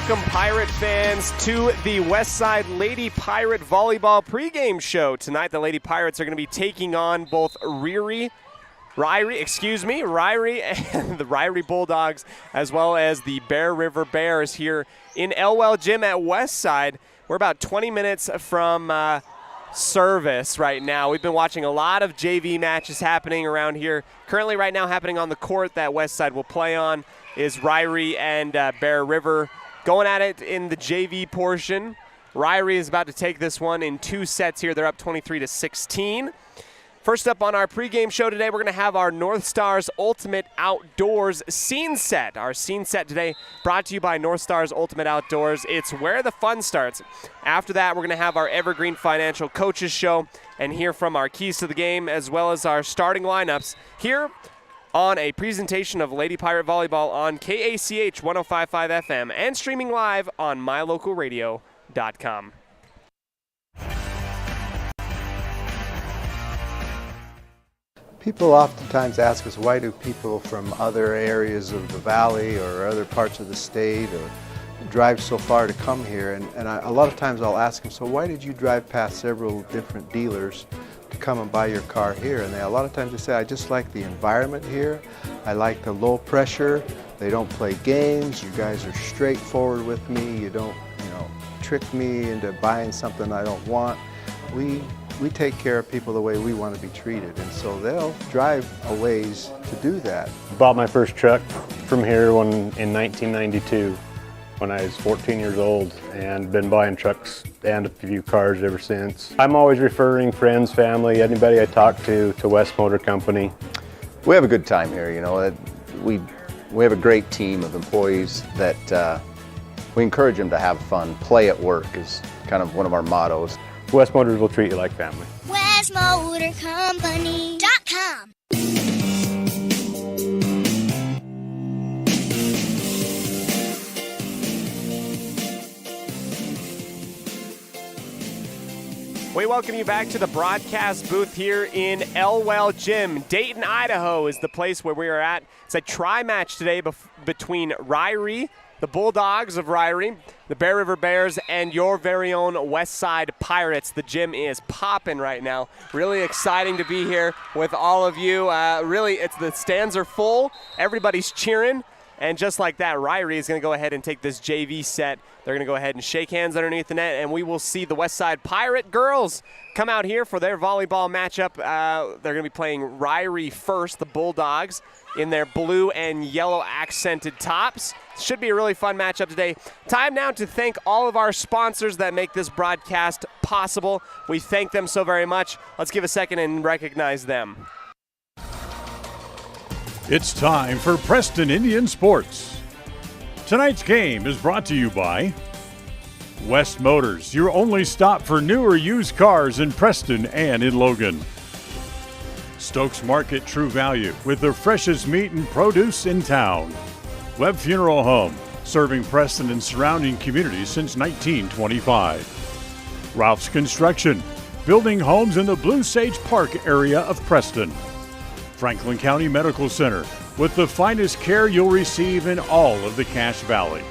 welcome Pirate fans to the Westside Lady Pirate Volleyball pregame show. Tonight the Lady Pirates are going to be taking on both Ririe and the Ririe Bulldogs, as well as the Bear River Bears here in Elwell Gym at Westside. We're about 20 minutes from service right now. We've been watching a lot of JV matches happening around here. Currently right now happening on the court that Westside will play on is Ririe and Bear River going at it in the JV portion. Ririe is about to take this one in 2 sets here. They're up 23-16. First up on our pregame show today, we're going to have our North Stars Ultimate Outdoors scene set. Our scene set today brought to you by North Stars Ultimate Outdoors. It's where the fun starts. After that, we're going to have our Evergreen Financial Coaches Show and hear from our keys to the game as well as our starting lineups here on a presentation of Lady Pirate Volleyball on KACH 105.5 FM and streaming live on mylocalradio.com. People oftentimes ask us, why do people from other areas of the valley or other parts of the state or drive so far to come here? And a lot of times I'll ask them, so why did you drive past several different dealers to come and buy your car here? And a lot of times they say, I just like the environment here. I like the low pressure. They don't play games. You guys are straightforward with me. You don't, trick me into buying something I don't want. We take care of people the way we want to be treated, and so they'll drive a ways to do that. Bought my first truck from here in 1992 when I was 14 years old, and been buying trucks and a few cars ever since. I'm always referring friends, family, anybody I talk to West Motor Company. We have a good time here, We have a great team of employees that we encourage them to have fun. Play at work is kind of one of our mottos. West Motors will treat you like family. WestMotorCompany.com. We welcome you back to the broadcast booth here in Elwell Gym. Dayton, Idaho is the place where we are at. It's a tri-match today between Ririe, the Bulldogs of Ririe, the Bear River Bears, and your very own Westside Pirates. The gym is popping right now. Really exciting to be here with all of you. The stands are full. Everybody's cheering. And just like that, Ririe is going to go ahead and take this JV set. They're going to go ahead and shake hands underneath the net, and we will see the Westside Pirate girls come out here for their volleyball matchup. They're going to be playing Ririe first, the Bulldogs, in their blue and yellow accented tops. Should be a really fun matchup today. Time now to thank all of our sponsors that make this broadcast possible. We thank them so very much. Let's give a second and recognize them. It's time for Preston Indian Sports. Tonight's game is brought to you by West Motors, your only stop for new or used cars in Preston and in Logan. Stokes Market True Value with the freshest meat and produce in town. Webb Funeral Home, serving Preston and surrounding communities since 1925. Ralph's Construction, building homes in the Blue Sage Park area of Preston. Franklin County Medical Center, with the finest care you'll receive in all of the Cache Valley.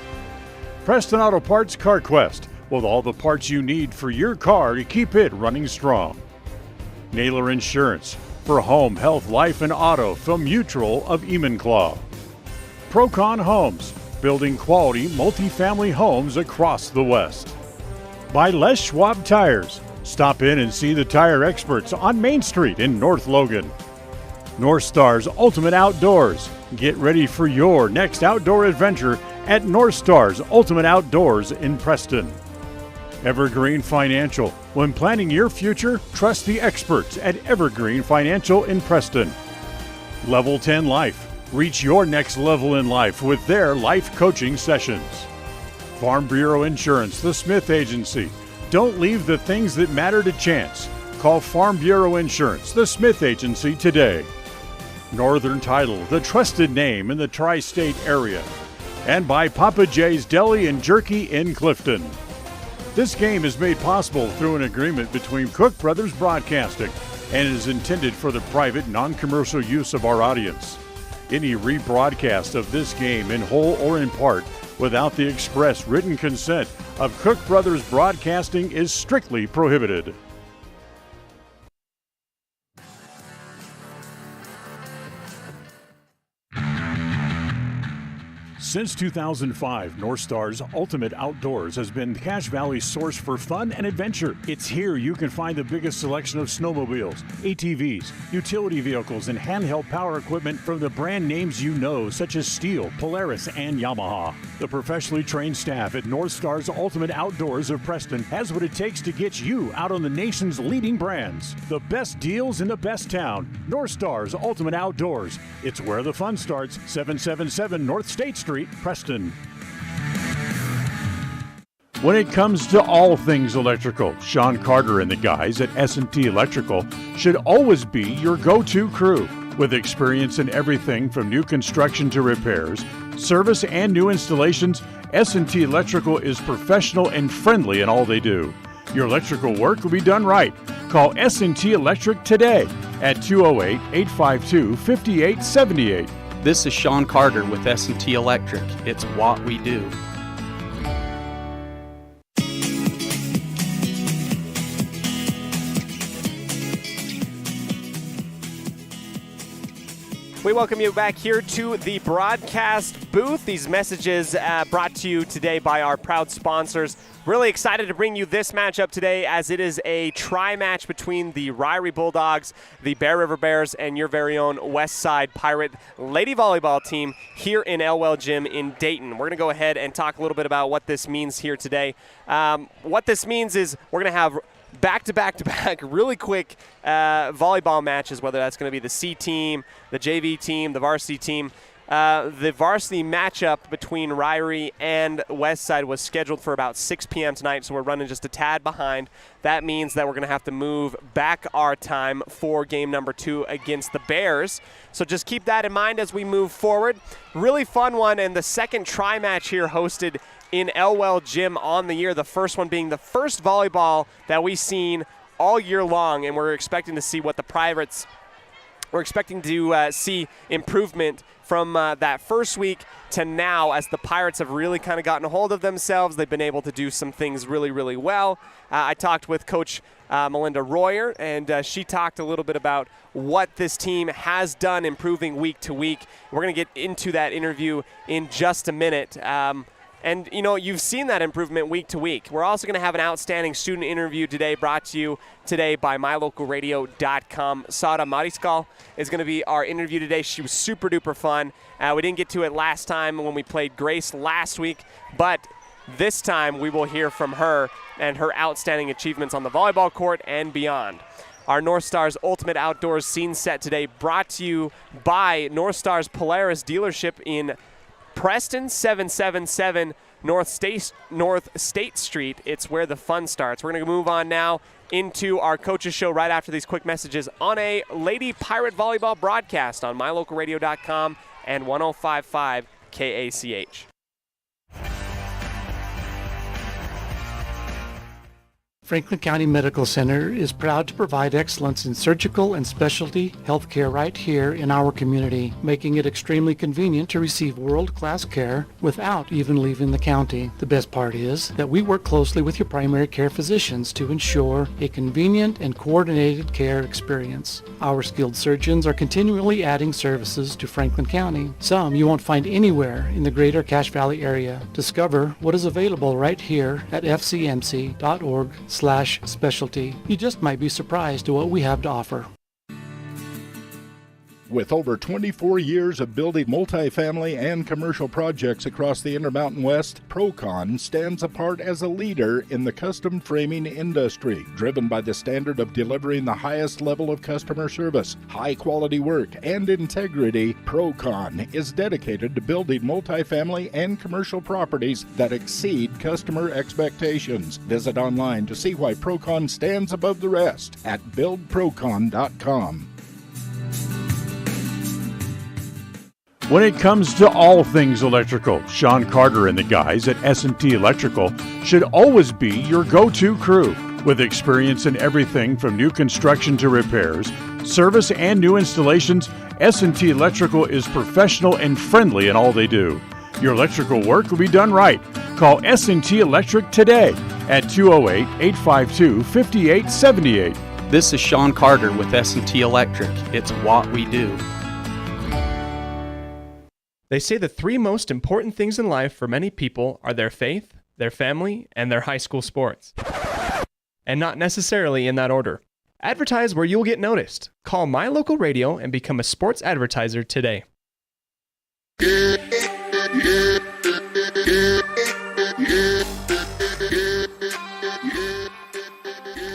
Preston Auto Parts CarQuest, with all the parts you need for your car to keep it running strong. Naylor Insurance, for home, health, life, and auto from Mutual of Enumclaw. Procon Homes, building quality multifamily homes across the West. By Les Schwab Tires, stop in and see the tire experts on Main Street in North Logan. North Stars Ultimate Outdoors. Get ready for your next outdoor adventure at North Stars Ultimate Outdoors in Preston. Evergreen Financial. When planning your future, trust the experts at Evergreen Financial in Preston. Level 10 Life. Reach your next level in life with their life coaching sessions. Farm Bureau Insurance, the Smith Agency. Don't leave the things that matter to chance. Call Farm Bureau Insurance, the Smith Agency today. Northern Title, the trusted name in the tri-state area. And by Papa J's Deli and Jerky in Clifton. This game is made possible through an agreement between Cook Brothers Broadcasting and is intended for the private, non-commercial use of our audience. Any rebroadcast of this game in whole or in part without the express written consent of Cook Brothers Broadcasting is strictly prohibited. Since 2005, North Star's Ultimate Outdoors has been Cache Valley's source for fun and adventure. It's here you can find the biggest selection of snowmobiles, ATVs, utility vehicles, and handheld power equipment from the brand names you know, such as Steel, Polaris, and Yamaha. The professionally trained staff at North Star's Ultimate Outdoors of Preston has what it takes to get you out on the nation's leading brands. The best deals in the best town. North Star's Ultimate Outdoors. It's where the fun starts. 777 North State Street, Preston. When it comes to all things electrical, Sean Carter and the guys at S&T Electrical should always be your go-to crew. With experience in everything from new construction to repairs, service, and new installations, S&T Electrical is professional and friendly in all they do. Your electrical work will be done right. Call S&T Electric today at 208-852-5878. This is Sean Carter with S&T Electric. It's what we do. We welcome you back here to the broadcast booth. These messages brought to you today by our proud sponsors. Really excited to bring you this matchup today, as it is a tri-match between the Ririe Bulldogs, the Bear River Bears, and your very own West Side Pirate Lady Volleyball team here in Elwell Gym in Dayton. We're going to go ahead and talk a little bit about what this means here today. What this means is we're going to have back-to-back really quick volleyball matches, whether that's going to be the C team, the JV team, the varsity team. The varsity matchup between Ririe and Westside was scheduled for about 6 p.m. tonight, so we're running just a tad behind. That means that we're going to have to move back our time for game number 2 against the Bears. So just keep that in mind as we move forward. Really fun one, and the second tri-match here hosted in Elwell Gym on the year, the first one being the first volleyball that we've seen all year long, and we're expecting to see what the Pirates, we're expecting to see improvement from that first week to now, as the Pirates have really kind of gotten a hold of themselves. They've been able to do some things really, really well. I talked with Coach Melinda Royer, and she talked a little bit about what this team has done improving week to week. We're going to get into that interview in just a minute. And, you know, you've seen that improvement week to week. We're also going to have an outstanding student interview today, brought to you today by mylocalradio.com. Sara Mariscal is going to be our interview today. She was super duper fun. We didn't get to it last time when we played Grace last week, but this time we will hear from her and her outstanding achievements on the volleyball court and beyond. Our North Stars Ultimate Outdoors scene set today, brought to you by North Stars Polaris dealership in Preston, 777 North State Street. It's where the fun starts. We're going to move on now into our coaches show right after these quick messages on a Lady Pirate Volleyball broadcast on mylocalradio.com and 105.5 KACH. Franklin County Medical Center is proud to provide excellence in surgical and specialty healthcare right here in our community, making it extremely convenient to receive world-class care without even leaving the county. The best part is that we work closely with your primary care physicians to ensure a convenient and coordinated care experience. Our skilled surgeons are continually adding services to Franklin County, some you won't find anywhere in the greater Cache Valley area. Discover what is available right here at fcmc.org/specialty. You just might be surprised at what we have to offer. With over 24 years of building multifamily and commercial projects across the Intermountain West, Procon stands apart as a leader in the custom framing industry, driven by the standard of delivering the highest level of customer service, high-quality work, and integrity. Procon is dedicated to building multifamily and commercial properties that exceed customer expectations. Visit online to see why Procon stands above the rest at buildprocon.com. When it comes to all things electrical, Sean Carter and the guys at S&T Electrical should always be your go-to crew. With experience in everything from new construction to repairs, service, and new installations, S&T Electrical is professional and friendly in all they do. Your electrical work will be done right. Call S&T Electric today at 208-852-5878. This is Sean Carter with S&T Electric. It's what we do. They say the three most important things in life for many people are their faith, their family, and their high school sports. And not necessarily in that order. Advertise where you'll get noticed. Call My Local Radio and become a sports advertiser today.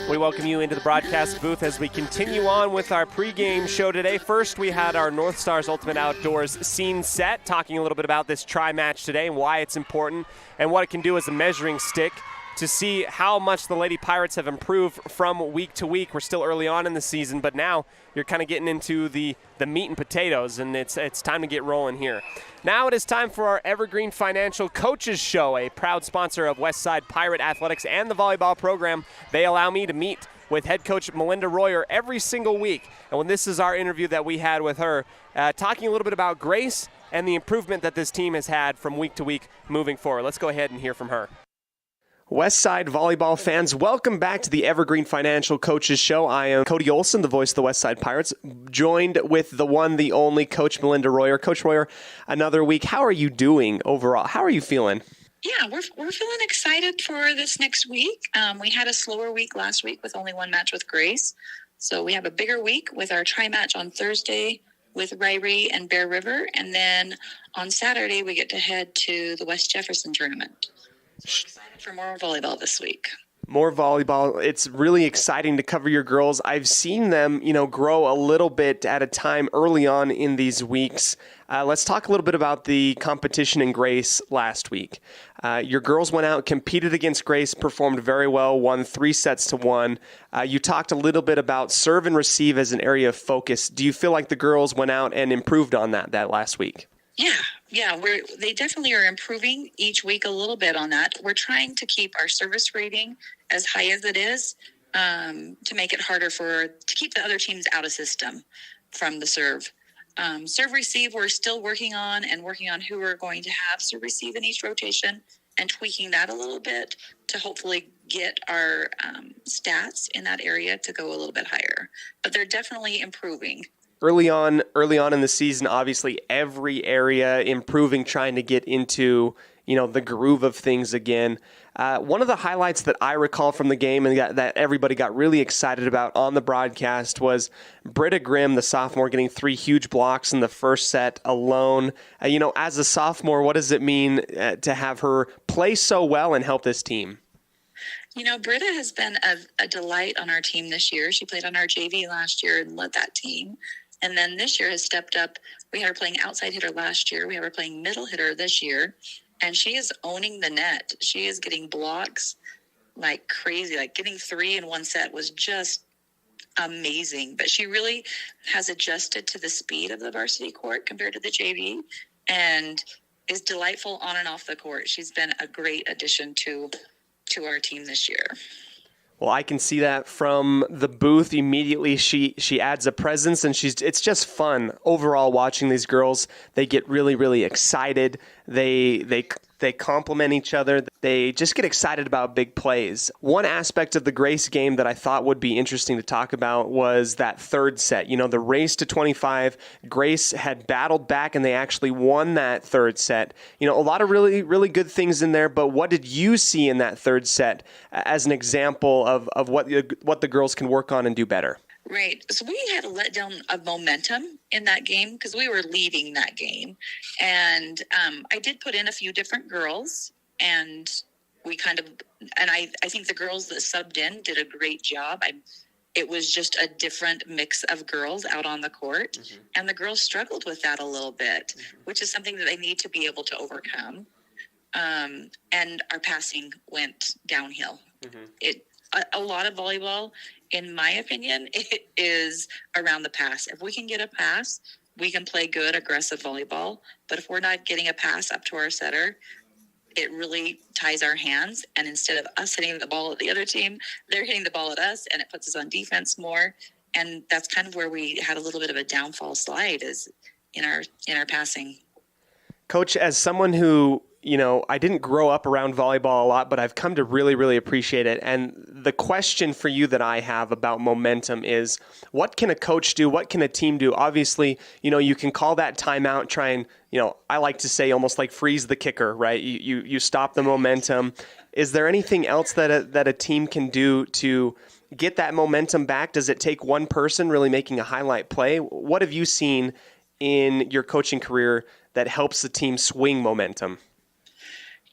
We welcome you into the broadcast booth as we continue on with our pregame show today. First, we had our North Stars Ultimate Outdoors scene set, talking a little bit about this tri-match today and why it's important and what it can do as a measuring stick to see how much the Lady Pirates have improved from week to week. We're still early on in the season, but now you're kind of getting into the meat and potatoes, and it's time to get rolling here. Now it is time for our Evergreen Financial Coaches Show, a proud sponsor of Westside Pirate Athletics and the volleyball program. They allow me to meet with head coach Melinda Royer every single week. And when this is our interview that we had with her, talking a little bit about Grace and the improvement that this team has had from week to week moving forward. Let's go ahead and hear from her. Westside volleyball fans, welcome back to the Evergreen Financial Coaches Show. I am Cody Olsen, the voice of the Westside Pirates, joined with the one, the only Coach Melinda Royer. Coach Royer, another week. How are you doing overall? How are you feeling? Yeah, we're feeling excited for this next week. We had a slower week last week with only one match with Grace. So we have a bigger week with our tri-match on Thursday with Ririe and Bear River. And then on Saturday, we get to head to the West Jefferson tournament. So we're excited for more volleyball this week. More volleyball. It's really exciting to cover your girls. I've seen them, grow a little bit at a time early on in these weeks. Let's talk a little bit about the competition in Grace last week. Your girls went out, competed against Grace, performed very well, won 3-1. You talked a little bit about serve and receive as an area of focus. Do you feel like the girls went out and improved on that last week? Yeah, they definitely are improving each week a little bit on that. We're trying to keep our service rating as high as it is to make it harder to keep the other teams out of system from the serve. Serve receive, we're still working on who we're going to have serve receive in each rotation and tweaking that a little bit to hopefully get our stats in that area to go a little bit higher. But they're definitely improving. Early on in the season, obviously every area improving, trying to get into, the groove of things again. One of the highlights that I recall from the game and that everybody got really excited about on the broadcast was Britta Grimm, the sophomore, getting 3 huge blocks in the first set alone. As a sophomore, what does it mean to have her play so well and help this team? Britta has been a delight on our team this year. She played on our JV last year and led that team. And then this year has stepped up. We had her playing outside hitter last year. We have her playing middle hitter this year. And she is owning the net. She is getting blocks like crazy. Like getting 3 in one set was just amazing. But she really has adjusted to the speed of the varsity court compared to the JV and is delightful on and off the court. She's been a great addition to our team this year. Well, I can see that from the booth immediately. She adds a presence, and it's just fun overall watching these girls. They get really, really excited. They complement each other. They just get excited about big plays. One aspect of the Grace game that I thought would be interesting to talk about was that third set. The race to 25. Grace had battled back, and they actually won that third set. A lot of really, really good things in there, but what did you see in that third set as an example of what the girls can work on and do better? Right. So we had a letdown of momentum in that game because we were leading that game. And I did put in a few different girls, and I think the girls that subbed in did a great job. It was just a different mix of girls out on the court. Mm-hmm. And the girls struggled with that a little bit, which is something that they need to be able to overcome. And our passing went downhill. Mm-hmm. A lot of volleyball, in my opinion, it is around the pass. If we can get a pass, we can play good, aggressive volleyball. But if we're not getting a pass up to our setter, it really ties our hands. And instead of us hitting the ball at the other team, they're hitting the ball at us, and it puts us on defense more. And that's kind of where we had a little bit of a downfall slide is in our passing. Coach, as someone who, I didn't grow up around volleyball a lot, but I've come to really, really appreciate it. And the question for you that I have about momentum is, what can a coach do? What can a team do? Obviously, you can call that timeout, try and, I like to say almost like freeze the kicker, right? You stop the momentum. Is there anything else that a team can do to get that momentum back? Does it take one person really making a highlight play? What have you seen in your coaching career that helps the team swing momentum?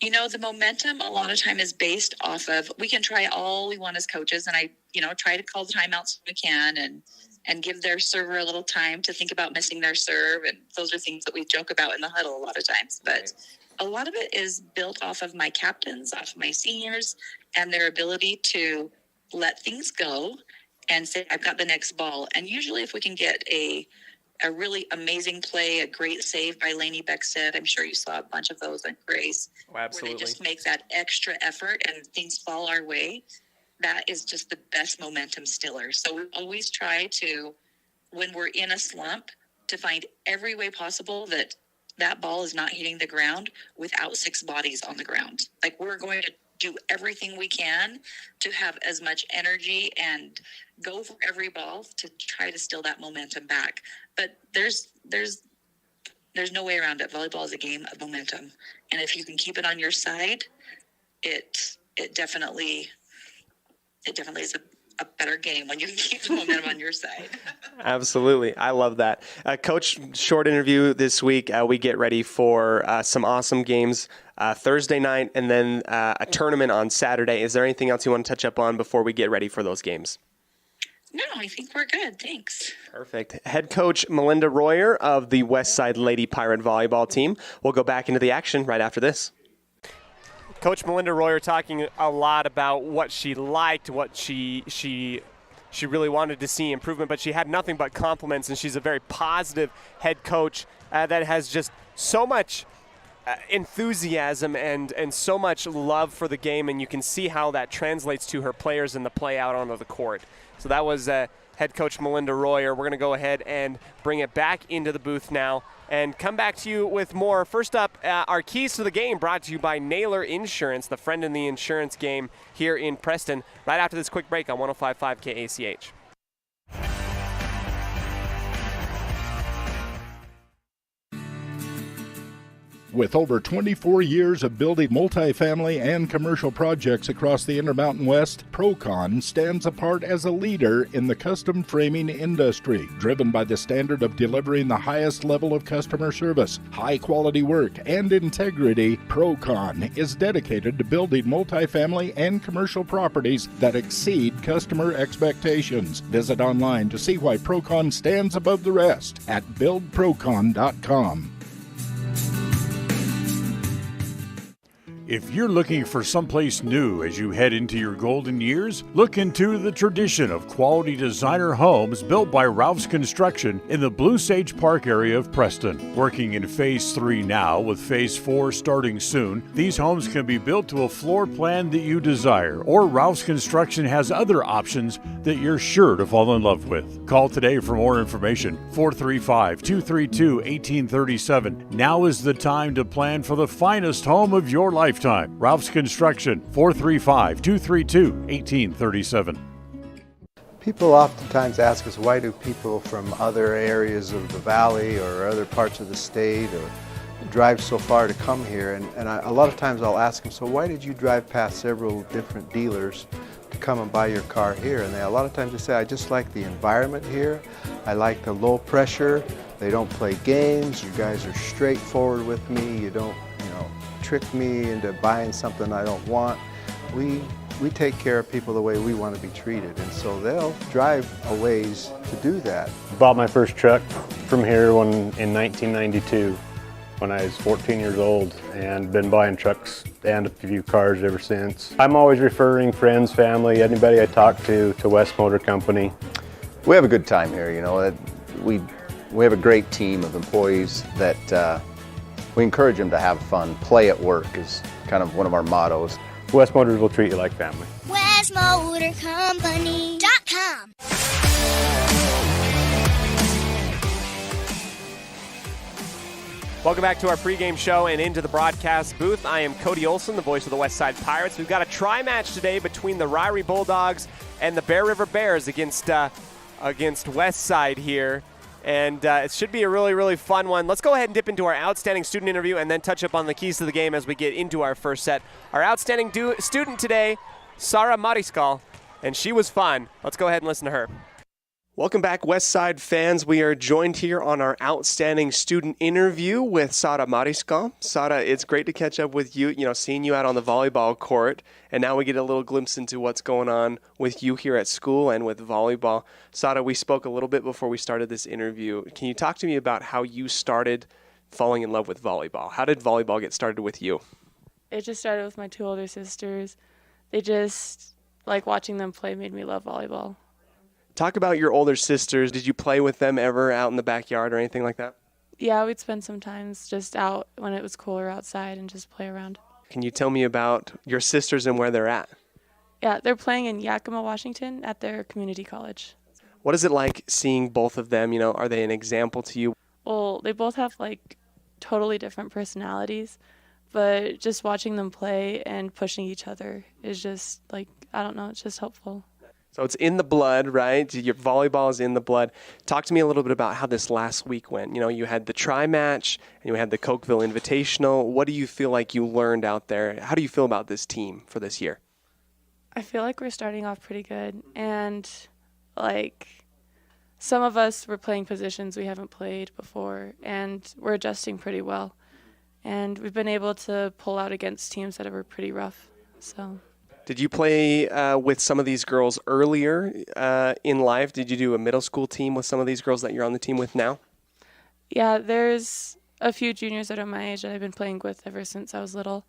The momentum a lot of time is based off of, we can try all we want as coaches, and I, try to call the timeouts when we can and give their server a little time to think about missing their serve. And those are things that we joke about in the huddle a lot of times. But a lot of it is built off of my captains, off of my seniors, and their ability to let things go and say, I've got the next ball. And usually if we can get a really amazing play, a great save by Lainey Beckstead. I'm sure you saw a bunch of those on Grace. Oh, absolutely. Where they just make that extra effort and things fall our way. That is just the best momentum stiller. So we always try to, when we're in a slump, to find every way possible that ball is not hitting the ground without 6 bodies on the ground. Like, we're going to do everything we can to have as much energy and go for every ball to try to steal that momentum back. But there's no way around it. Volleyball is a game of momentum, and if you can keep it on your side, it definitely is a better game when you can keep the momentum on your side. Absolutely. I love that. Coach, short interview this week. We get ready for some awesome games Thursday night and then a tournament on Saturday. Is there anything else you want to touch up on before we get ready for those games? No, I think we're good. Thanks. Perfect. Head coach Melinda Royer of the Westside Lady Pirate volleyball team. We'll go back into the action right after this. Coach Melinda Royer talking a lot about what she liked, what she really wanted to see improvement, but she had nothing but compliments, and she's a very positive head coach that has just so much enthusiasm and so much love for the game, and you can see how that translates to her players in the play out onto the court. So that was head coach Melinda Royer. We're going to go ahead and bring it back into the booth now and come back to you with more. First up, our keys to the game brought to you by Naylor Insurance, the friend in the insurance game here in Preston, right after this quick break on 105.5 KACH. With over 24 years of building multifamily and commercial projects across the Intermountain West, Procon stands apart as a leader in the custom framing industry, driven by the standard of delivering the highest level of customer service, high-quality work, and integrity. Procon is dedicated to building multifamily and commercial properties that exceed customer expectations. Visit online to see why Procon stands above the rest at buildprocon.com. If you're looking for someplace new as you head into your golden years, look into the tradition of quality designer homes built by Ralph's Construction in the Blue Sage Park area of Preston. Working in Phase 3 now, with Phase 4 starting soon, these homes can be built to a floor plan that you desire, or Ralph's Construction has other options that you're sure to fall in love with. Call today for more information, 435-232-1837. Now is the time to plan for the finest home of your lifetime. Ralph's Construction, 435-232-1837. People oftentimes ask us, why do people from other areas of the valley or other parts of the state or drive so far to come here? And a lot of times I'll ask them, so why did you drive past several different dealers to come and buy your car here? And a lot of times they say, I just like the environment here. I like the low pressure. They don't play games. You guys are straightforward with me. You don't, trick me into buying something I don't want. We take care of people the way we want to be treated, and so they'll drive a ways to do that. Bought my first truck from here in 1992 when I was 14 years old, and been buying trucks and a few cars ever since. I'm always referring friends, family, anybody I talk to West Motor Company. We have a good time here, We have a great team of employees that we encourage them to have fun. Play at work is kind of one of our mottos. West Motors will treat you like family. WestMotorCompany.com. Welcome back to our pregame show and into the broadcast booth. I am Cody Olsen, the voice of the Westside Pirates. We've got a tri-match today between the Ririe Bulldogs and the Bear River Bears against Westside here. And it should be a really, really fun one. Let's go ahead and dip into our outstanding student interview and then touch up on the keys to the game as we get into our first set. Our outstanding student today, Sara Mariscal, and she was fun. Let's go ahead and listen to her. Welcome back, Westside fans. We are joined here on our outstanding student interview with Sara Mariscal. Sara, it's great to catch up with you, seeing you out on the volleyball court, and now we get a little glimpse into what's going on with you here at school and with volleyball. Sara, we spoke a little bit before we started this interview. Can you talk to me about how you started falling in love with volleyball? How did volleyball get started with you? It just started with my two older sisters. They just, watching them play made me love volleyball. Talk about your older sisters. Did you play with them ever out in the backyard or anything like that? Yeah, we'd spend some times just out when it was cooler outside and just play around. Can you tell me about your sisters and where they're at? Yeah, they're playing in Yakima, Washington at their community college. What is it like seeing both of them? Are they an example to you? Well, they both have totally different personalities, but just watching them play and pushing each other is just it's just helpful. So it's in the blood, right? Your volleyball is in the blood. Talk to me a little bit about how this last week went. You had the tri-match and you had the Cokeville Invitational. What do you feel like you learned out there? How do you feel about this team for this year? I feel like we're starting off pretty good. And, some of us were playing positions we haven't played before, and we're adjusting pretty well. And we've been able to pull out against teams that were pretty rough, so... Did you play with some of these girls earlier in life? Did you do a middle school team with some of these girls that you're on the team with now? Yeah, there's a few juniors that are my age that I've been playing with ever since I was little.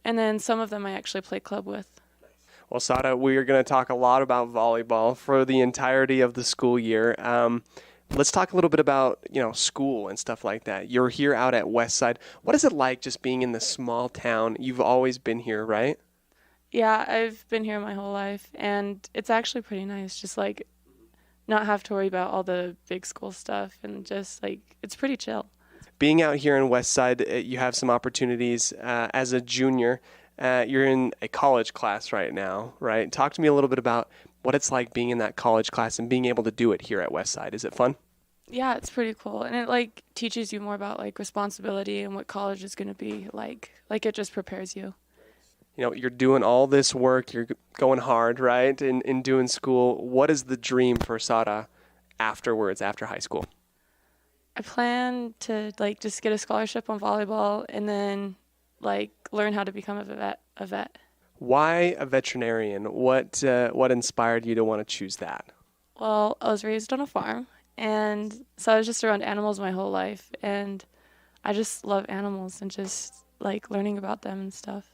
And then some of them I actually play club with. Well, Sara, we are going to talk a lot about volleyball for the entirety of the school year. Let's talk a little bit about, school and stuff like that. You're here out at Westside. What is it like just being in this small town? You've always been here, right? Yeah, I've been here my whole life, and it's actually pretty nice, just not have to worry about all the big school stuff, and just it's pretty chill. Being out here in Westside, you have some opportunities as a junior. You're in a college class right now, right? Talk to me a little bit about what it's like being in that college class and being able to do it here at Westside. Is it fun? Yeah, it's pretty cool, and it teaches you more about responsibility and what college is going to be like. It just prepares you. You're doing all this work, you're going hard, right, in doing school. What is the dream for Sara afterwards, after high school? I plan to, just get a scholarship on volleyball and then, learn how to become a vet. Why a veterinarian? What inspired you to want to choose that? Well, I was raised on a farm, and so I was just around animals my whole life, and I just love animals and just, learning about them and stuff.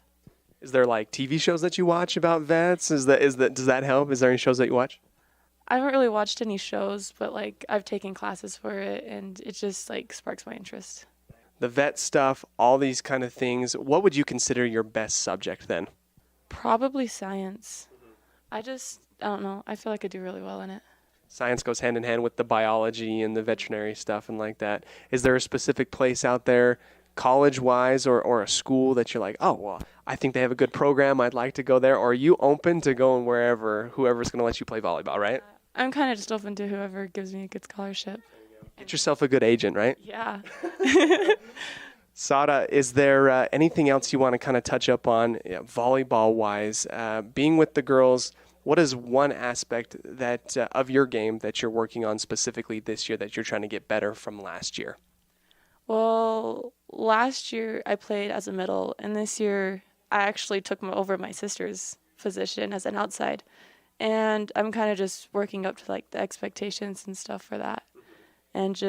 Is there TV shows that you watch about vets? Does that help? Is there any shows that you watch? I haven't really watched any shows, but I've taken classes for it, and it just sparks my interest. The vet stuff, all these kind of things. What would you consider your best subject then? Probably science. I don't know. I feel like I do really well in it. Science goes hand in hand with the biology and the veterinary stuff and like that. Is there a specific place out there, college-wise or a school that you're I think they have a good program, I'd like to go there? Or are you open to going whoever's going to let you play volleyball, right? I'm kind of just open to whoever gives me a good scholarship. Get yourself a good agent, right? Yeah. Sara, is there anything else you want to kind of touch up on volleyball-wise? Being with the girls, what is one aspect that of your game that you're working on specifically this year that you're trying to get better from last year? Well, last year I played as a middle, and this year I actually took over my sister's position as an outside. And I'm kind of just working up to the expectations and stuff for that. And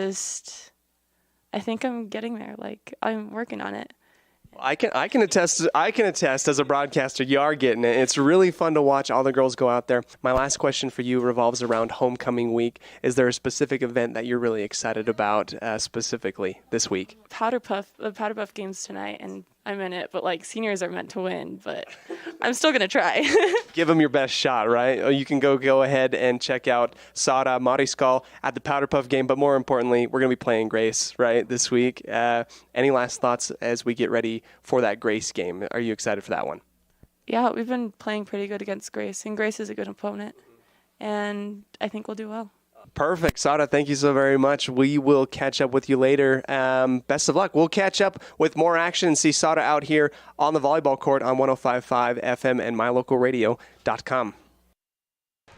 I think I'm getting there. I'm working on it. I can attest as a broadcaster, you are getting it. It's really fun to watch all the girls go out there. My last question for you revolves around homecoming week. Is there a specific event that you're really excited about specifically this week? The Powder Puff game's tonight, and I'm in it, but like seniors are meant to win, but I'm still going to try. Give them your best shot, right? You can go ahead and check out Sara Mariskal at the Powder Puff game, but more importantly, we're going to be playing Grace, right, this week. Any last thoughts as we get ready for that Grace game? Are you excited for that one? Yeah, we've been playing pretty good against Grace, and Grace is a good opponent, and I think we'll do well. Perfect. Sara, thank you so very much. We will catch up with you later. Best of luck. We'll catch up with more action and see Sara out here on the volleyball court on 105.5 FM and mylocalradio.com.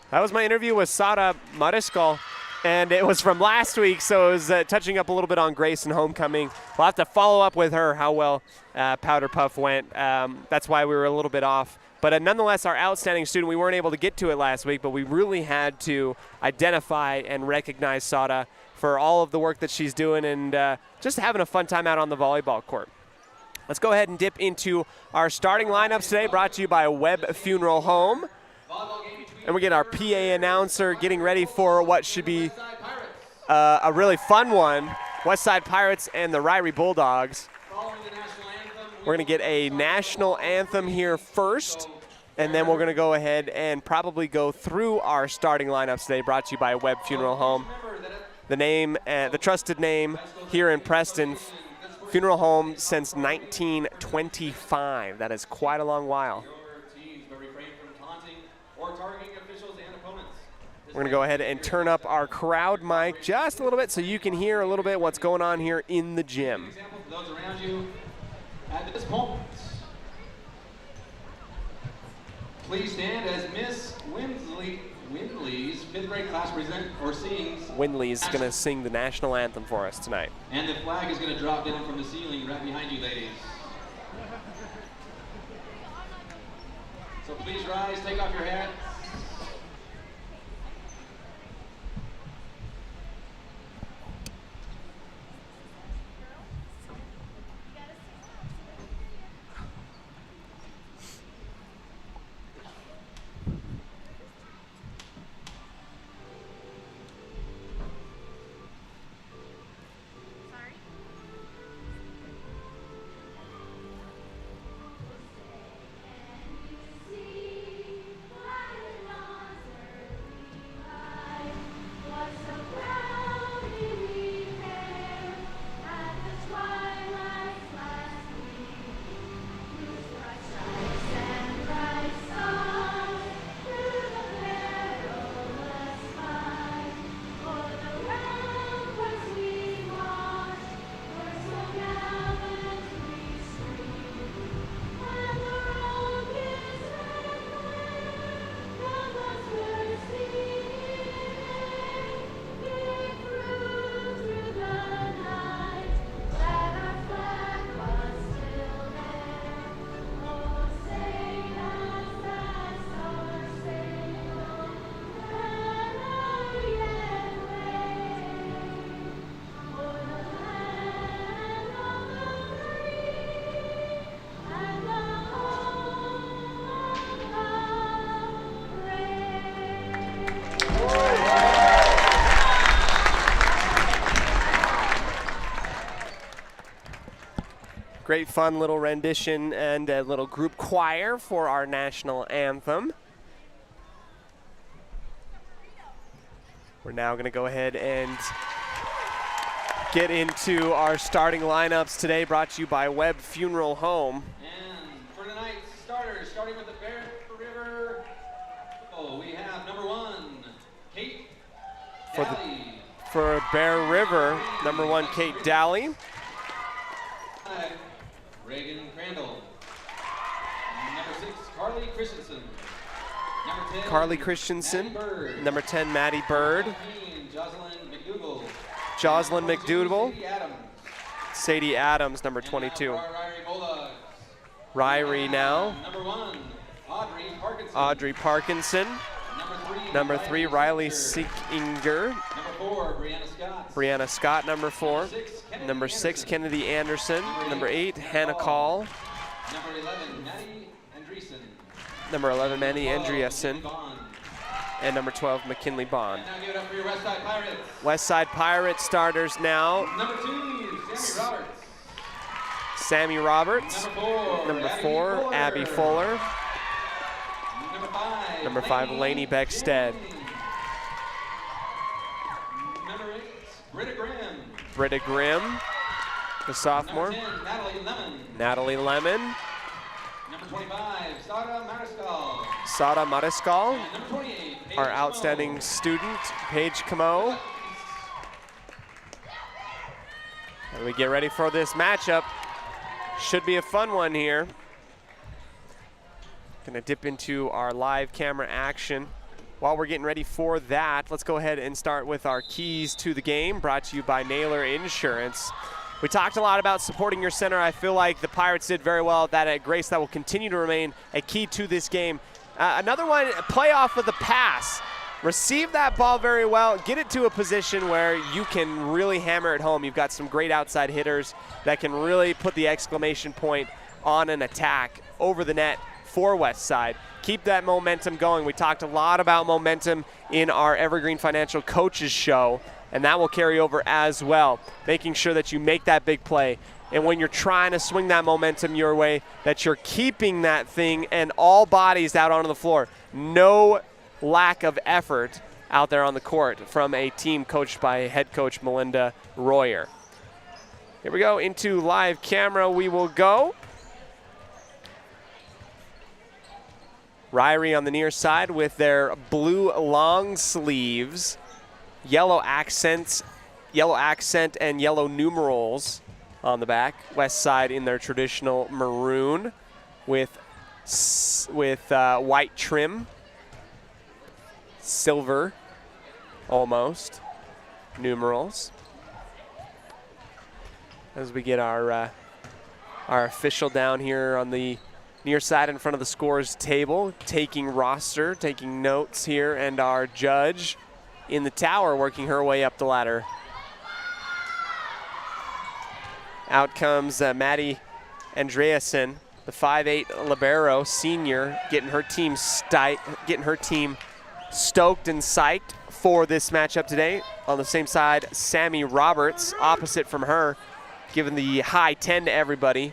That was my interview with Sara Mariskal, and it was from last week, so it was touching up a little bit on Grace and homecoming. We'll have to follow up with her how well Powder Puff went. That's why we were a little bit off. But nonetheless, our outstanding student, we weren't able to get to it last week, but we really had to identify and recognize Sara for all of the work that she's doing and just having a fun time out on the volleyball court. Let's go ahead and dip into our starting lineups today, brought to you by Webb Funeral Home. And we get our PA announcer getting ready for what should be a really fun one, Westside Pirates and the Ririe Bulldogs. We're going to get a national anthem here first, and then we're going to go ahead and probably go through our starting lineups today, brought to you by Webb Funeral Home. The name, the trusted name here in Preston, funeral home since 1925. That is quite a long while. We're going to go ahead and turn up our crowd mic just a little bit so you can hear a little bit what's going on here in the gym. At this moment, please stand as Miss Windley's 5th grade class present or sings. Windley's going to sing the national anthem for us tonight. And the flag is going to drop down from the ceiling right behind you, ladies. So please rise, take off your hats. Great fun little rendition and a little group choir for our national anthem. We're now going to go ahead and get into our starting lineups today, brought to you by Webb Funeral Home. And for tonight's starters, starting with the Bear River, we have number 1, Kate Daly. For Bear River, number 1, Kate Daly. Reagan Crandall. Number 6, Carly Christensen. Number 10, Carly Christensen. Number 10, Maddie Bird. 19, Jocelyn McDougall. Jocelyn McDougall. Sadie Adams. Sadie Adams, number 22. Ririe now. Number 1, Audrey Parkinson. Audrey Parkinson. Number 3, Riley Siekinger. Number 4, Brianna Scott. Brianna Scott, number 4. Number 6, Kennedy Anderson. Number 8, Hannah Call. Number 11, Maddie Andreessen. Number 11, Manny Andreessen. And number 12, McKinley Bond. And now give it up for your Westside Pirates. Westside Pirates starters now. Number 2, Sammy Roberts. Sammy Roberts. Number 4, Abby Fuller. Number 5, Lainey Beckstead. Number 8, Britta Grimm. Britta Grimm, the sophomore. Number 10, Natalie Lemon. Natalie Lemon. Number 25, Sara Mariscal. Sara Mariscal. And number 28, Paige Our outstanding Camo. student, Paige Camo. And we get ready for this matchup. Should be a fun one here. Gonna dip into our live camera action. While we're getting ready for that, let's go ahead and start with our keys to the game, brought to you by Naylor Insurance. We talked a lot about supporting your center. I feel like the Pirates did very well at that at Grace. That will continue to remain a key to this game. Another one, play off of the pass. Receive that ball very well. Get it to a position where you can really hammer it home. You've got some great outside hitters that can really put the exclamation point on an attack over the net for Westside. Keep that momentum going. We talked a lot about momentum in our Evergreen Financial Coaches Show, and that will carry over as well, making sure that you make that big play. And when you're trying to swing that momentum your way, that you're keeping that thing and all bodies out onto the floor. No lack of effort out there on the court from a team coached by head coach Melinda Royer. Here we go, into live camera we will go. Ririe on the near side with their blue long sleeves, yellow accent and yellow numerals on the back. West Side in their traditional maroon with white trim, silver almost numerals. As we get our official down here on the near side in front of the scores table, taking roster, taking notes here, and our judge in the tower working her way up the ladder. Out comes Maddie Andreasen, the 5'8" libero senior, getting her team stoked and psyched for this matchup today. On the same side, Sammy Roberts, opposite from her, giving the high 10 to everybody.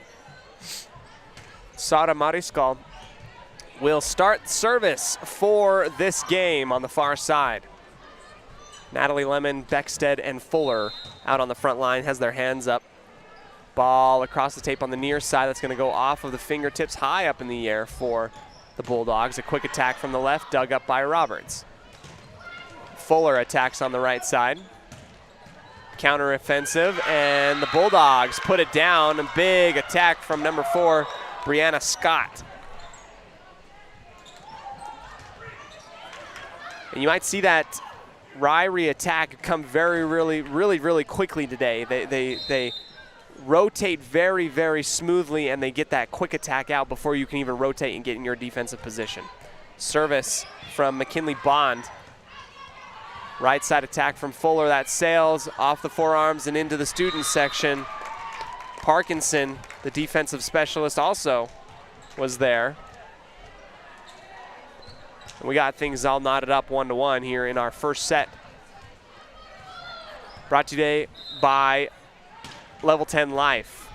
Sara Mariscal will start service for this game on the far side. Natalie Lemon, Beckstead, and Fuller out on the front line, has their hands up. Ball across the tape on the near side. That's going to go off of the fingertips high up in the air for the Bulldogs. A quick attack from the left, dug up by Roberts. Fuller attacks on the right side. Counter offensive, and the Bulldogs put it down. A big attack from number 4, Brianna Scott. And you might see that Ririe attack come really quickly today. They rotate very smoothly, and they get that quick attack out before you can even rotate and get in your defensive position. Service from McKinley Bond. Right side attack from Fuller, that sails off the forearms and into the student section. Parkinson, the defensive specialist, also was there. And we got things all knotted up 1-1 here in our first set. Brought to you today by Level 10 Life.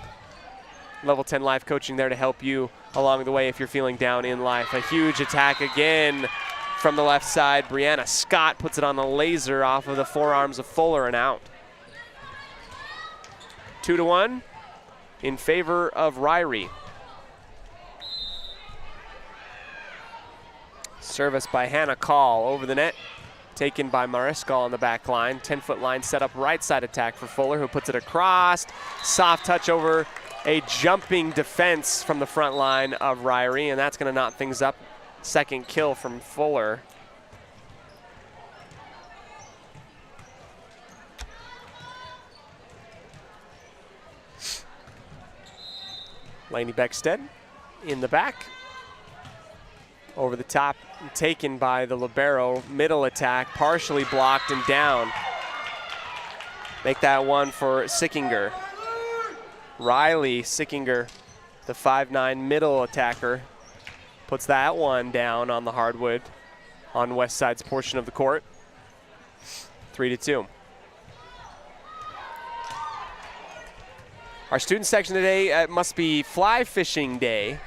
Level 10 Life coaching there to help you along the way if you're feeling down in life. A huge attack again from the left side. Brianna Scott puts it on the laser off of the forearms of Fuller and out. 2-1 in favor of Ririe. Service by Hannah Call over the net. Taken by Mariscal on the back line. 10-foot line set up, right side attack for Fuller, who puts it across. Soft touch over a jumping defense from the front line of Ririe, and that's going to knot things up. Second kill from Fuller. Lainey Beckstead in the back. Over the top, taken by the libero. Middle attack, partially blocked and down. Make that one for Sickinger. Riley Sickinger, the 5'9" middle attacker, puts that one down on the hardwood on West Side's portion of the court. 3-2. Our student section today must be fly fishing day.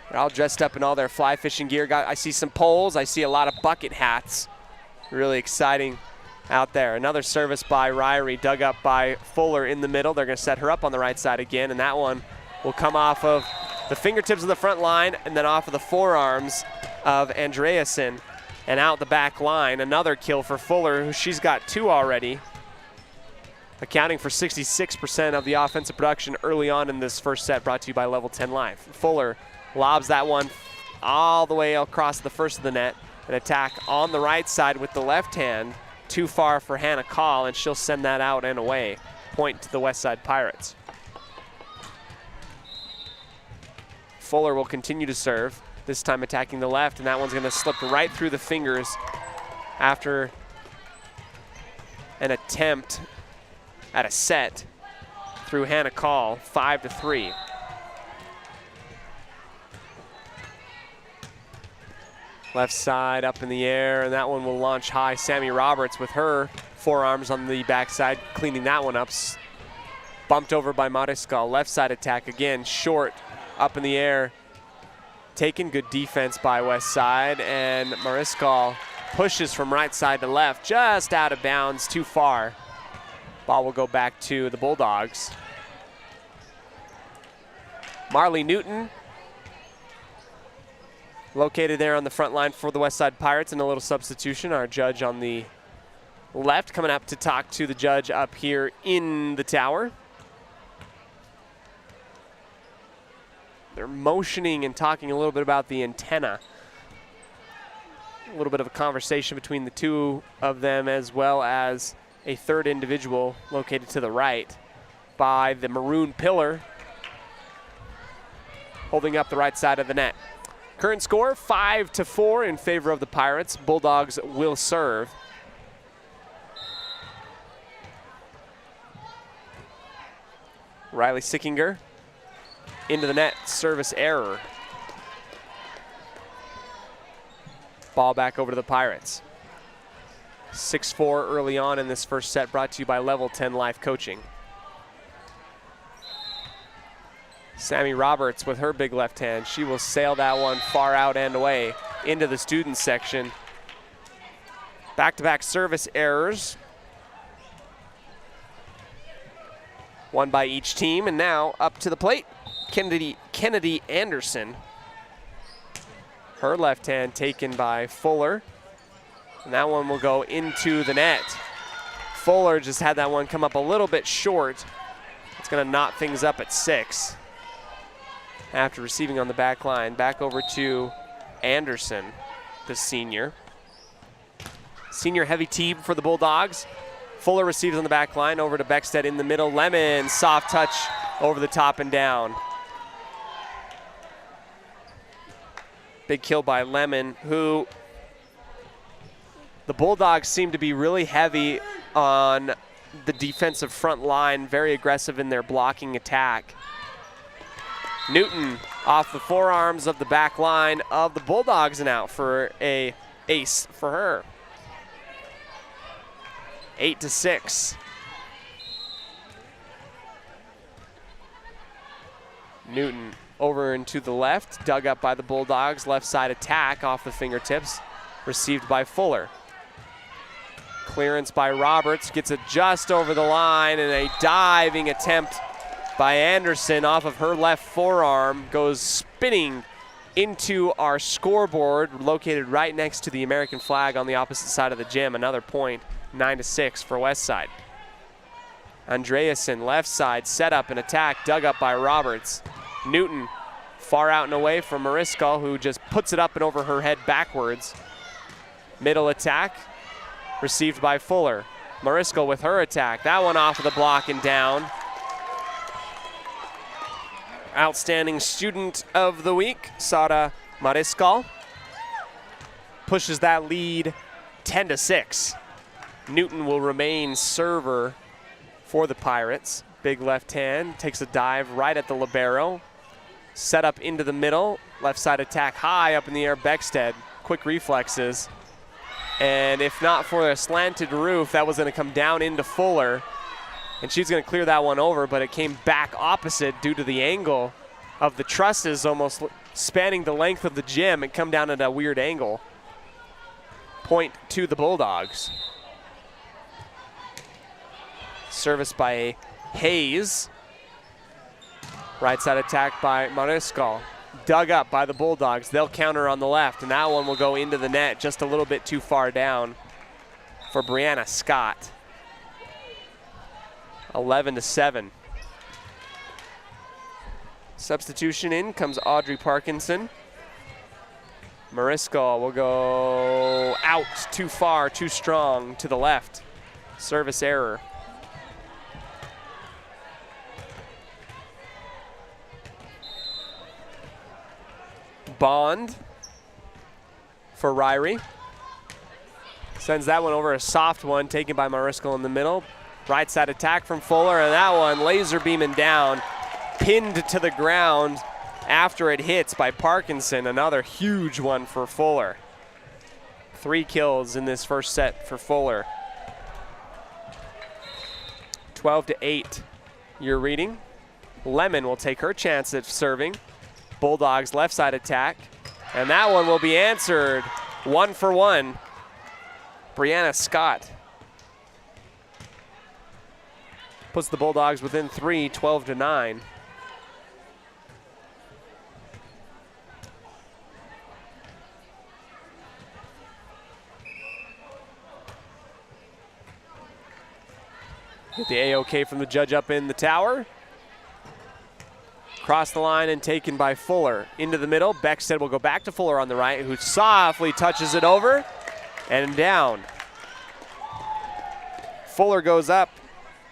They're all dressed up in all their fly fishing gear. I see some poles. I see a lot of bucket hats. Really exciting out there. Another service by Ririe, dug up by Fuller in the middle. They're going to set her up on the right side again, and that one will come off of the fingertips of the front line and then off of the forearms of Andreasen and out the back line. Another kill for Fuller, who she's got 2 already, accounting for 66% of the offensive production early on in this first set, brought to you by Level 10 Live. Fuller lobs that one all the way across the first of the net. An attack on the right side with the left hand. Too far for Hannah Call, and she'll send that out and away. Point to the West Side Pirates. Fuller will continue to serve, this time attacking the left, and that one's going to slip right through the fingers after an attempt at a set through Hannah Call, 5-3. Left side up in the air, and that one will launch high. Sammy Roberts with her forearms on the backside, cleaning that one up. Bumped over by Mariscal. Left side attack again, short, up in the air. Taken, good defense by West Side, and Mariscal pushes from right side to left, just out of bounds, too far. Ball will go back to the Bulldogs. Marley Newton, located there on the front line for the West Side Pirates, and a little substitution. Our judge on the left coming up to talk to the judge up here in the tower. They're motioning and talking a little bit about the antenna. A little bit of a conversation between the two of them, as well as a third individual located to the right by the maroon pillar, holding up the right side of the net. Current score 5-4 in favor of the Pirates. Bulldogs will serve. Riley Sickinger into the net, service error. Ball back over to the Pirates. 6-4 early on in this first set, brought to you by Level 10 Life Coaching. Sammy Roberts with her big left hand. She will sail that one far out and away into the student section. Back-to-back service errors. One by each team, and now up to the plate, Kennedy Anderson. Her left hand taken by Fuller, and that one will go into the net. Fuller just had that one come up a little bit short. It's going to knot things up at 6. After receiving on the back line, back over to Anderson, the senior. Senior heavy team for the Bulldogs. Fuller receives on the back line, over to Beckstead in the middle. Lemon, soft touch over the top and down. Big kill by Lemon, who the Bulldogs seem to be really heavy on the defensive front line, very aggressive in their blocking attack. Newton off the forearms of the back line of the Bulldogs and out for a ace for her. 8-6. Newton over and to the left, dug up by the Bulldogs. Left side attack off the fingertips, received by Fuller. Clearance by Roberts, gets it just over the line, and a diving attempt by Anderson off of her left forearm goes spinning into our scoreboard, located right next to the American flag on the opposite side of the gym. Another point, 9-6 for West Side. Andreasen, left side, set up and attack, dug up by Roberts. Newton, far out and away from Mariscal, who just puts it up and over her head backwards. Middle attack, received by Fuller. Mariscal with her attack. That one off of the block and down. Outstanding student of the week, Sara Mariscal, pushes that lead 10-6. Newton will remain server for the Pirates. Big left hand, takes a dive right at the libero. Set up into the middle, left side attack high up in the air. Beckstead, quick reflexes. And if not for a slanted roof, that was going to come down into Fuller. And she's going to clear that one over, but it came back opposite due to the angle of the trusses almost spanning the length of the gym and come down at a weird angle. Point to the Bulldogs. Service by Hayes. Right side attack by Mariscal. Dug up by the Bulldogs. They'll counter on the left, and that one will go into the net just a little bit too far down for Brianna Scott. 11-7. Substitution in comes Audrey Parkinson. Mariscal will go out too far, too strong to the left. Service error. Bond for Ririe. Sends that one over, a soft one taken by Mariscal in the middle. Right side attack from Fuller, and that one laser beaming down, pinned to the ground after it hits by Parkinson. Another huge one for Fuller. 3 kills in this first set for Fuller. 12-8, your reading. Lemon will take her chance at serving. Bulldogs left side attack, and that one will be answered 1 for 1. Brianna Scott puts the Bulldogs within 3, 12-9. Get the A-OK from the judge up in the tower. Cross the line and taken by Fuller. Into the middle, Beckstead will go back to Fuller on the right, who softly touches it over and down. Fuller goes up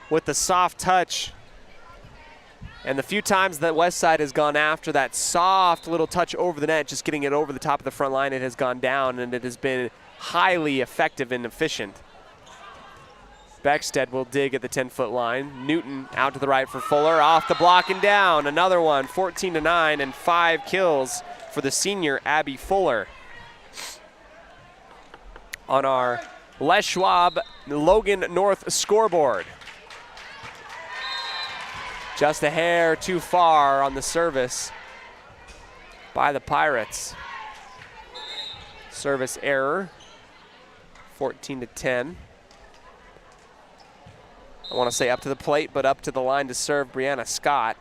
with the soft touch. And the few times that Westside has gone after that soft little touch over the net, just getting it over the top of the front line, it has gone down, and it has been highly effective and efficient. Beckstead will dig at the 10-foot line. Newton out to the right for Fuller, off the block and down. Another one, 14-9, and 5 kills for the senior Abby Fuller. On our Les Schwab Logan North scoreboard. Just a hair too far on the service by the Pirates. Service error, 14-10. I want to say up to the plate, but up to the line to serve Brianna Scott.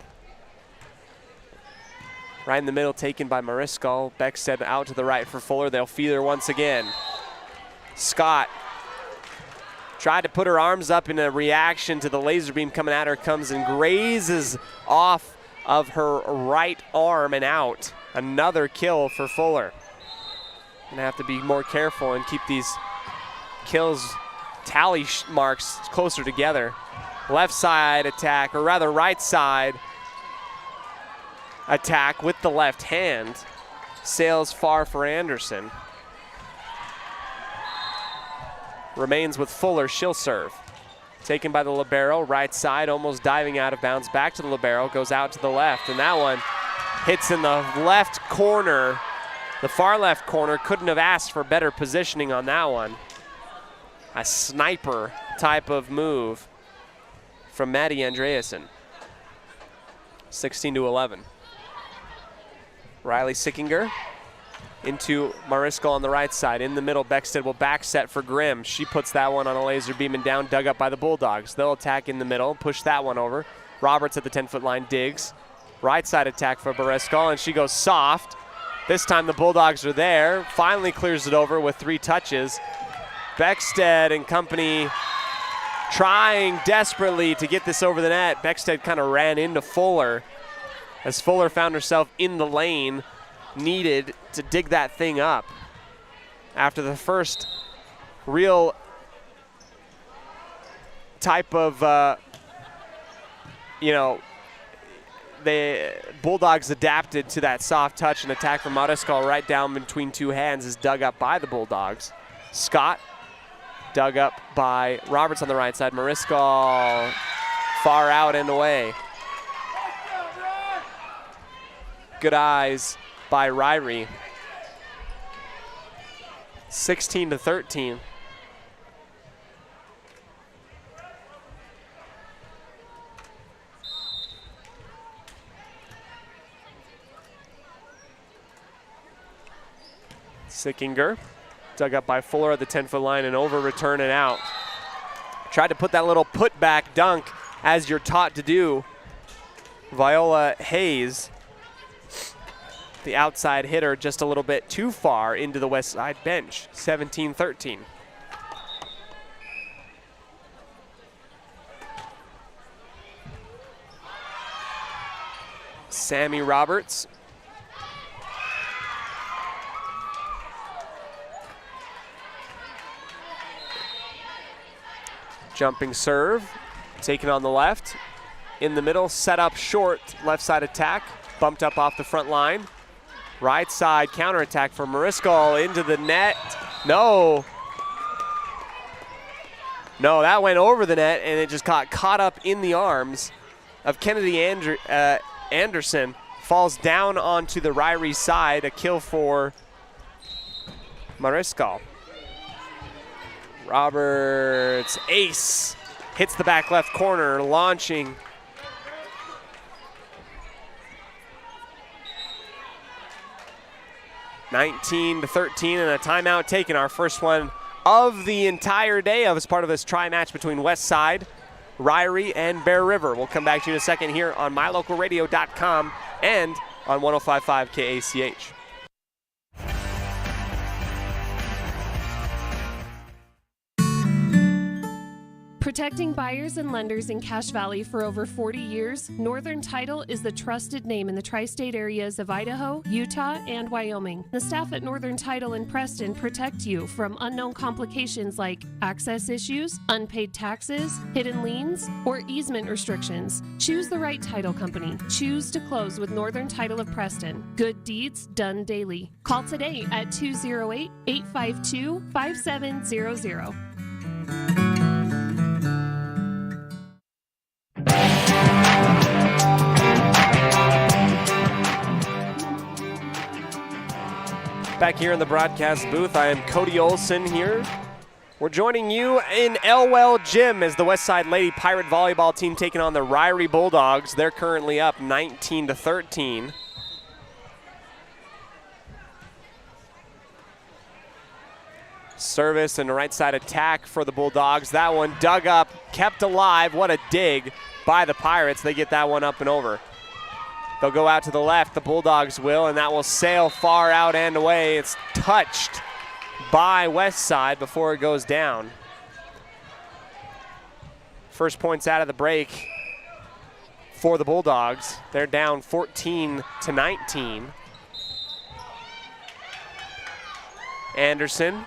Right in the middle, taken by Mariscal. Beckstead out to the right for Fuller. They'll feed her once again. Scott tried to put her arms up in a reaction to the laser beam coming at her, comes and grazes off of her right arm and out. Another kill for Fuller. Gonna have to be more careful and keep these kills tally marks closer together. Left side attack, or rather right side attack with the left hand. Sails far for Anderson. Remains with Fuller, she'll serve. Taken by the libero, right side, almost diving out of bounds. Back to the libero, goes out to the left, and that one hits in the left corner. The far left corner, couldn't have asked for better positioning on that one. A sniper type of move from Maddie Andreasen. 16-11. Riley Sickinger into Mariscal on the right side. In the middle, Beckstead will back set for Grimm. She puts that one on a laser beam and down, dug up by the Bulldogs. They'll attack in the middle, push that one over. Roberts at the 10-foot line digs. Right side attack for Mariscal, and she goes soft. This time the Bulldogs are there. Finally clears it over with 3 touches. Beckstead and company trying desperately to get this over the net. Beckstead kind of ran into Fuller as Fuller found herself in the lane, needed to dig that thing up. After the first real type of, the Bulldogs adapted to that soft touch and attack from Mariscal right down between 2 hands is dug up by the Bulldogs. Scott dug up by Roberts on the right side. Mariscal far out and away. Good eyes by Ririe. 16-13. Sickinger dug up by Fuller at the 10-foot line and over, return and out. Tried to put that little put-back dunk as you're taught to do. Viola Hayes, the outside hitter, just a little bit too far into the west side bench, 17-13. Sammy Roberts. Jumping serve, taken on the left. In the middle, set up short, left side attack, bumped up off the front line. Right side counterattack for Mariscal into the net. No, that went over the net and it just got caught up in the arms of Kennedy Anderson. Falls down onto the Ririe side, a kill for Mariscal. Roberts, ace, hits the back left corner, launching. (19-13) and a timeout taken, our first one of the entire day as part of this tri-match between West Side, Ririe, and Bear River. We'll come back to you in a second here on mylocalradio.com and on 105.5 KACH. Protecting buyers and lenders in Cache Valley for over 40 years, Northern Title is the trusted name in the tri-state areas of Idaho, Utah, and Wyoming. The staff at Northern Title in Preston protect you from unknown complications like access issues, unpaid taxes, hidden liens, or easement restrictions. Choose the right title company. Choose to close with Northern Title of Preston. Good deeds done daily. Call today at 208-852-5700. Back here in the broadcast booth, I am Cody Olsen here. We're joining you in Elwell Gym as the Westside Lady Pirate Volleyball team taking on the Ririe Bulldogs. They're currently up 19-13. Service and a right side attack for the Bulldogs. That one dug up, kept alive. What a dig by the Pirates. They get that one up and over. They'll go out to the left, the Bulldogs will, and that will sail far out and away. It's touched by Westside before it goes down. First points out of the break for the Bulldogs. They're down 14-19. Anderson,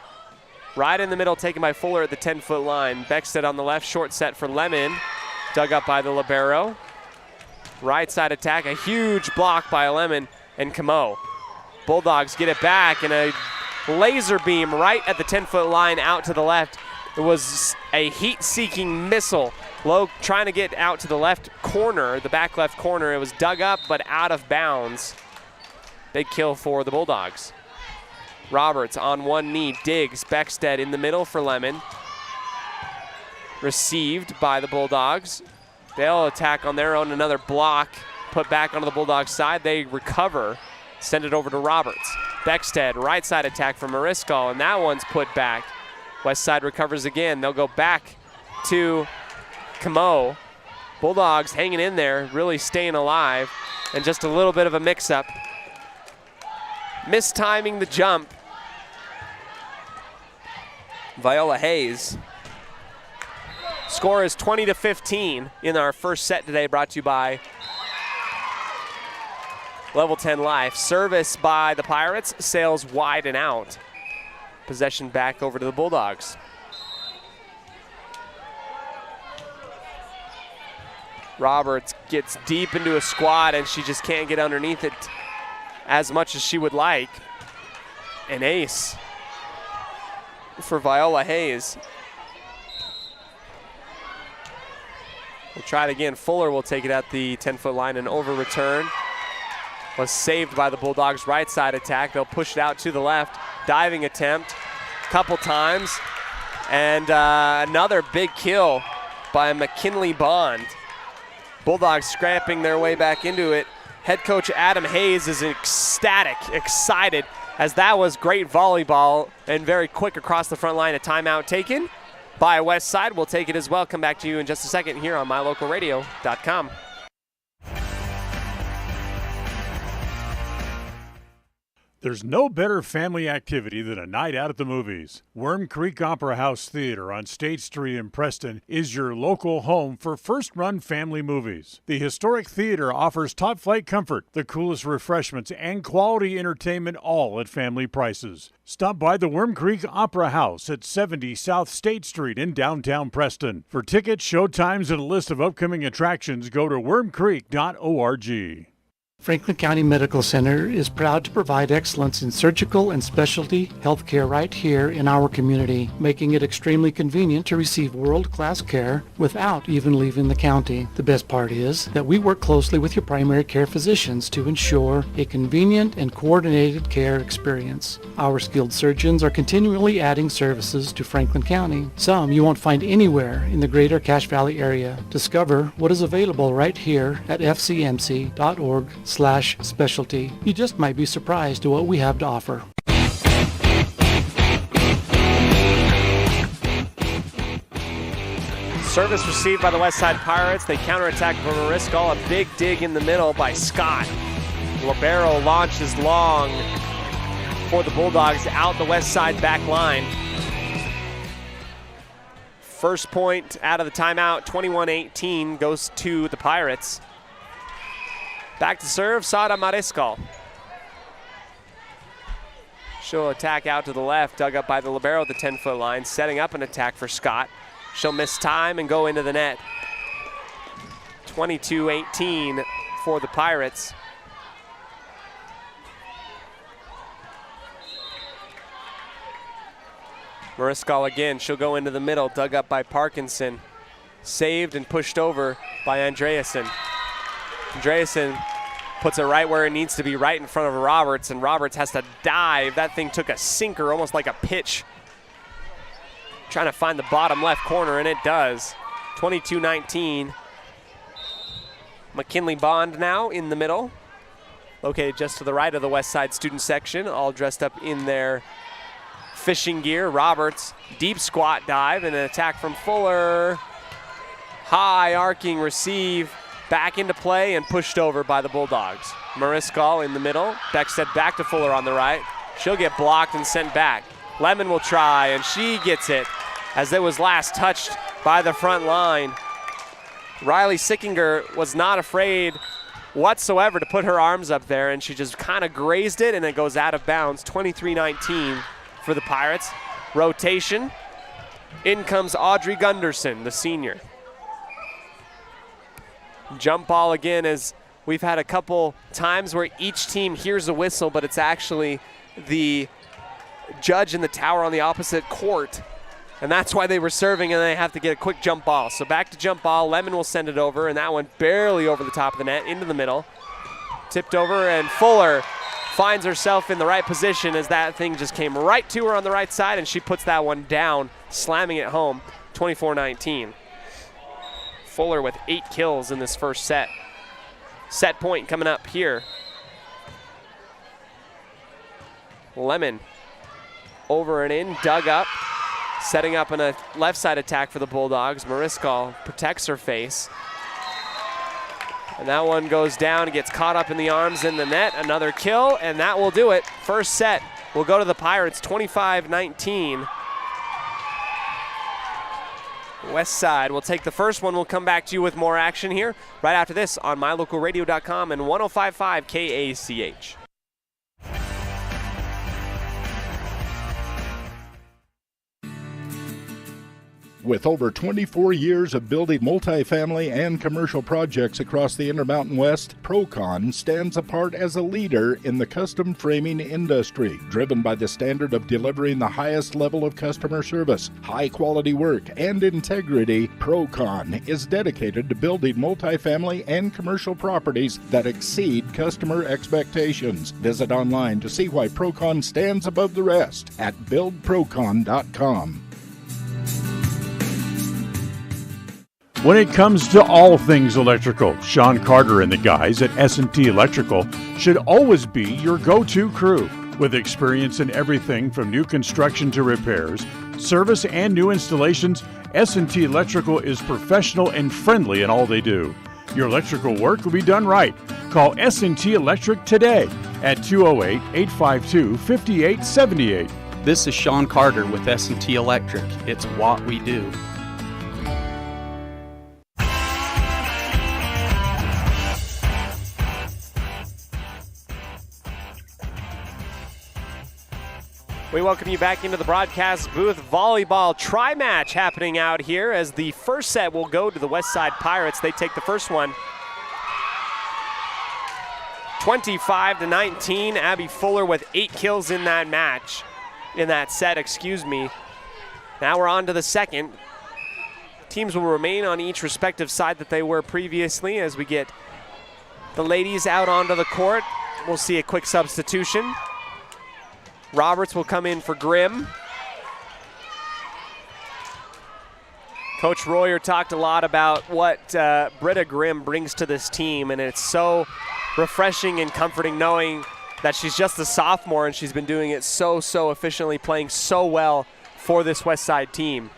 right in the middle, taken by Fuller at the 10-foot line. Beckstead on the left, short set for Lemon. Dug up by the libero. Right side attack, a huge block by Lemon and Camo. Bulldogs get it back and a laser beam right at the 10-foot line out to the left. It was a heat-seeking missile. Low trying to get out to the left corner, the back left corner. It was dug up but out of bounds. Big kill for the Bulldogs. Roberts on one knee, digs. Beckstead in the middle for Lemon. Received by the Bulldogs. They'll attack on their own, another block, put back onto the Bulldogs side. They recover, send it over to Roberts. Beckstead, right side attack from Mariscal, and that one's put back. West side recovers again. They'll go back to Camo. Bulldogs hanging in there, really staying alive, and just a little bit of a mix-up. Mistiming the jump. Viola Hayes. Score is 20-15 in our first set today, brought to you by Level 10 Life. Service by the Pirates, sails wide and out. Possession back over to the Bulldogs. Roberts gets deep into a squat and she just can't get underneath it as much as she would like. An ace for Viola Hayes. We'll try it again. Fuller will take it at the 10-foot line and over return. Was saved by the Bulldogs' right side attack. They'll push it out to the left. Diving attempt a couple times. And another big kill by McKinley Bond. Bulldogs scrapping their way back into it. Head coach Adam Hayes is ecstatic, excited. as that was great volleyball and very quick across the front line. A timeout taken by West Side. We'll take it as well. Come back to you in just a second here on mylocalradio.com. There's no better family activity than a night out at the movies. Worm Creek Opera House Theater on State Street in Preston is your local home for first-run family movies. The historic theater offers top-flight comfort, the coolest refreshments, and quality entertainment, all at family prices. Stop by the Worm Creek Opera House at 70 South State Street in downtown Preston. For tickets, showtimes, and a list of upcoming attractions, go to wormcreek.org. Franklin County Medical Center is proud to provide excellence in surgical and specialty healthcare right here in our community, making it extremely convenient to receive world-class care without even leaving the county. The best part is that we work closely with your primary care physicians to ensure a convenient and coordinated care experience. Our skilled surgeons are continually adding services to Franklin County, some you won't find anywhere in the greater Cache Valley area. Discover what is available right here at fcmc.org/specialty. You just might be surprised at what we have to offer. Service received by the Westside Pirates. They counterattack from Mariscal. A big dig in the middle by Scott. Libero launches long for the Bulldogs out the Westside back line. First point out of the timeout, 21-18, goes to the Pirates. Back to serve, Sada Mariscal. She'll attack out to the left, dug up by the libero at the 10-foot line, setting up an attack for Scott. She'll miss time and go into the net. 22-18 for the Pirates. Mariscal again, she'll go into the middle, dug up by Parkinson. Saved and pushed over by Andreasen. Andreasen puts it right where it needs to be, right in front of Roberts, and Roberts has to dive. That thing took a sinker, almost like a pitch. Trying to find the bottom left corner, and it does. 22-19. McKinley Bond now in the middle, located just to the right of the West Side student section, all dressed up in their fishing gear. Roberts, deep squat dive, and an attack from Fuller. High arcing receive. Back into play and pushed over by the Bulldogs. Mariscal in the middle. Beckstead back to Fuller on the right. She'll get blocked and sent back. Lemon will try, and she gets it as it was last touched by the front line. Riley Sickinger was not afraid whatsoever to put her arms up there, and she just kind of grazed it, and it goes out of bounds. 23-19 for the Pirates. Rotation. In comes Audrey Gunderson, the senior. Jump ball again, as we've had a couple times where each team hears a whistle, but it's actually the judge in the tower on the opposite court. And that's why they were serving, and they have to get a quick jump ball. So back to jump ball. Lemon will send it over, and that one barely over the top of the net, into the middle. Tipped over, and Fuller finds herself in the right position as that thing just came right to her on the right side, and she puts that one down, slamming it home. 24-19. Fuller with 8 kills in this first set. Set point coming up here. Lemon over and in, dug up, setting up a left side attack for the Bulldogs. Mariscal protects her face. And that one goes down and gets caught up in the arms in the net. Another kill, and that will do it. First set will go to the Pirates, 25-19. West Side will take the first one. We'll come back to you with more action here right after this on mylocalradio.com and 105.5 KACH. With over 24 years of building multifamily and commercial projects across the Intermountain West, Procon stands apart as a leader in the custom framing industry, driven by the standard of delivering the highest level of customer service, high-quality work, and integrity. Procon is dedicated to building multifamily and commercial properties that exceed customer expectations. Visit online to see why Procon stands above the rest at buildprocon.com. When it comes to all things electrical, Sean Carter and the guys at S&T Electrical should always be your go-to crew. With experience in everything from new construction to repairs, service, and new installations, S&T Electrical is professional and friendly in all they do. Your electrical work will be done right. Call S&T Electric today at 208-852-5878. This is Sean Carter with S&T Electric. It's what we do. We welcome you back into the broadcast booth. Volleyball tri-match happening out here as the first set will go to the Westside Pirates. They take the first one 25-19. Abby Fuller with 8 kills in that match, in that set, excuse me. Now we're on to the second. Teams will remain on each respective side that they were previously as we get the ladies out onto the court. We'll see a quick substitution. Roberts will come in for Grimm. Coach Royer talked a lot about what Britta Grimm brings to this team, and it's so refreshing and comforting knowing that she's just a sophomore and she's been doing it so efficiently, playing so well for this Westside team.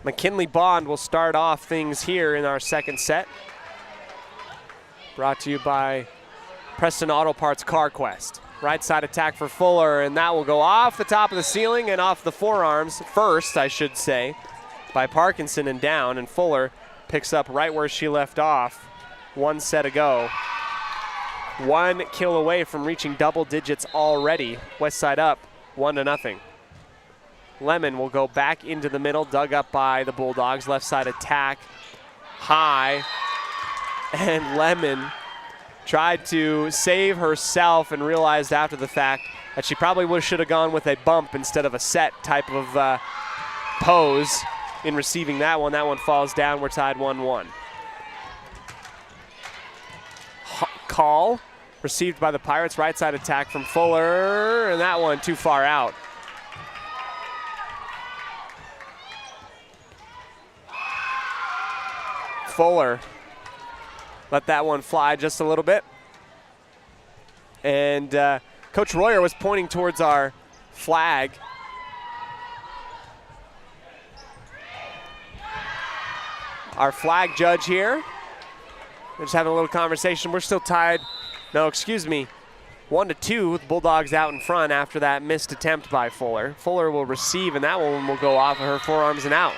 McKinley Bond will start off things here in our second set. Brought to you by Preston Auto Parts CarQuest. Right side attack for Fuller, and that will go off the top of the ceiling and off the forearms, first I should say, by Parkinson and down, and Fuller picks up right where she left off 1 set ago. 1 kill away from reaching double digits already. Westside up 1-0. Lemon will go back into the middle, dug up by the Bulldogs. Left side attack, high, and Lemon tried to save herself and realized after the fact that she probably should have gone with a bump instead of a set type of pose in receiving that one. That one falls down. We're tied 1-1. Call received by the Pirates. Right side attack from Fuller, and that one too far out. Fuller let that one fly just a little bit. And Coach Royer was pointing towards our flag. Our flag judge here. We're just having a little conversation. We're still tied. No, excuse me. 1-2 with Bulldogs out in front after that missed attempt by Fuller. Fuller will receive, and that one will go off of her forearms and out.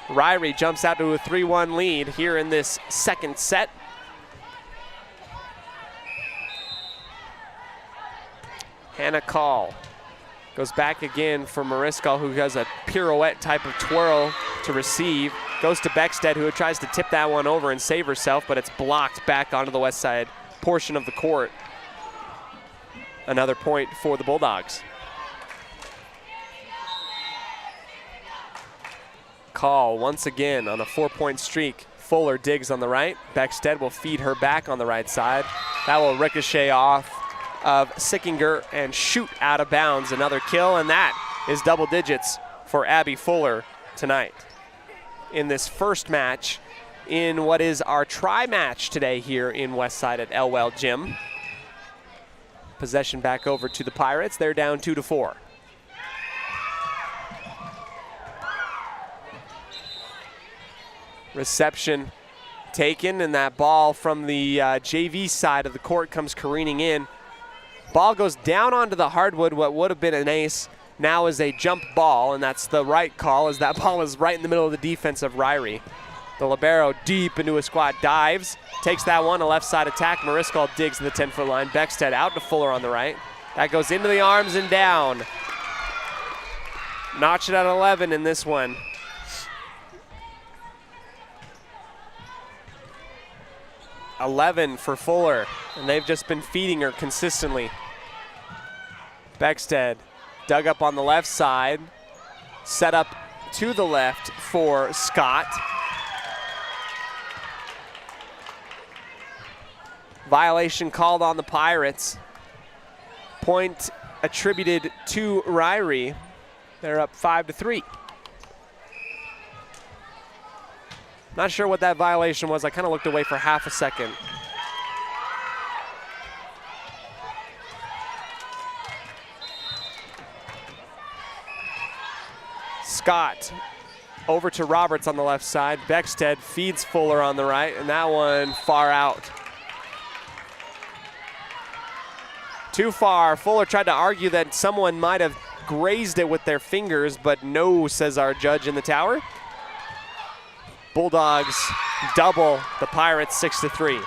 Ririe jumps out to a 3-1 lead here in this second set. Hannah Call goes back again for Mariscal, who has a pirouette type of twirl to receive. Goes to Beckstead, who tries to tip that one over and save herself, but it's blocked back onto the west side portion of the court. Another point for the Bulldogs. Call once again on a 4-point streak. Fuller digs on the right. Beckstead will feed her back on the right side. That will ricochet off of Sickinger and shoot out of bounds. Another kill, and that is double digits for Abby Fuller tonight in this first match in what is our tri-match today here in Westside at Elwell Gym. Possession back over to the Pirates. They're down 2-4. Reception taken, and that ball from the JV side of the court comes careening in. Ball goes down onto the hardwood. What would have been an ace now is a jump ball, and that's the right call, as that ball is right in the middle of the defense of Ririe. The libero deep into a squat, dives, takes that one, a left side attack. Mariscal digs to the 10-foot line. Beckstead out to Fuller on the right. That goes into the arms and down. Notch it at 11 in this one. $11 for Fuller, and they've just been feeding her consistently. Beckstead dug up on the left side, set up to the left for Scott. Violation called on the Pirates. Point attributed to Ririe. They're up 5-3. Not sure what that violation was. I kind of looked away for half a second. Scott over to Roberts on the left side. Beckstead feeds Fuller on the right, and that one far out. Too far. Fuller tried to argue that someone might have grazed it with their fingers, but no, says our judge in the tower. Bulldogs double the Pirates 6-3.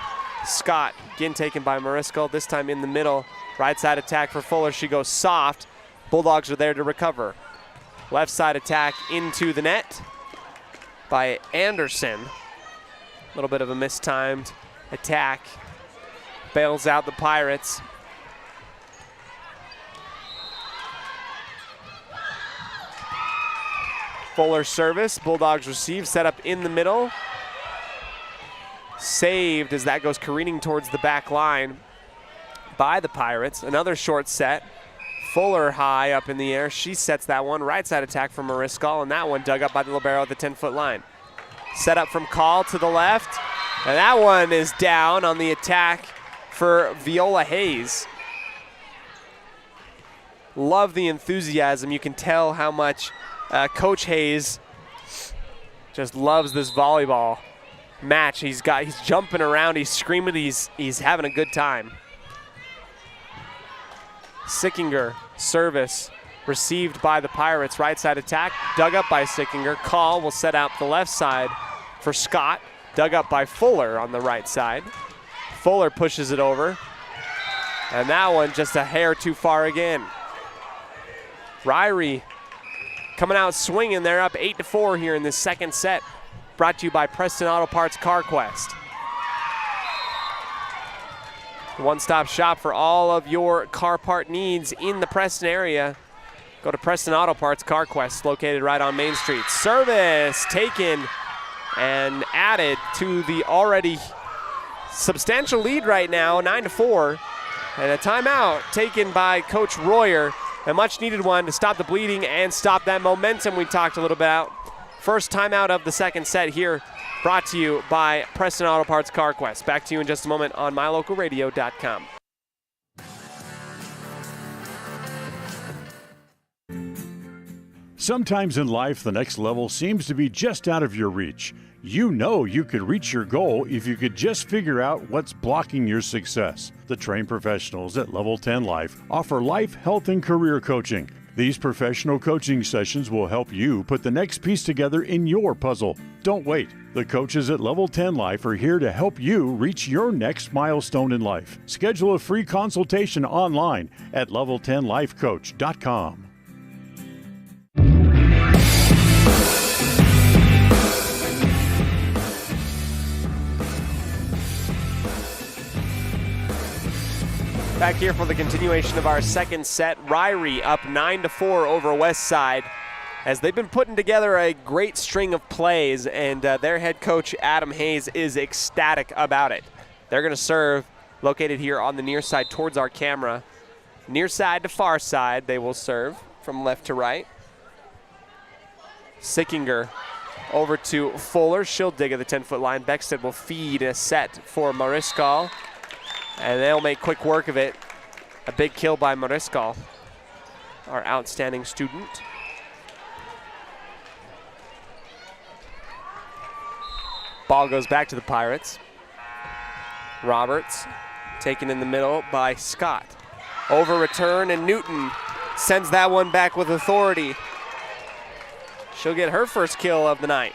Scott again taken by Mariscal, this time in the middle. Right side attack for Fuller. She goes soft. Bulldogs are there to recover. Left side attack into the net by Anderson. A little bit of a mistimed attack. Bails out the Pirates. Fuller service. Bulldogs receive. Set up in the middle. Saved as that goes careening towards the back line by the Pirates. Another short set. Fuller high up in the air. She sets that one. Right side attack from Mariscal, and that one dug up by the libero at the 10-foot line. Set up from Call to the left, and that one is down on the attack for Viola Hayes. Love the enthusiasm. You can tell how much Coach Hayes just loves this volleyball match. He's jumping around, he's screaming, he's having a good time. Sickinger, service, received by the Pirates. Right side attack, dug up by Sickinger. Call will set out the left side for Scott. Dug up by Fuller on the right side. Fuller pushes it over. And that one just a hair too far again. Ririe coming out swinging. They're up 8-4 here in this second set. Brought to you by Preston Auto Parts CarQuest. One-stop shop for all of your car part needs in the Preston area. Go to Preston Auto Parts CarQuest, located right on Main Street. Service taken and added to the already substantial lead right now, 9-4. And a timeout taken by Coach Royer. A much-needed one to stop the bleeding and stop that momentum we talked a little bit about. First timeout of the second set here, brought to you by Preston Auto Parts CarQuest. Back to you in just a moment on mylocalradio.com. Sometimes in life, the next level seems to be just out of your reach. You know you could reach your goal if you could just figure out what's blocking your success. The trained professionals at Level 10 Life offer life, health, and career coaching. These professional coaching sessions will help you put the next piece together in your puzzle. Don't wait. The coaches at Level 10 Life are here to help you reach your next milestone in life. Schedule a free consultation online at level10lifecoach.com. Back here for the continuation of our second set. Ririe up 9-4 over West Side, as they've been putting together a great string of plays, and their head coach Adam Hayes is ecstatic about it. They're going to serve, located here on the near side towards our camera. Near side to far side, they will serve from left to right. Sickinger over to Fuller. She'll dig at the 10-foot line. Beckstead will feed a set for Mariscal. And they'll make quick work of it. A big kill by Mariscal, our outstanding student. Ball goes back to the Pirates. Roberts taken in the middle by Scott. Over return, and Newton sends that one back with authority. She'll get her first kill of the night.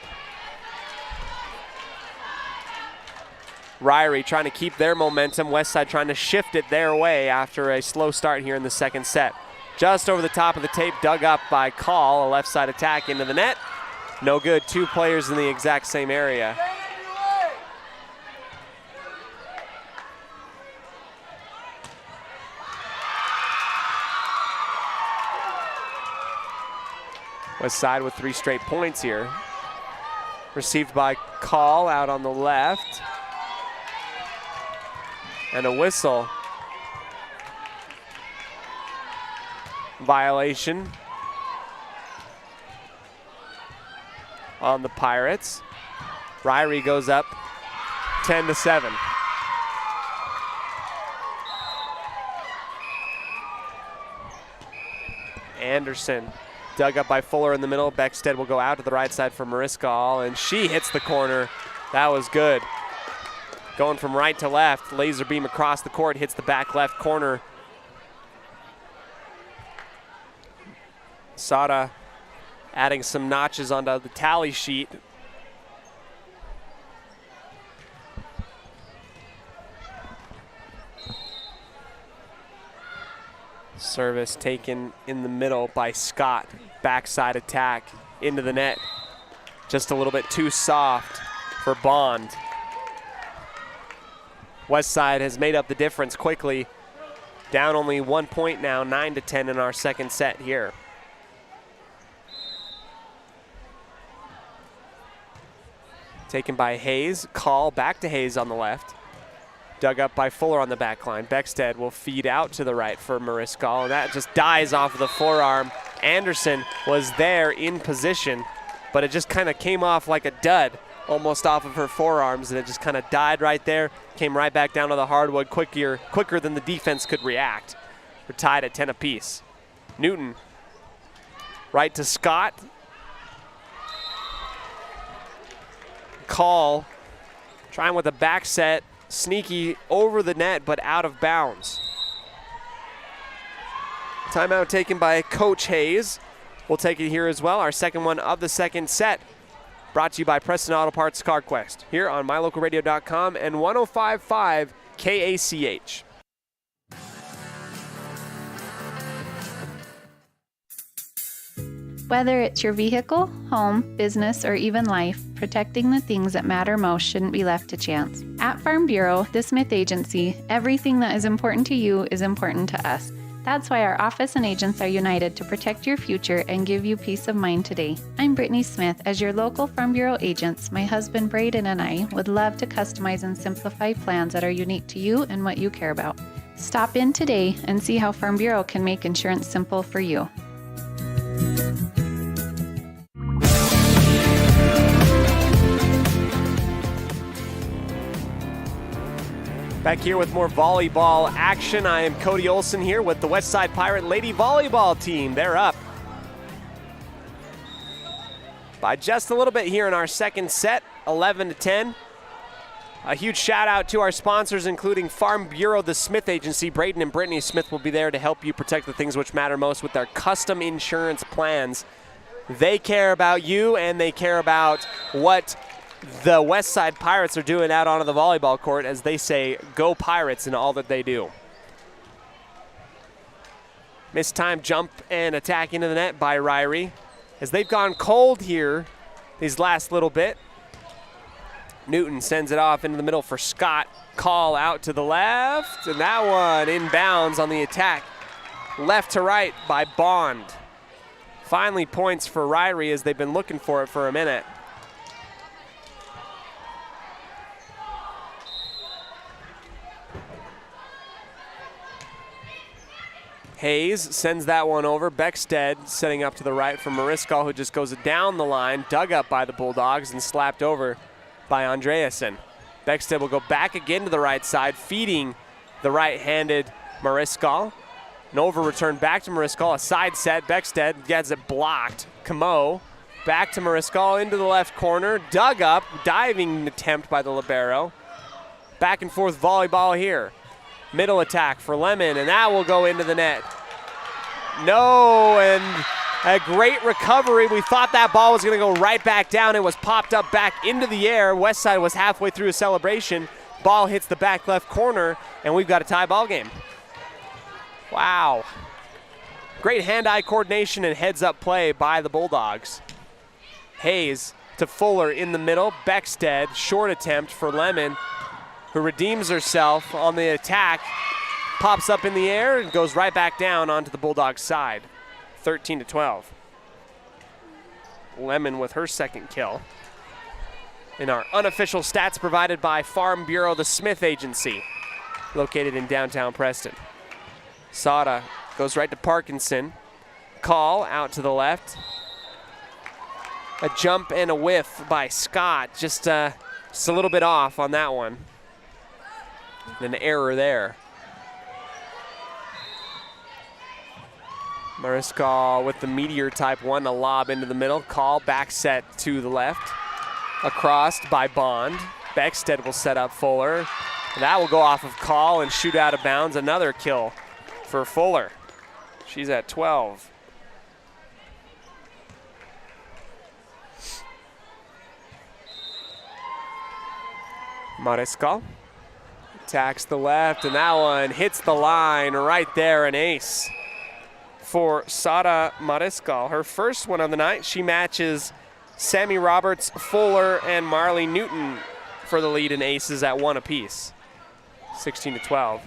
Ririe trying to keep their momentum. Westside trying to shift it their way after a slow start here in the second set. Just over the top of the tape, dug up by Call. A left side attack into the net. No good. Two players in the exact same area. Westside with 3 straight points here. Received by Call out on the left. And a whistle. Violation on the Pirates. Ririe goes up 10-7. Anderson dug up by Fuller in the middle. Beckstead will go out to the right side for Mariscal, and she hits the corner. That was good. Going from right to left, laser beam across the court, hits the back left corner. Sada adding some notches onto the tally sheet. Service taken in the middle by Scott. Backside attack into the net. Just a little bit too soft for Bond. Westside has made up the difference quickly. Down only 1 point now, 9-10 in our second set here. Taken by Hayes. Call back to Hayes on the left. Dug up by Fuller on the back line. Beckstead will feed out to the right for Mariscal, and that just dies off of the forearm. Anderson was there in position, but it just kind of came off like a dud, almost off of her forearms, and it just kind of died right there. Came right back down to the hardwood quicker than the defense could react. We're tied at 10 apiece. Newton, right to Scott. Call, trying with a back set. Sneaky over the net, but out of bounds. Timeout taken by Coach Hayes. We'll take it here as well. Our second one of the second set. Brought to you by Preston Auto Parts CarQuest. Here on MyLocalRadio.com and 105.5 KACH. Whether it's your vehicle, home, business, or even life, protecting the things that matter most shouldn't be left to chance. At Farm Bureau, the Smith Agency, everything that is important to you is important to us. That's why our office and agents are united to protect your future and give you peace of mind today. I'm Brittany Smith. As your local Farm Bureau agents, my husband Braden and I would love to customize and simplify plans that are unique to you and what you care about. Stop in today and see how Farm Bureau can make insurance simple for you. Back here with more volleyball action. I am Cody Olsen here with the Westside Pirate Lady Volleyball team. They're up by just a little bit here in our second set, 11-10. A huge shout out to our sponsors, including Farm Bureau, the Smith Agency. Braden and Brittany Smith will be there to help you protect the things which matter most with their custom insurance plans. They care about you, and they care about what the Westside Pirates are doing out onto the volleyball court, as they say, go Pirates in all that they do. Missed time jump and attack into the net by Ririe, as they've gone cold here these last little bit. Newton sends it off into the middle for Scott. Call out to the left, and that one inbounds on the attack. Left to right by Bond. Finally points for Ririe, as they've been looking for it for a minute. Hayes sends that one over. Beckstead setting up to the right for Mariscal, who just goes down the line, dug up by the Bulldogs and slapped over by Andreasen. Beckstead will go back again to the right side, feeding the right-handed Mariscal. An over return back to Mariscal, a side set. Beckstead gets it blocked. Camo back to Mariscal into the left corner. Dug up, diving attempt by the libero. Back and forth volleyball here. Middle attack for Lemon, and that will go into the net. No, and a great recovery. We thought that ball was going to go right back down. It was popped up back into the air. Westside was halfway through a celebration. Ball hits the back left corner, and we've got a tie ball game. Wow. Great hand-eye coordination and heads-up play by the Bulldogs. Hayes to Fuller in the middle. Beckstead, short attempt for Lemon, who redeems herself on the attack, pops up in the air and goes right back down onto the Bulldogs' side. 13-12. Lemon with her second kill. In our unofficial stats provided by Farm Bureau, the Smith Agency, located in downtown Preston. Sada goes right to Parkinson. Call out to the left. A jump and a whiff by Scott, just a little bit off on that one. An error there. Mariscal with the Meteor Type 1, a lob into the middle. Call back set to the left. Across by Bond. Beckstead will set up Fuller. That will go off of Call and shoot out of bounds. Another kill for Fuller. She's at 12. Mariscal attacks the left, and that one hits the line right there, an ace for Sara Mariscal. Her first one on the night. She matches Sammy Roberts, Fuller, and Marley Newton for the lead in aces at 1 apiece. 16-12.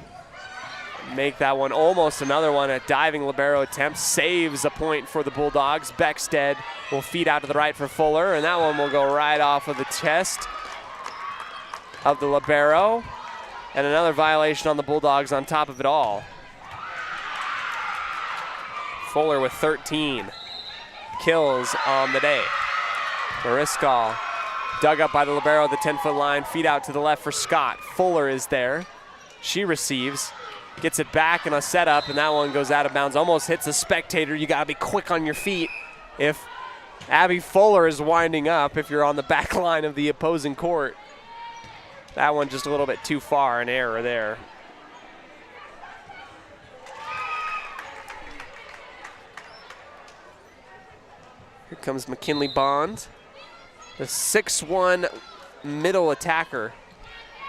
Make that one almost another one. A diving libero attempt saves a point for the Bulldogs. Beckstead will feed out to the right for Fuller, and that one will go right off of the chest of the libero. And another violation on the Bulldogs on top of it all. Fuller with 13 kills on the day. Mariscal dug up by the libero at the 10-foot line. Feed out to the left for Scott. Fuller is there. She receives, gets it back in a setup, and that one goes out of bounds. Almost hits a spectator. You got to be quick on your feet if Abby Fuller is winding up, if you're on the back line of the opposing court. That one just a little bit too far, an error there. Here comes McKinley Bond, the 6'1" middle attacker,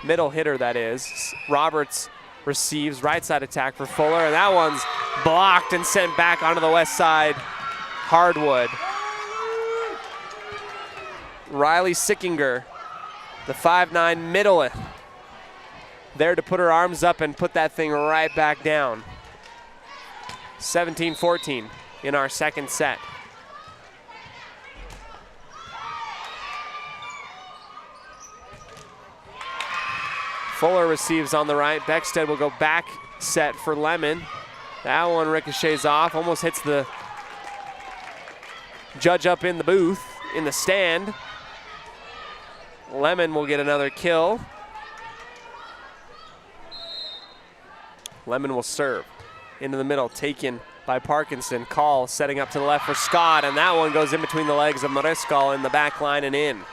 middle hitter that is. Roberts receives, right side attack for Fuller, and that one's blocked and sent back onto the west side. Hardwood. Riley Sickinger, the 5'9" middle, there to put her arms up and put that thing right back down. 17-14 in our second set. Fuller receives on the right. Beckstead will go back set for Lemon. That one ricochets off, almost hits the judge up in the booth, in the stand. Lemon will get another kill. Lemon will serve into the middle, taken by Parkinson. Call setting up to the left for Scott, and that one goes in between the legs of Mariscal in the back line and in.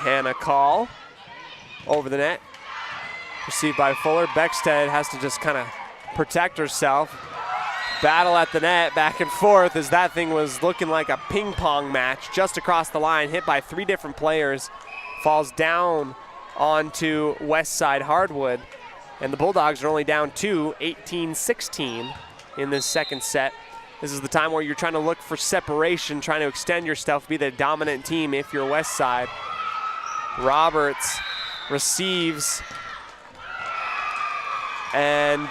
Hannah Call over the net. Received by Fuller. Beckstead has to just kind of protect herself. Battle at the net, back and forth, as that thing was looking like a ping pong match just across the line, hit by 3 different players. Falls down onto west side Hardwood. And the Bulldogs are only down 2, 18-16 in this second set. This is the time where you're trying to look for separation, trying to extend yourself, be the dominant team if you're west side. Roberts receives, and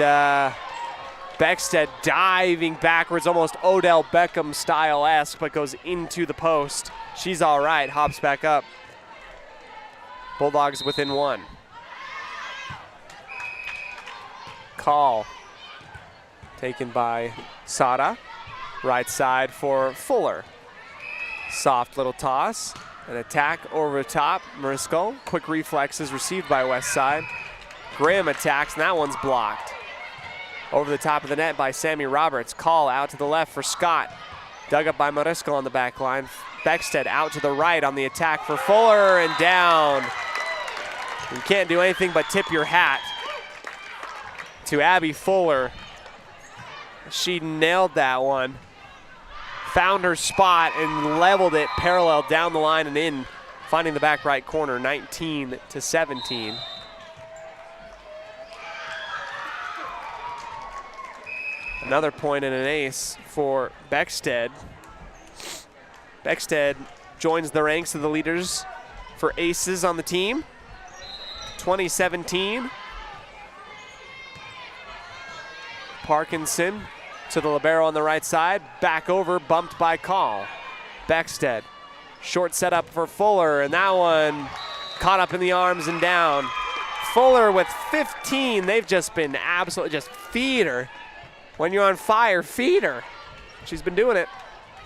Beckstead diving backwards, almost Odell Beckham style-esque, but goes into the post. She's all right, hops back up. Bulldogs within 1. Call taken by Sada. Right side for Fuller. Soft little toss. An attack over the top. Mariscal, quick reflexes received by west side. Graham attacks, and that one's blocked. Over the top of the net by Sammy Roberts. Call out to the left for Scott. Dug up by Mariscal on the back line. Beckstead out to the right on the attack for Fuller, and down. You can't do anything but tip your hat to Abby Fuller. She nailed that one. Found her spot and leveled it parallel down the line and in, finding the back right corner, 19-17. Another point and an ace for Beckstead. Beckstead joins the ranks of the leaders for aces on the team. 2017. Parkinson to the libero on the right side, back over, bumped by Call. Beckstead Short setup for Fuller, and that one caught up in the arms and down. Fuller with 15. They've just been absolutely just feed her. When you're on fire, feed her. She's been doing it.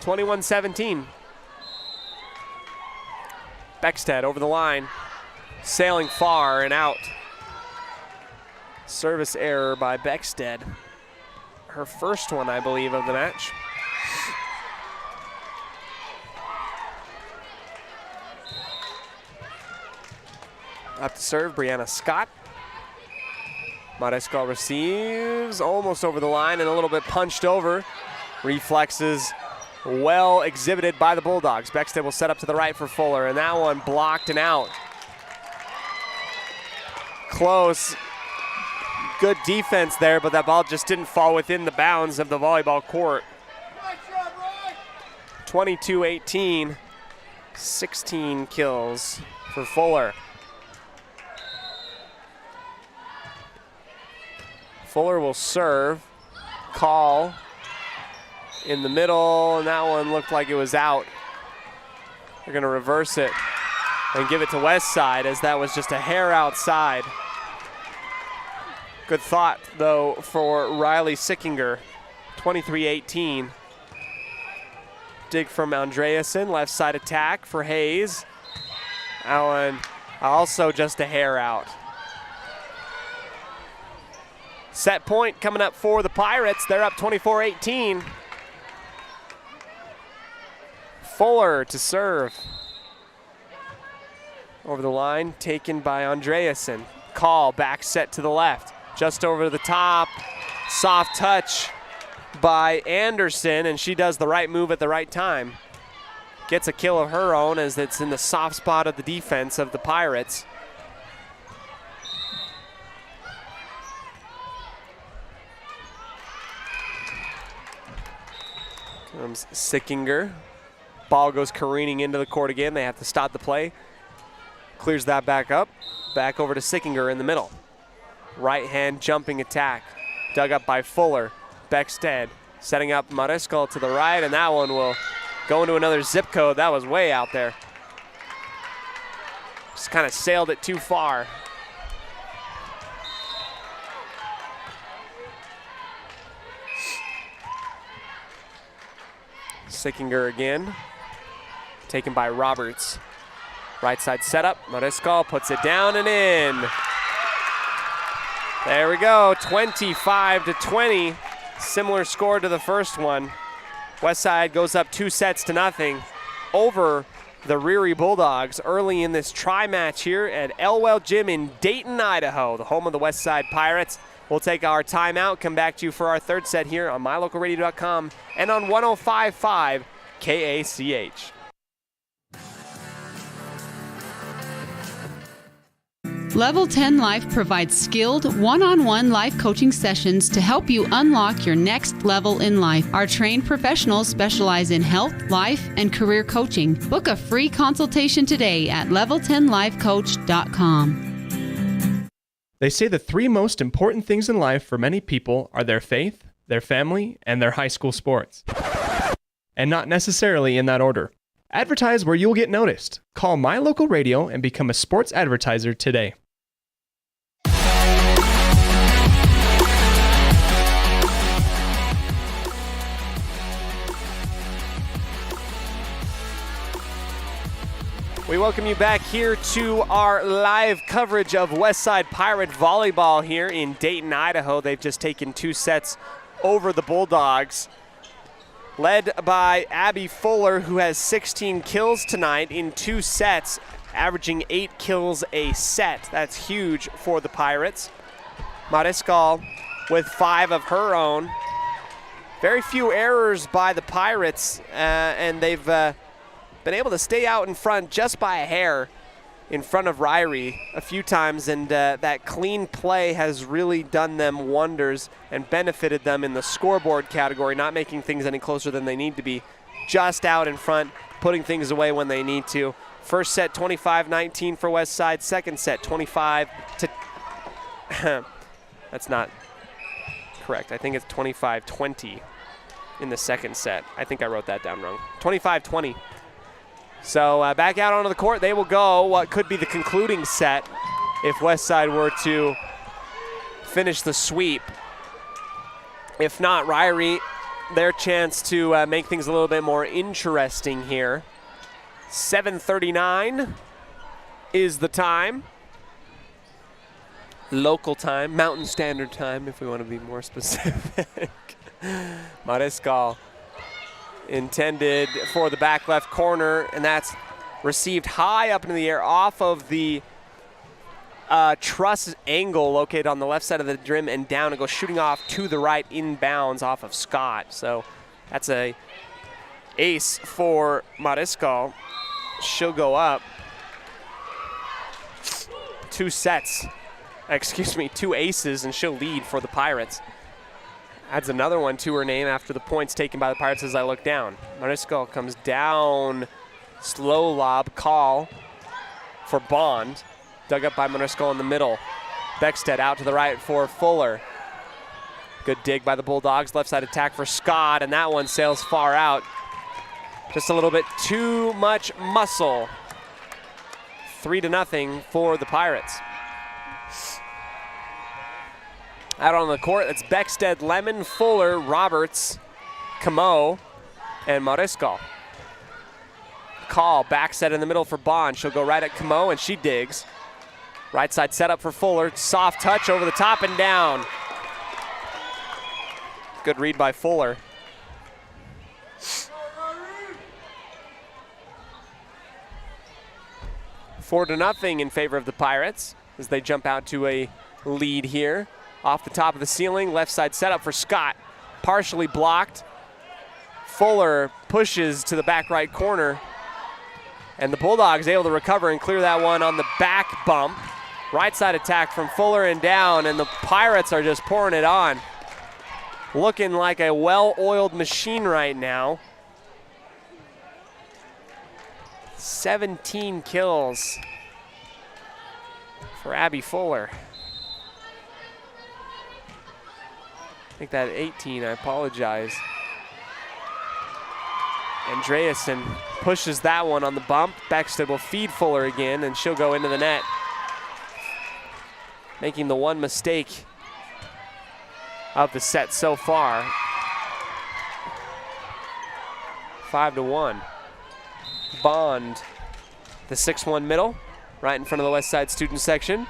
21-17. Beckstead over the line, sailing far and out. Service error by Beckstead. Her first one, I believe, of the match. Up to serve, Brianna Scott. Marescal receives, almost over the line and a little bit punched over. Reflexes well exhibited by the Bulldogs. Beckstead will set up to the right for Fuller, and that one blocked and out. Close. Good defense there, but that ball just didn't fall within the bounds of the volleyball court. 22-18, 16 kills for Fuller. Fuller will serve, call in the middle, and that one looked like it was out. They're gonna reverse it and give it to Westside, as that was just a hair outside. Good thought, though, for Riley Sickinger. 23-18. Dig from Andreasen, left side attack for Hayes. Allen also just a hair out. Set point coming up for the Pirates. They're up 24-18. Fuller to serve. Over the line, taken by Andreasen. Call, back set to the left. Just over the top. Soft touch by Anderson, and she does the right move at the right time. Gets a kill of her own, as it's in the soft spot of the defense of the Pirates. Comes Sickinger. Ball goes careening into the court again. They have to stop the play. Clears that back up. Back over to Sickinger in the middle. Right hand jumping attack. Dug up by Fuller. Beckstead setting up Mariscal to the right, and that one will go into another zip code. That was way out there. Just kind of sailed it too far. Sickinger again, taken by Roberts. Right side setup, Mariscal puts it down and in. There we go, 25-20. Similar score to the first one. Westside goes up 2-0 over the Ririe Bulldogs early in this tri-match here at Elwell Gym in Dayton, Idaho, the home of the Westside Pirates. We'll take our timeout, come back to you for our third set here on mylocalradio.com and on 105.5 KACH. Level 10 Life provides skilled, one-on-one life coaching sessions to help you unlock your next level in life. Our trained professionals specialize in health, life, and career coaching. Book a free consultation today at level10lifecoach.com. They say the three most important things in life for many people are their faith, their family, and their high school sports. And not necessarily in that order. Advertise where you'll get noticed. Call My Local Radio and become a sports advertiser today. We welcome you back here to our live coverage of Westside Pirate Volleyball here in Dayton, Idaho. They've just taken 2 sets over the Bulldogs, led by Abby Fuller, who has 16 kills tonight in 2 sets, averaging 8 kills a set. That's huge for the Pirates. Mariscal with 5 of her own. Very few errors by the Pirates, and they've been able to stay out in front just by a hair in front of Ririe a few times, and that clean play has really done them wonders and benefited them in the scoreboard category, not making things any closer than they need to be. Just out in front, putting things away when they need to. First set 25-19 for Westside. Second set 25 to that's not correct. I think it's 25-20 in the second set. I think I wrote that down wrong. 25-20 So back out onto the court they will go. What could be the concluding set if Westside were to finish the sweep. If not, Ririe, their chance to make things a little bit more interesting here. 7:39 is the time. Local time, Mountain Standard Time, if we want to be more specific. Mariscal intended for the back left corner, and that's received high up into the air off of the truss angle located on the left side of the rim and down. It goes shooting off to the right inbounds off of Scott. So that's a ace for Mariscal. She'll go up. 2 aces, and she'll lead for the Pirates. Adds another one to her name after the points taken by the Pirates as I look down. Mariscal comes down, slow lob call for Bond. Dug up by Mariscal in the middle. Beckstead out to the right for Fuller. Good dig by the Bulldogs. Left side attack for Scott, and that one sails far out. Just a little bit too much muscle. 3-0 for the Pirates. Out on the court, that's Beckstead, Lemon, Fuller, Roberts, Camo, and Mariscal. Call, back set in the middle for Bond. She'll go right at Camo, and she digs. Right side setup for Fuller. Soft touch over the top and down. Good read by Fuller. Four to nothing in favor of the Pirates as they jump out to a lead here. Off the top of the ceiling, left side setup for Scott. Partially blocked. Fuller pushes to the back right corner. And the Bulldogs able to recover and clear that one on the back bump. Right side attack from Fuller and down, and the Pirates are just pouring it on. Looking like a well-oiled machine right now. 17 kills for Abby Fuller. I think that 18, I apologize. Andreasen pushes that one on the bump. Beckstead will feed Fuller again, and she'll go into the net. Making the one mistake of the set so far. 5-1. Bond, the 6-1 middle, right in front of the West Side student section.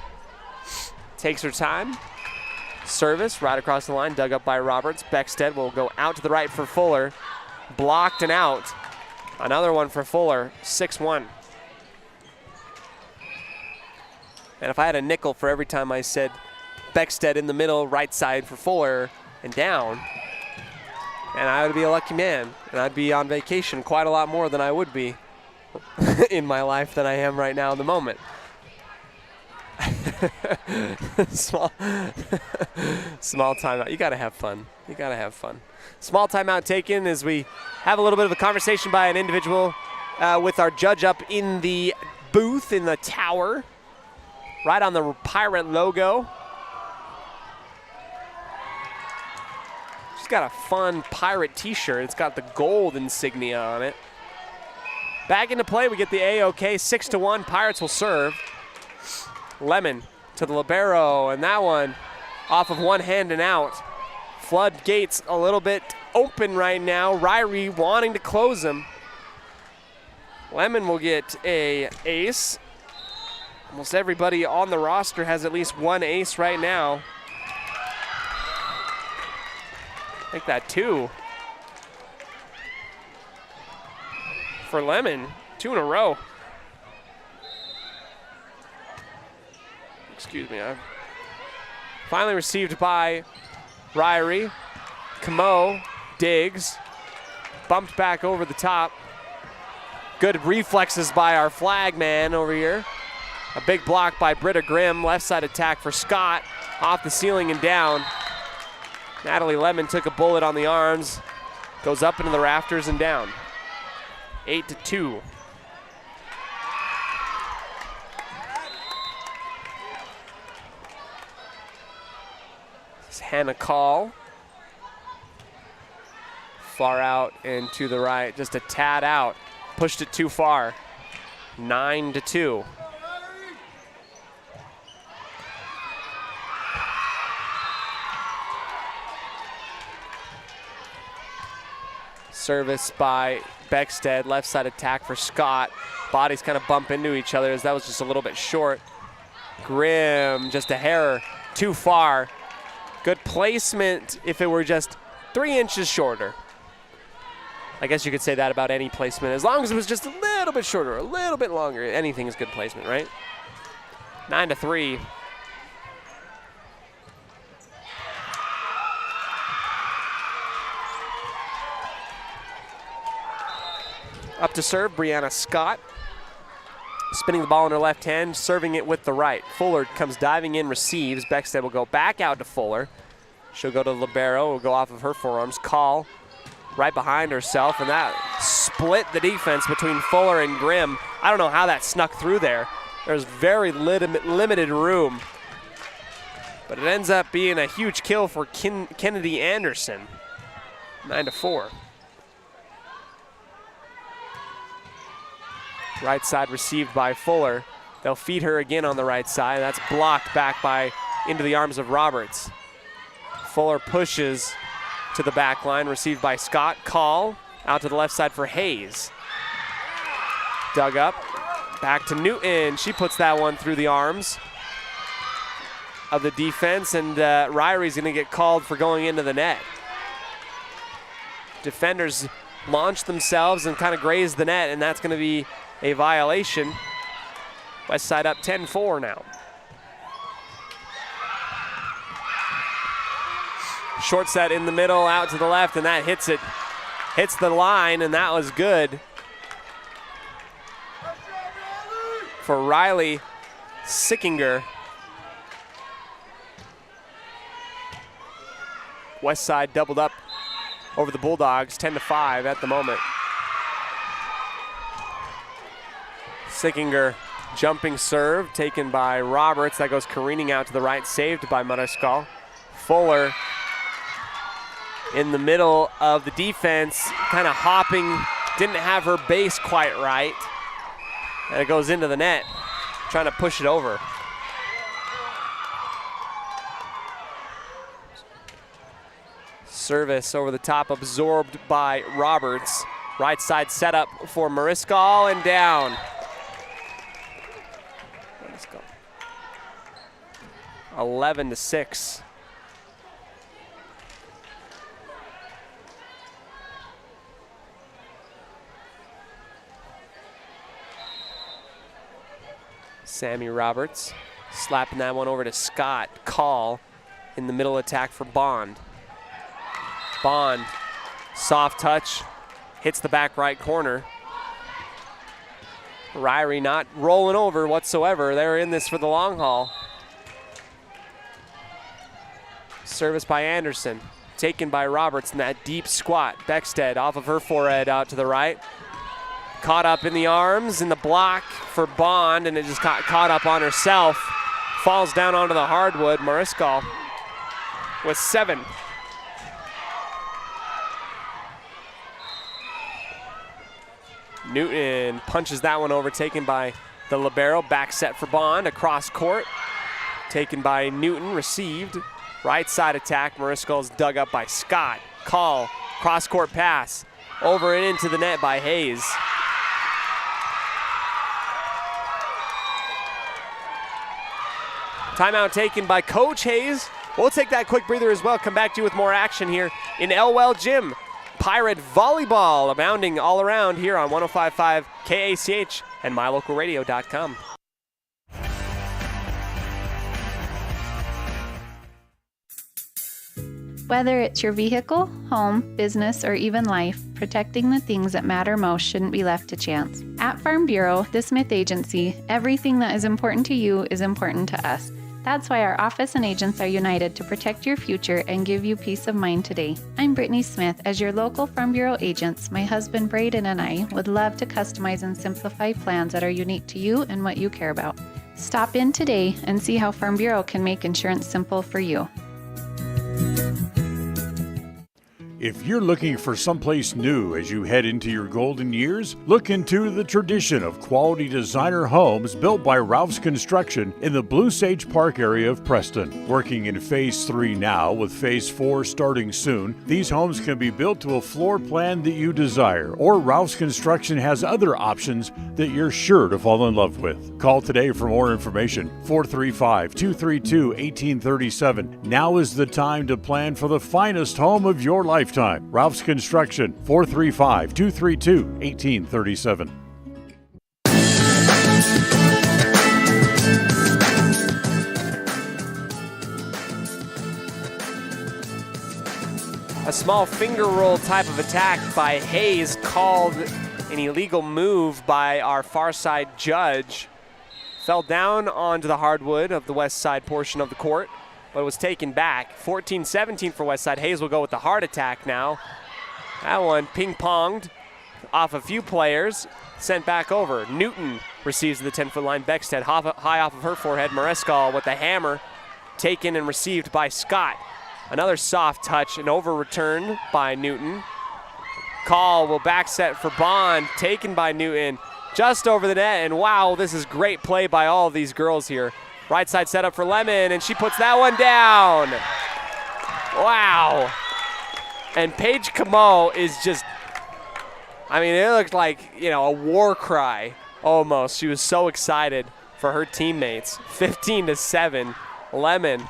Takes her time. Service right across the line, dug up by Roberts. Beckstead will go out to the right for Fuller. Blocked and out. Another one for Fuller, 6-1. And if I had a nickel for every time I said Beckstead in the middle, right side for Fuller, and down, and I would be a lucky man, and I'd be on vacation quite a lot more than I would be in my life than I am right now in the moment. Small timeout. You gotta have fun. You gotta have fun. Small timeout taken as we have a little bit of a conversation by an individual with our judge up in the booth in the tower, right on the Pirate logo. She's got a fun Pirate t-shirt. It's got the gold insignia on it. Back into play, we get the A-OK, 6-1. Pirates will serve. Lemon to the libero, and that one off of one hand and out. Floodgates a little bit open right now. Ririe wanting to close them. Lemon will get a ace. Almost everybody on the roster has at least one ace right now. I think that 2 for Lemon, 2 in a row. Excuse me. Finally received by Ririe. Camo digs. Bumped back over the top. Good reflexes by our flag man over here. A big block by Britta Grimm. Left side attack for Scott. Off the ceiling and down. Natalie Lemon took a bullet on the arms. Goes up into the rafters and down. 8-2. Hannah Call. Far out and to the right, just a tad out. pushed it too far. 9-2. Service by Beckstead, left side attack for Scott. Bodies kind of bump into each other as that was just a little bit short. Grimm, just a hair too far. Good placement if it were just 3 inches shorter. I guess you could say that about any placement. As long as it was just a little bit shorter, a little bit longer, anything is good placement, right? 9-3. Up to serve, Brianna Scott. Spinning the ball in her left hand, serving it with the right. Fuller comes diving in, receives. Beckstead will go back out to Fuller. She'll go to libero, will go off of her forearms. Call right behind herself, and that split the defense between Fuller and Grimm. I don't know how that snuck through there. There's very limited room. But it ends up being a huge kill for Kennedy Anderson. 9-4. Right side received by Fuller. They'll feed her again on the right side. That's blocked back by into the arms of Roberts. Fuller pushes to the back line, received by Scott. Call out to the left side for Hayes. Dug up, back to Newton. She puts that one through the arms of the defense, and Ryrie's gonna get called for going into the net. Defenders launch themselves and kind of graze the net, and that's gonna be a violation. West side up 10-4 now. Short set in the middle, out to the left, and that hits the line, and that was good for Riley Sickinger. West side doubled up over the Bulldogs, 10-5 at the moment. Sickinger jumping serve taken by Roberts. That goes careening out to the right, saved by Mariscal. Fuller in the middle of the defense, kind of hopping, didn't have her base quite right. And it goes into the net, trying to push it over. Service over the top, absorbed by Roberts. Right side setup for Mariscal and down. 11-6. Sammy Roberts slapping that one over to Scott. Call in the middle attack for Bond. Bond, soft touch, hits the back right corner. Ririe not rolling over whatsoever. They're in this for the long haul. Service by Anderson, taken by Roberts in that deep squat. Beckstead off of her forehead out to the right. Caught up in the arms, in the block for Bond, and it just got caught up on herself. Falls down onto the hardwood. Mariscal with 7. Newton punches that one over, taken by the libero. Back set for Bond, across court. Taken by Newton, received. Right side attack, Mariscal's dug up by Scott. Call, cross court pass, over and into the net by Hayes. Timeout taken by Coach Hayes. We'll take that quick breather as well. Come back to you with more action here in Elwell Gym. Pirate volleyball abounding all around here on 105.5 KACH and mylocalradio.com. Whether it's your vehicle, home, business, or even life, protecting the things that matter most shouldn't be left to chance. At Farm Bureau, the Smith Agency, everything that is important to you is important to us. That's why our office and agents are united to protect your future and give you peace of mind today. I'm Brittany Smith. As your local Farm Bureau agents, my husband Braden and I would love to customize and simplify plans that are unique to you and what you care about. Stop in today and see how Farm Bureau can make insurance simple for you. If you're looking for someplace new as you head into your golden years, look into the tradition of quality designer homes built by Ralph's Construction in the Blue Sage Park area of Preston. Working in Phase 3 now, with Phase 4 starting soon, these homes can be built to a floor plan that you desire, or Ralph's Construction has other options that you're sure to fall in love with. Call today for more information, 435-232-1837. Now is the time to plan for the finest home of your lifetime. Ralph's Construction, 435-232-1837. A small finger roll type of attack by Hayes called an illegal move by our far side judge. Fell down onto the hardwood of the west side portion of the court, but was taken back. 14-17 for Westside. Hayes will go with the hard attack now. That one ping-ponged off a few players, sent back over. Newton receives the 10-foot line. Beckstead high off of her forehead. Mariscal with the hammer, taken and received by Scott. Another soft touch, an over return by Newton. Call will back set for Bond, taken by Newton, just over the net, and wow, this is great play by all of these girls here. Right side setup for Lemon, and she puts that one down. Wow. And Paige Camo is just, I mean, it looked like, you know, a war cry almost. She was so excited for her teammates. 15-7. Lemon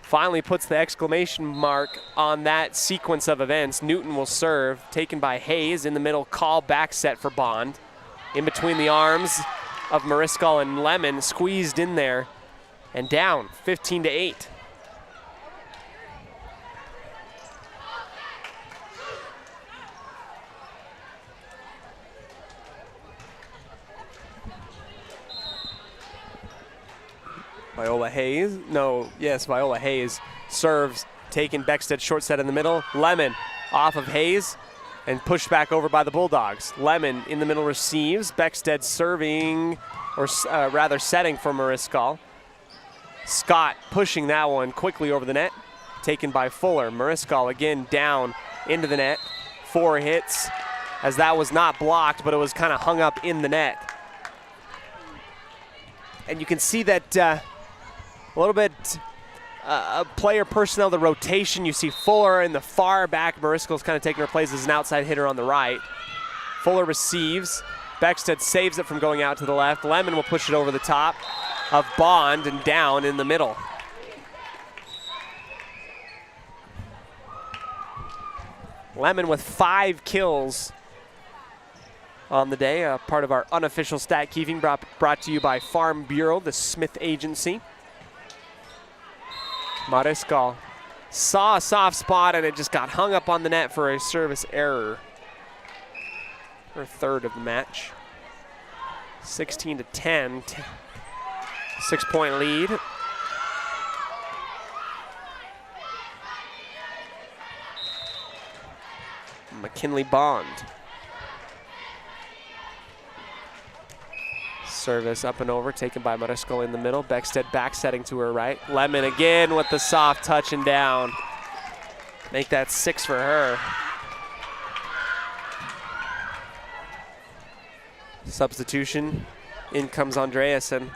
finally puts the exclamation mark on that sequence of events. Newton will serve, taken by Hayes in the middle, call back set for Bond. In between the arms of Mariscal and Lemon, squeezed in there and down, 15-8. Viola Hayes serves, taken Beckstead short set in the middle. Lemon off of Hayes and pushed back over by the Bulldogs. Lemon in the middle receives. Beckstead serving, or rather setting for Mariscal. Scott pushing that one quickly over the net, taken by Fuller. Mariscal again down into the net. 4 hits, as that was not blocked, but it was kind of hung up in the net. And you can see that a little bit player personnel, the rotation. You see Fuller in the far back. Mariscal's kind of taking her place as an outside hitter on the right. Fuller receives. Beckstead saves it from going out to the left. Lemon will push it over the top of Bond and down in the middle. Lemon with 5 kills on the day, part of our unofficial stat keeping brought to you by Farm Bureau, the Smith Agency. Mariscal saw a soft spot and it just got hung up on the net for a service error. Her third of the match. 16-10, 6-point lead. McKinley Bond. Service up and over, taken by Mariscal in the middle. Beckstead back setting to her right. Lemon again with the soft touch and down. Make that 6 for her. Substitution. In comes Andreasen.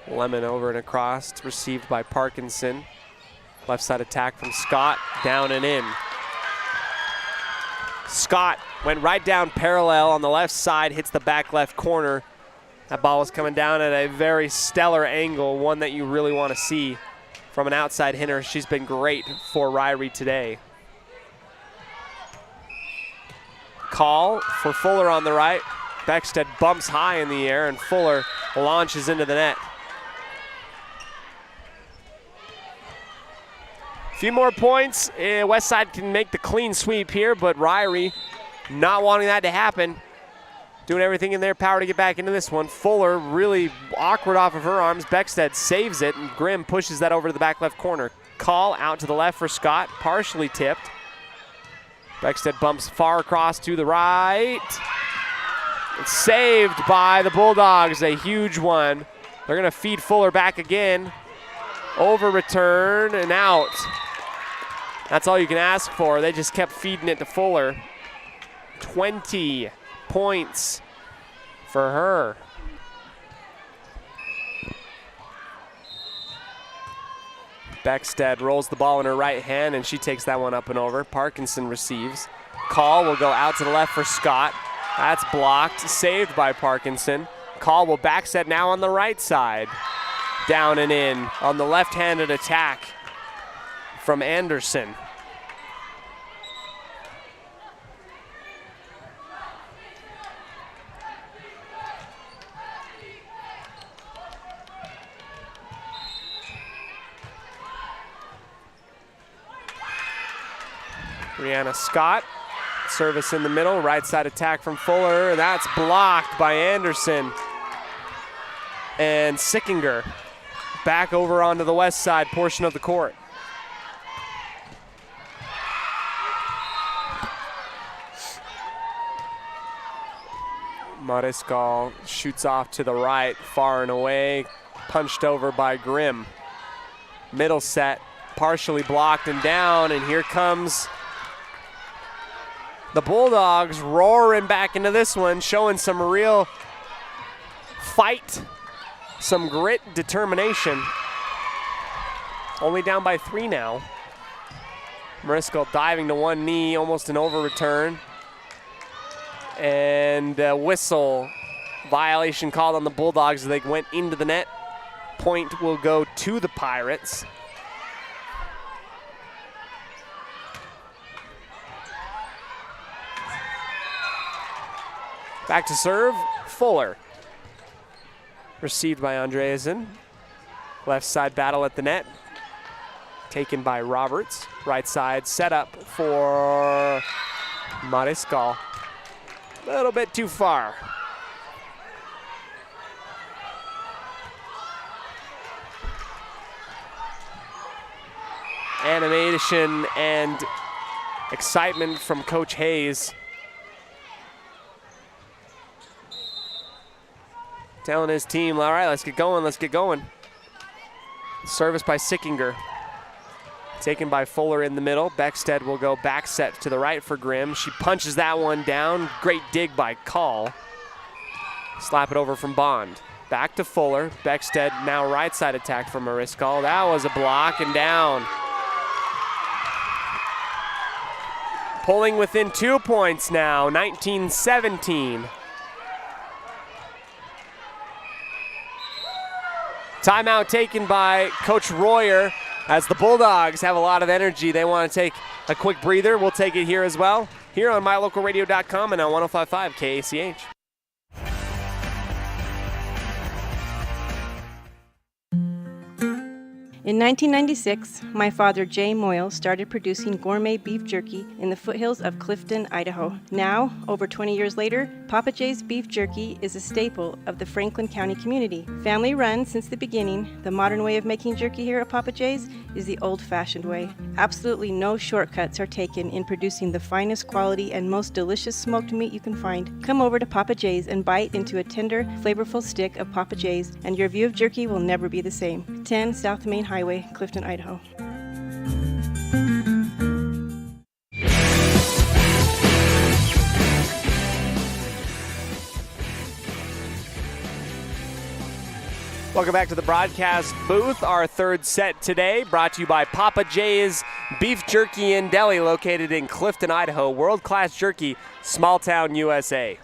Lemon over and across. It's received by Parkinson. Left side attack from Scott. Down and in. Scott went right down parallel on the left side, hits the back left corner. That ball was coming down at a very stellar angle, one that you really want to see from an outside hitter. She's been great for Ririe today. Call for Fuller on the right. Beckstead bumps high in the air and Fuller launches into the net. Few more points. Westside can make the clean sweep here, but Ririe not wanting that to happen. Doing everything in their power to get back into this one. Fuller really awkward off of her arms. Beckstead saves it, and Grimm pushes that over to the back left corner. Call out to the left for Scott, partially tipped. Beckstead bumps far across to the right. It's saved by the Bulldogs, a huge one. They're gonna feed Fuller back again. Over return and out. That's all you can ask for. They just kept feeding it to Fuller. 20 points for her. Beckstead rolls the ball in her right hand, and she takes that one up and over. Parkinson receives. Call will go out to the left for Scott. That's blocked, saved by Parkinson. Call will backset now on the right side. Down and in on the left-handed attack from Anderson. Brianna Scott, service in the middle, right side attack from Fuller. That's blocked by Anderson. And Sickinger back over onto the west side portion of the court. Mariscal shoots off to the right, far and away, punched over by Grimm. Middle set, partially blocked and down, and here comes the Bulldogs roaring back into this one, showing some real fight, some grit, determination. Only down by 3 now. Mariscal diving to one knee, almost an over return. And a whistle, violation called on the Bulldogs as they went into the net. Point will go to the Pirates. Back to serve, Fuller. Received by Andreasen. Left side battle at the net. Taken by Roberts. Right side set up for Mariscal. A little bit too far. Animation and excitement from Coach Hayes. Telling his team, all right, let's get going, let's get going. Service by Sickinger. Taken by Fuller in the middle. Beckstead will go back set to the right for Grimm. She punches that one down. Great dig by Call. Slap it over from Bond. Back to Fuller. Beckstead now right side attack from Mariscal. That was a block and down. Pulling within 2 points now, 19-17. Timeout taken by Coach Royer as the Bulldogs have a lot of energy. They want to take a quick breather. We'll take it here as well, here on mylocalradio.com and on 105.5 KACH. In 1996, my father, Jay Moyle, started producing gourmet beef jerky in the foothills of Clifton, Idaho. Now, over 20 years later, Papa Jay's beef jerky is a staple of the Franklin County community. Family run since the beginning, the modern way of making jerky here at Papa Jay's is the old-fashioned way. Absolutely no shortcuts are taken in producing the finest quality and most delicious smoked meat you can find. Come over to Papa Jay's and bite into a tender, flavorful stick of Papa Jay's, and your view of jerky will never be the same. 10 South Main Highway, Clifton, Idaho. Welcome back to the broadcast booth. Our third set today brought to you by Papa Jay's Beef Jerky and Deli, located in Clifton, Idaho. World-class jerky, small town USA.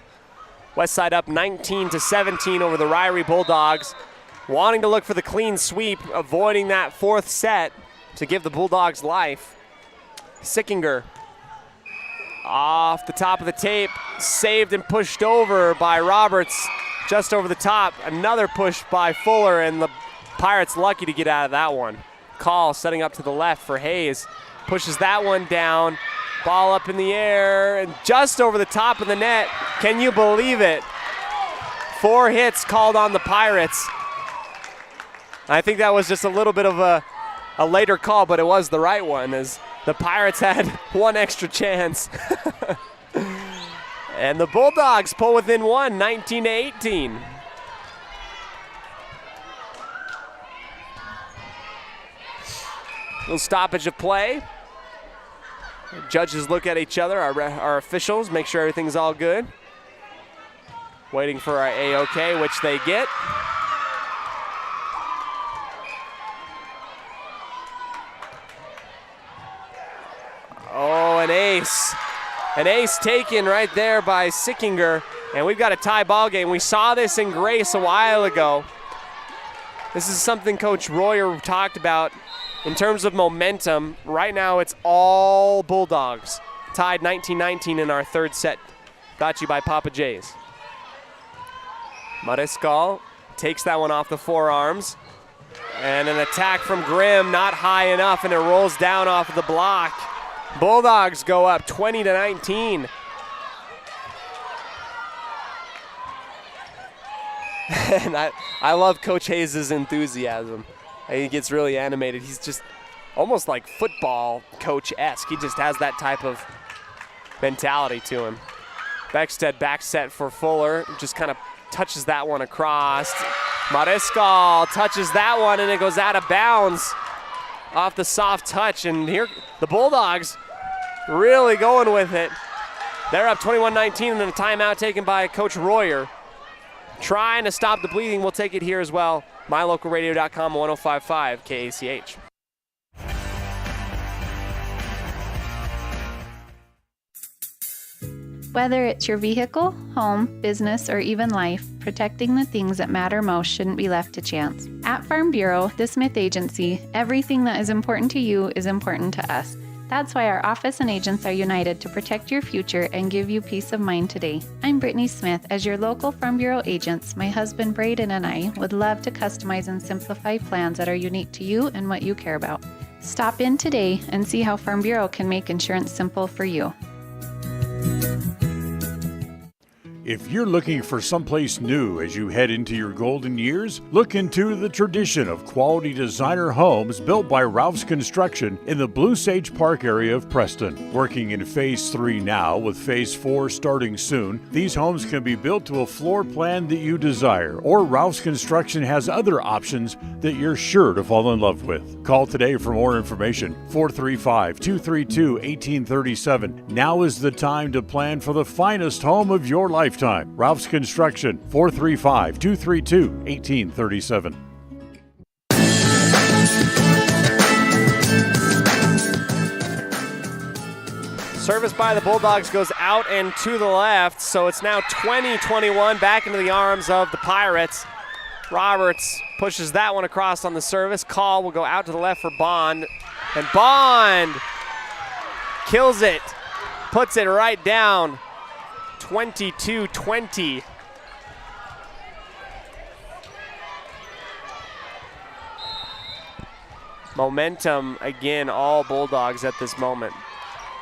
West side up 19-17 over the Ririe Bulldogs. Wanting to look for the clean sweep, avoiding that fourth set to give the Bulldogs life. Sickinger off the top of the tape, saved and pushed over by Roberts. Just over the top, another push by Fuller, and the Pirates lucky to get out of that one. Call setting up to the left for Hayes. Pushes that one down. Ball up in the air and just over the top of the net. Can you believe it? 4 hits called on the Pirates. I think that was just a little bit of a later call, but it was the right one as the Pirates had one extra chance. And the Bulldogs pull within one, 19-18. Little stoppage of play. Judges look at each other, our officials, make sure everything's all good. Waiting for our A-OK, which they get. Oh, an ace. An ace taken right there by Sickinger, and we've got a tie ball game. We saw this in Grace a while ago. This is something Coach Royer talked about in terms of momentum. Right now it's all Bulldogs. Tied 19-19 in our third set. Brought to you by Papa J's. Mariscal takes that one off the forearms. And an attack from Grimm, not high enough, and it rolls down off of the block. Bulldogs go up 20-19. And I love Coach Hayes' enthusiasm. He gets really animated. He's just almost like football coach-esque. He just has that type of mentality to him. Beckstead back set for Fuller, just kind of touches that one across. Mariscal touches that one, and it goes out of bounds off the soft touch. And here the Bulldogs really going with it. They're up 21-19, and then a timeout taken by Coach Royer. Trying to stop the bleeding. We'll take it here as well. MyLocalRadio.com, 105.5 KACH. Whether it's your vehicle, home, business, or even life, protecting the things that matter most shouldn't be left to chance. At Farm Bureau, the Smith Agency, everything that is important to you is important to us. That's why our office and agents are united to protect your future and give you peace of mind today. I'm Brittany Smith. As your local Farm Bureau agents, my husband Braden and I would love to customize and simplify plans that are unique to you and what you care about. Stop in today and see how Farm Bureau can make insurance simple for you. If you're looking for someplace new as you head into your golden years, look into the tradition of quality designer homes built by Ralph's Construction in the Blue Sage Park area of Preston. Working in Phase 3 now, with Phase 4 starting soon, these homes can be built to a floor plan that you desire, or Ralph's Construction has other options that you're sure to fall in love with. Call today for more information, 435-232-1837. Now is the time to plan for the finest home of your lifetime. Ralph's Construction, 435-232-1837. Service by the Bulldogs goes out and to the left, so it's now 20-21, back into the arms of the Pirates. Roberts pushes that one across on the service. Call will go out to the left for Bond, and Bond kills it, puts it right down. 22-20. Momentum again, all Bulldogs at this moment.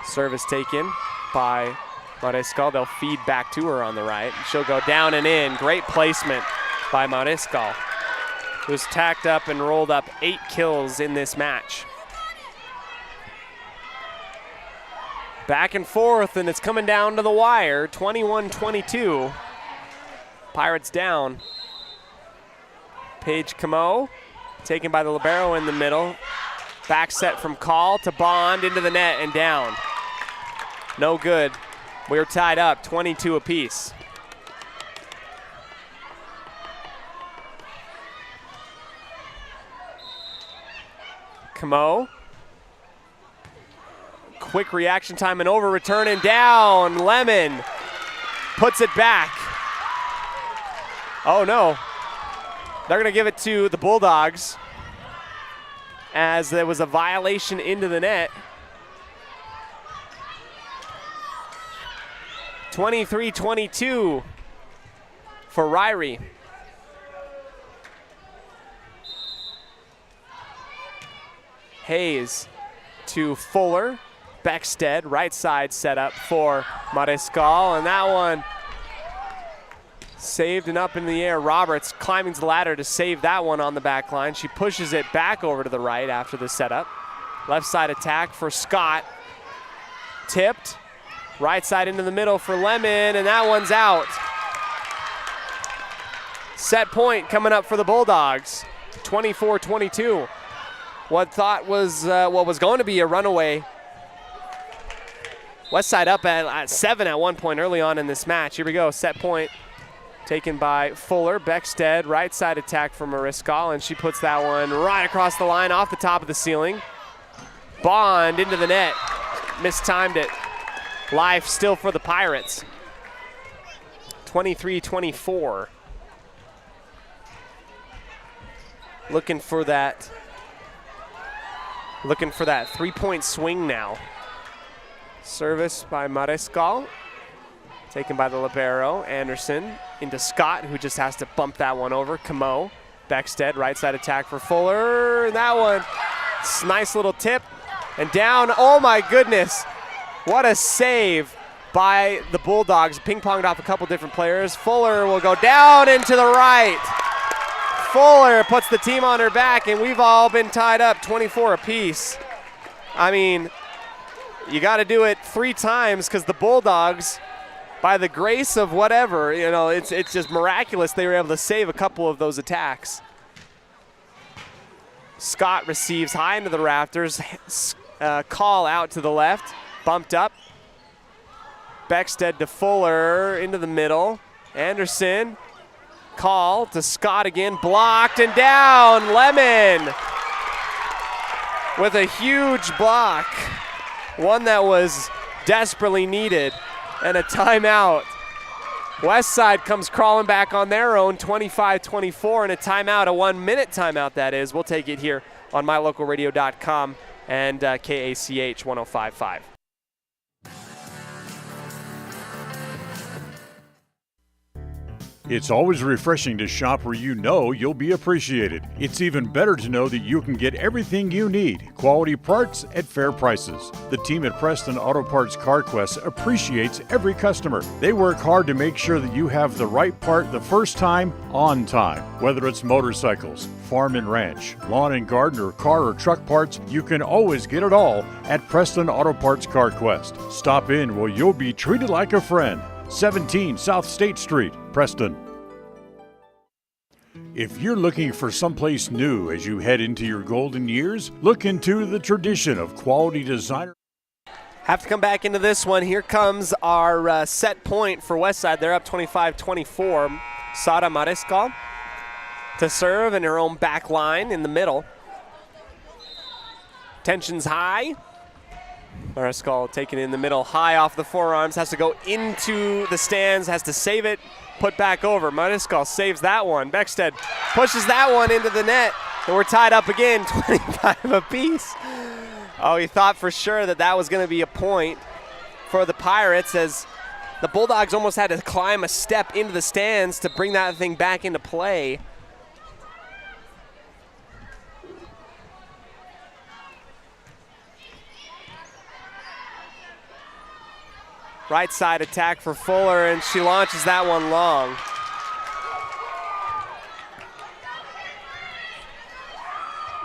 Service taken by Mariscal. They'll feed back to her on the right. She'll go down and in. Great placement by Mariscal, who's tacked up and rolled up 8 kills in this match. Back and forth, and it's coming down to the wire, 21-22. Pirates down. Paige Camo, taken by the libero in the middle. Back set from Call to Bond, into the net and down. No good. We're tied up, 22 apiece. Camo. Quick reaction time and over, return and down. Lemon puts it back. Oh no. They're going to give it to the Bulldogs as there was a violation into the net. 23-22 for Ririe. Hayes to Fuller. Beckstead, right side set up for Mariscal, and that one saved and up in the air. Roberts climbing the ladder to save that one on the back line. She pushes it back over to the right after the setup. Left side attack for Scott. Tipped. Right side into the middle for Lemon, and that one's out. Set point coming up for the Bulldogs, 24-22. what was going to be a runaway. Westside up at 7 at one point early on in this match. Here we go, set point taken by Fuller. Beckstead, right side attack from Mariscal, and she puts that one right across the line off the top of the ceiling. Bond into the net, mistimed it. Life still for the Pirates. 23-24. Looking for that 3-point swing now. Service by Mariscal, taken by the libero. Anderson into Scott, who just has to bump that one over. Camo, Beckstead, right side attack for Fuller. And that one, nice little tip. And down, oh my goodness. What a save by the Bulldogs. Ping-ponged off a couple different players. Fuller will go down and to the right. Fuller puts the team on her back, and we've all been tied up 24 apiece. I mean, you got to do it 3 times because the Bulldogs, by the grace of whatever, you know, it's just miraculous they were able to save a couple of those attacks. Scott receives high into the rafters. Call out to the left, bumped up. Beckstead to Fuller into the middle. Anderson, call to Scott again, blocked and down. Lemon with a huge block. One that was desperately needed, and a timeout. Westside comes crawling back on their own, 25-24, and a timeout, a 1-minute timeout that is. We'll take it here on mylocalradio.com and KACH 105.5. It's always refreshing to shop where you know you'll be appreciated. It's even better to know that you can get everything you need, quality parts at fair prices. The team at Preston Auto Parts CarQuest appreciates every customer. They work hard to make sure that you have the right part the first time, on time. Whether it's motorcycles, farm and ranch, lawn and garden, or car or truck parts, you can always get it all at Preston Auto Parts CarQuest. Stop in where you'll be treated like a friend. 17 South State Street, Preston. If you're looking for someplace new as you head into your golden years, look into the tradition of quality designer. Have to come back into this one. Here comes our set point for Westside. They're up 25-24. Sara Mariscal to serve in her own back line in the middle. Tension's high. Mariscal taken in the middle, high off the forearms, has to go into the stands, has to save it, put back over. Mariscal saves that one. Beckstead pushes that one into the net, and we're tied up again, 25 apiece. Oh, he thought for sure that was going to be a point for the Pirates, as the Bulldogs almost had to climb a step into the stands to bring that thing back into play. Right side attack for Fuller, and she launches that one long.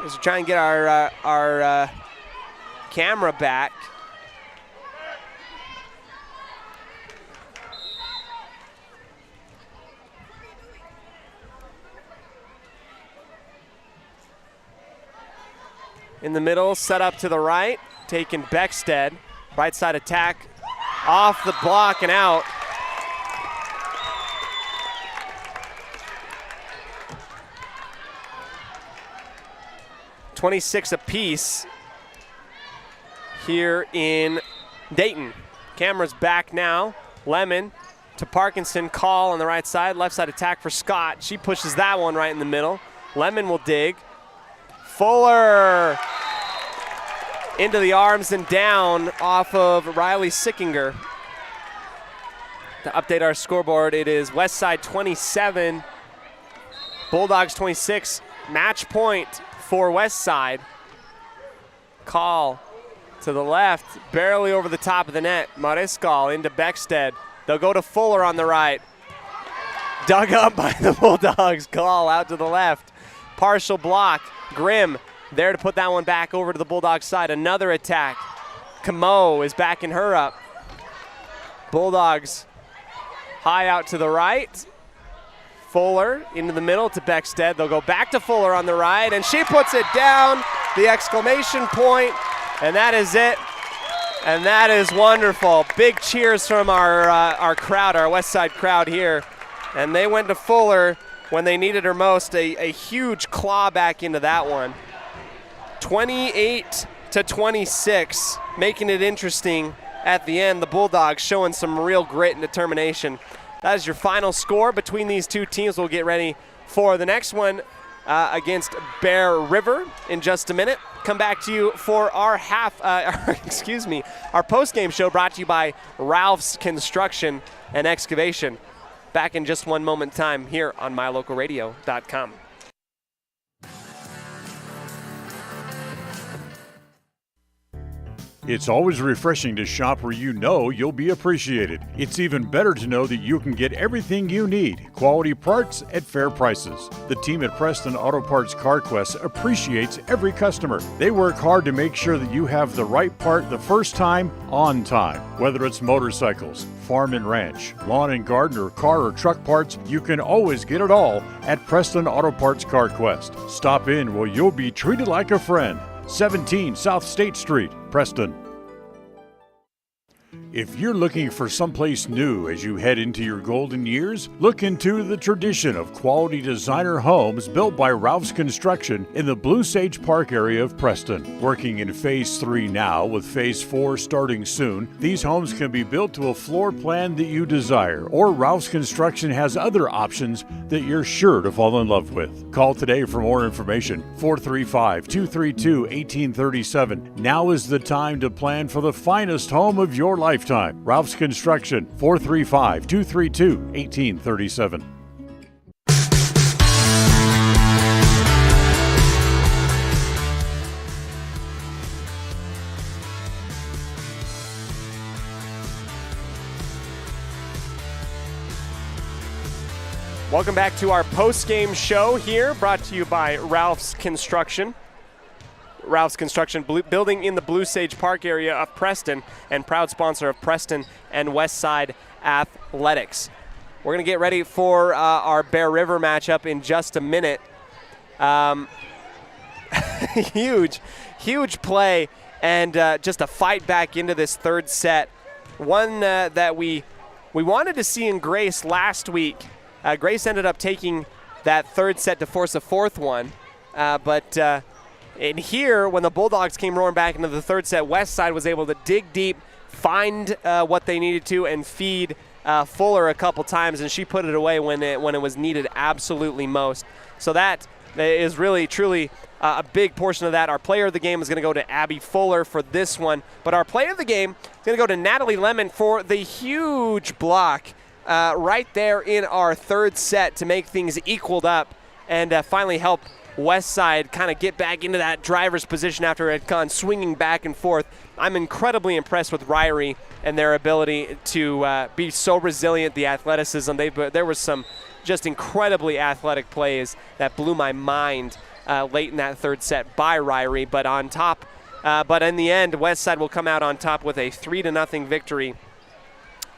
As we try and get our camera back. In the middle, set up to the right, taking Beckstead. Right side attack. Off the block and out. $26 apiece here in Dayton. Camera's back now. Lemon to Parkinson, call on the right side. Left side attack for Scott. She pushes that one right in the middle. Lemon will dig. Fuller into the arms and down off of Riley Sickinger. To update our scoreboard, it is Westside 27, Bulldogs 26. Match point for Westside. Call to the left, barely over the top of the net. Mariscal into Beckstead. They'll go to Fuller on the right. Dug up by the Bulldogs. Call out to the left. Partial block. Grimm there to put that one back over to the Bulldogs side. Another attack. Camo is backing her up. Bulldogs high out to the right. Fuller into the middle to Beckstead. They'll go back to Fuller on the right, and she puts it down. the exclamation point, and that is it. And that is wonderful. Big cheers from our crowd, our West Side crowd here. And they went to Fuller when they needed her most. A huge claw back into that one. 28-26, making it interesting at the end. The Bulldogs showing some real grit and determination. That is your final score between these two teams. We'll get ready for the next one against Bear River in just a minute. Come back to you for our our post-game show brought to you by Ralph's Construction and Excavation. Back in just one moment time here on mylocalradio.com. It's always refreshing to shop where you know you'll be appreciated. It's even better to know that you can get everything you need, quality parts at fair prices. The team at Preston Auto Parts CarQuest appreciates every customer. They work hard to make sure that you have the right part the first time, on time. Whether it's motorcycles, farm and ranch, lawn and garden, or car or truck parts, you can always get it all at Preston Auto Parts CarQuest. Stop in where you'll be treated like a friend. 17 South State Street, Preston. If you're looking for someplace new as you head into your golden years, look into the tradition of quality designer homes built by Ralph's Construction in the Blue Sage Park area of Preston. Working in Phase 3 now, with Phase 4 starting soon, these homes can be built to a floor plan that you desire, or Ralph's Construction has other options that you're sure to fall in love with. Call today for more information, 435-232-1837. Now is the time to plan for the finest home of your lifetime. Ralph's Construction, 435-232-1837. Welcome back to our post-game show here, brought to you by Ralph's Construction. Ralph's Construction, building in the Blue Sage Park area of Preston, and proud sponsor of Preston and Westside Athletics. We're going to get ready for our Bear River matchup in just a minute. Huge play, and just a fight back into this third set. One that we wanted to see in Grace last week. Grace ended up taking that third set to force a fourth one, but in here, when the Bulldogs came roaring back into the third set, Westside was able to dig deep, find what they needed to, and feed Fuller a couple times, and she put it away when it was needed absolutely most. So that is really, truly a big portion of that. Our player of the game is going to go to Abby Fuller for this one, but our player of the game is going to go to Natalie Lemon for the huge block right there in our third set to make things equaled up and finally help Westside kind of get back into that driver's position after it had gone swinging back and forth. I'm incredibly impressed with Ririe and their ability to be so resilient, the athleticism. There was some just incredibly athletic plays that blew my mind late in that third set by Ririe, but on top. But in the end, Westside will come out on top with a 3-0 victory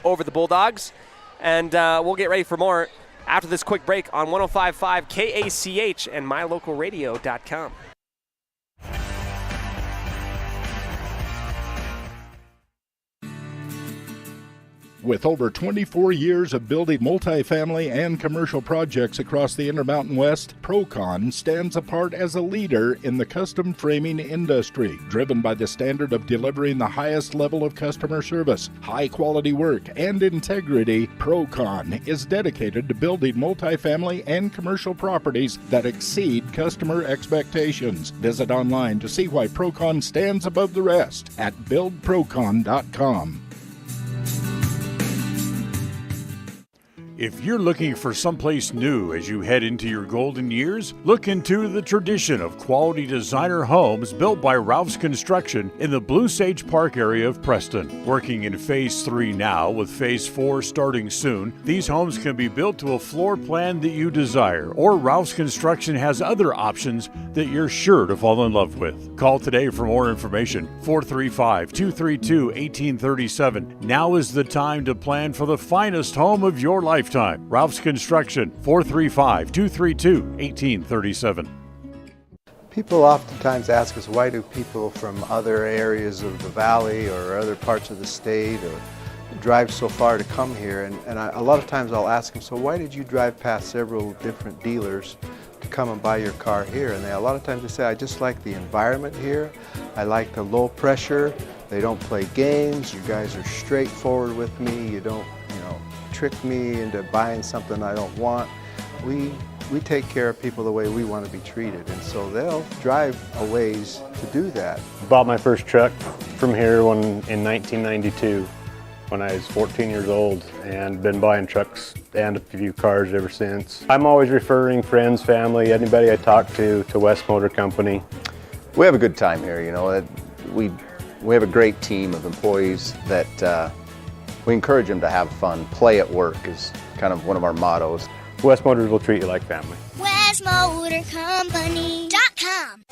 over the Bulldogs. And we'll get ready for more after this quick break on 105.5 KACH and mylocalradio.com. With over 24 years of building multifamily and commercial projects across the Intermountain West, Procon stands apart as a leader in the custom framing industry. Driven by the standard of delivering the highest level of customer service, high-quality work, and integrity, Procon is dedicated to building multifamily and commercial properties that exceed customer expectations. Visit online to see why Procon stands above the rest at buildprocon.com. If you're looking for someplace new as you head into your golden years, look into the tradition of quality designer homes built by Ralph's Construction in the Blue Sage Park area of Preston. Working in Phase 3 now, with Phase 4 starting soon, these homes can be built to a floor plan that you desire, or Ralph's Construction has other options that you're sure to fall in love with. Call today for more information, 435-232-1837. Now is the time to plan for the finest home of your lifetime. Ralph's Construction, 435-232-1837. People oftentimes ask us, why do people from other areas of the valley or other parts of the state or drive so far to come here? And a lot of times I'll ask them, so why did you drive past several different dealers to come and buy your car here? And a lot of times they say, I just like the environment here. I like the low pressure. They don't play games. You guys are straightforward with me. You don't, trick me into buying something I don't want. We take care of people the way we want to be treated, and so they'll drive a ways to do that. Bought my first truck from here in 1992 when I was 14 years old, and been buying trucks and a few cars ever since. I'm always referring friends, family, anybody I talk to West Motor Company. We have a good time here, we have a great team of employees that we encourage them to have fun. Play at work is kind of one of our mottos. West Motors will treat you like family. WestMotorCompany.com.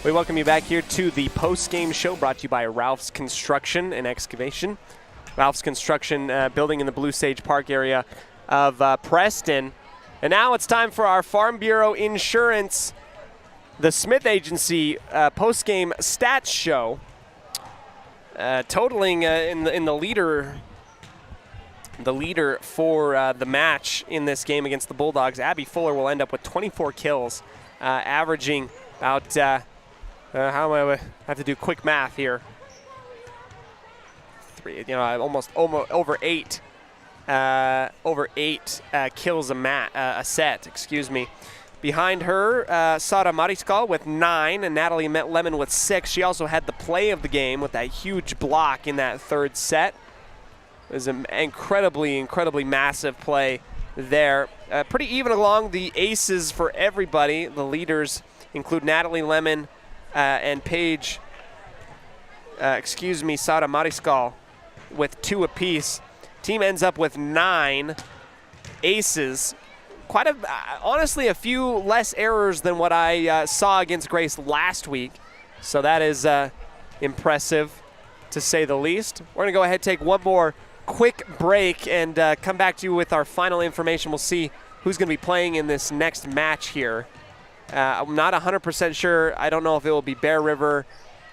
We welcome you back here to the post-game show brought to you by Ralph's Construction and Excavation. Ralph's Construction building in the Blue Sage Park area of Preston. And now it's time for our Farm Bureau Insurance, the Smith Agency post-game stats show. Totaling in the leader for the match in this game against the Bulldogs, Abby Fuller will end up with 24 kills, averaging about, how am I have to do quick math here? Almost over eight kills a set, excuse me. Behind her, Sara Mariscal with 9 and Natalie Lemon with 6. She also had the play of the game with that huge block in that third set. It was an incredibly massive play there. Pretty even along the aces for everybody. The leaders include Natalie Lemon and Sara Mariscal with 2 apiece. Team ends up with 9 aces. Honestly, a few less errors than what I saw against Grace last week. So that is impressive, to say the least. We're going to go ahead and take one more quick break and come back to you with our final information. We'll see who's going to be playing in this next match here. I'm not 100% sure. I don't know if it will be Bear River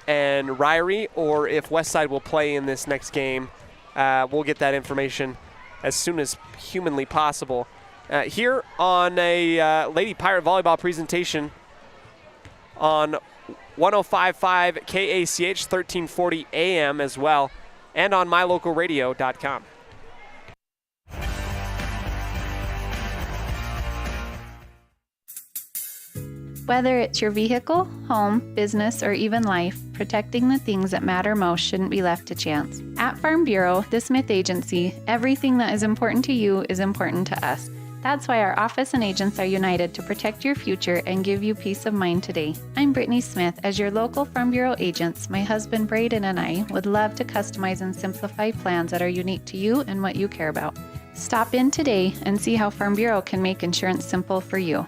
and Ririe or if Westside will play in this next game. We'll get that information as soon as humanly possible. Here on a Lady Pirate Volleyball presentation on 105.5 KACH, 1340 AM as well, and on mylocalradio.com. Whether it's your vehicle, home, business, or even life, protecting the things that matter most shouldn't be left to chance. At Farm Bureau, the Smith Agency, everything that is important to you is important to us. That's why our office and agents are united to protect your future and give you peace of mind today. I'm Brittany Smith. As your local Farm Bureau agents, my husband Braden and I would love to customize and simplify plans that are unique to you and what you care about. Stop in today and see how Farm Bureau can make insurance simple for you.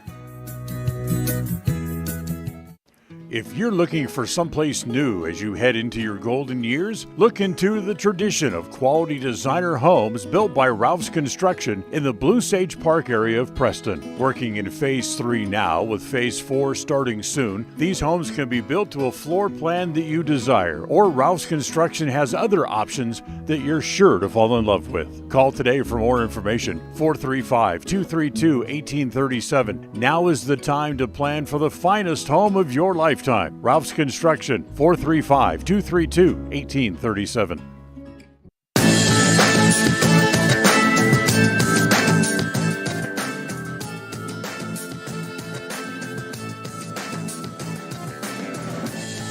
If you're looking for someplace new as you head into your golden years, look into the tradition of quality designer homes built by Ralph's Construction in the Blue Sage Park area of Preston. Working in Phase 3 now, with Phase 4 starting soon, these homes can be built to a floor plan that you desire, or Ralph's Construction has other options that you're sure to fall in love with. Call today for more information, 435-232-1837. Now is the time to plan for the finest home of your lifetime. Ralph's Construction, 435-232-1837.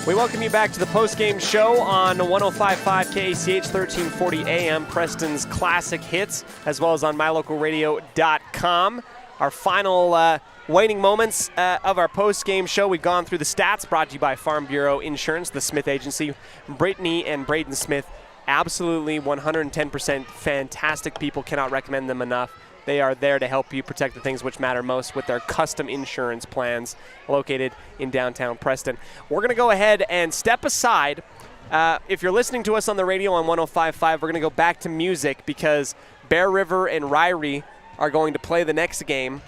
We welcome you back to the post-game show on 105.5 KACH, 1340 AM, Preston's classic hits, as well as on mylocalradio.com. Our final waning moments of our post-game show. We've gone through the stats brought to you by Farm Bureau Insurance, the Smith Agency. Brittany and Braden Smith, absolutely 110% fantastic people. Cannot recommend them enough. They are there to help you protect the things which matter most with their custom insurance plans located in downtown Preston. We're going to go ahead and step aside If you're listening to us on the radio on 105.5, we're going to go back to music because Bear River and Ririe are going to play the next game.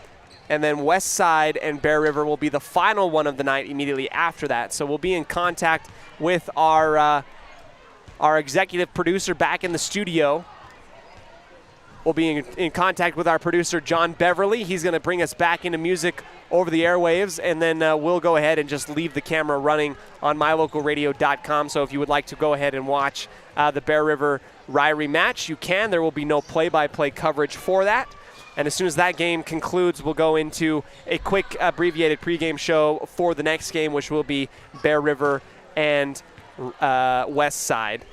And then West Side and Bear River will be the final one of the night immediately after that. So we'll be in contact with our executive producer back in the studio. We'll be in contact with our producer, John Beverly. He's going to bring us back into music over the airwaves, and then we'll go ahead and just leave the camera running on mylocalradio.com. So if you would like to go ahead and watch the Bear River Ririe match, you can. There will be no play-by-play coverage for that. And as soon as that game concludes, we'll go into a quick abbreviated pregame show for the next game, which will be Bear River and West Side.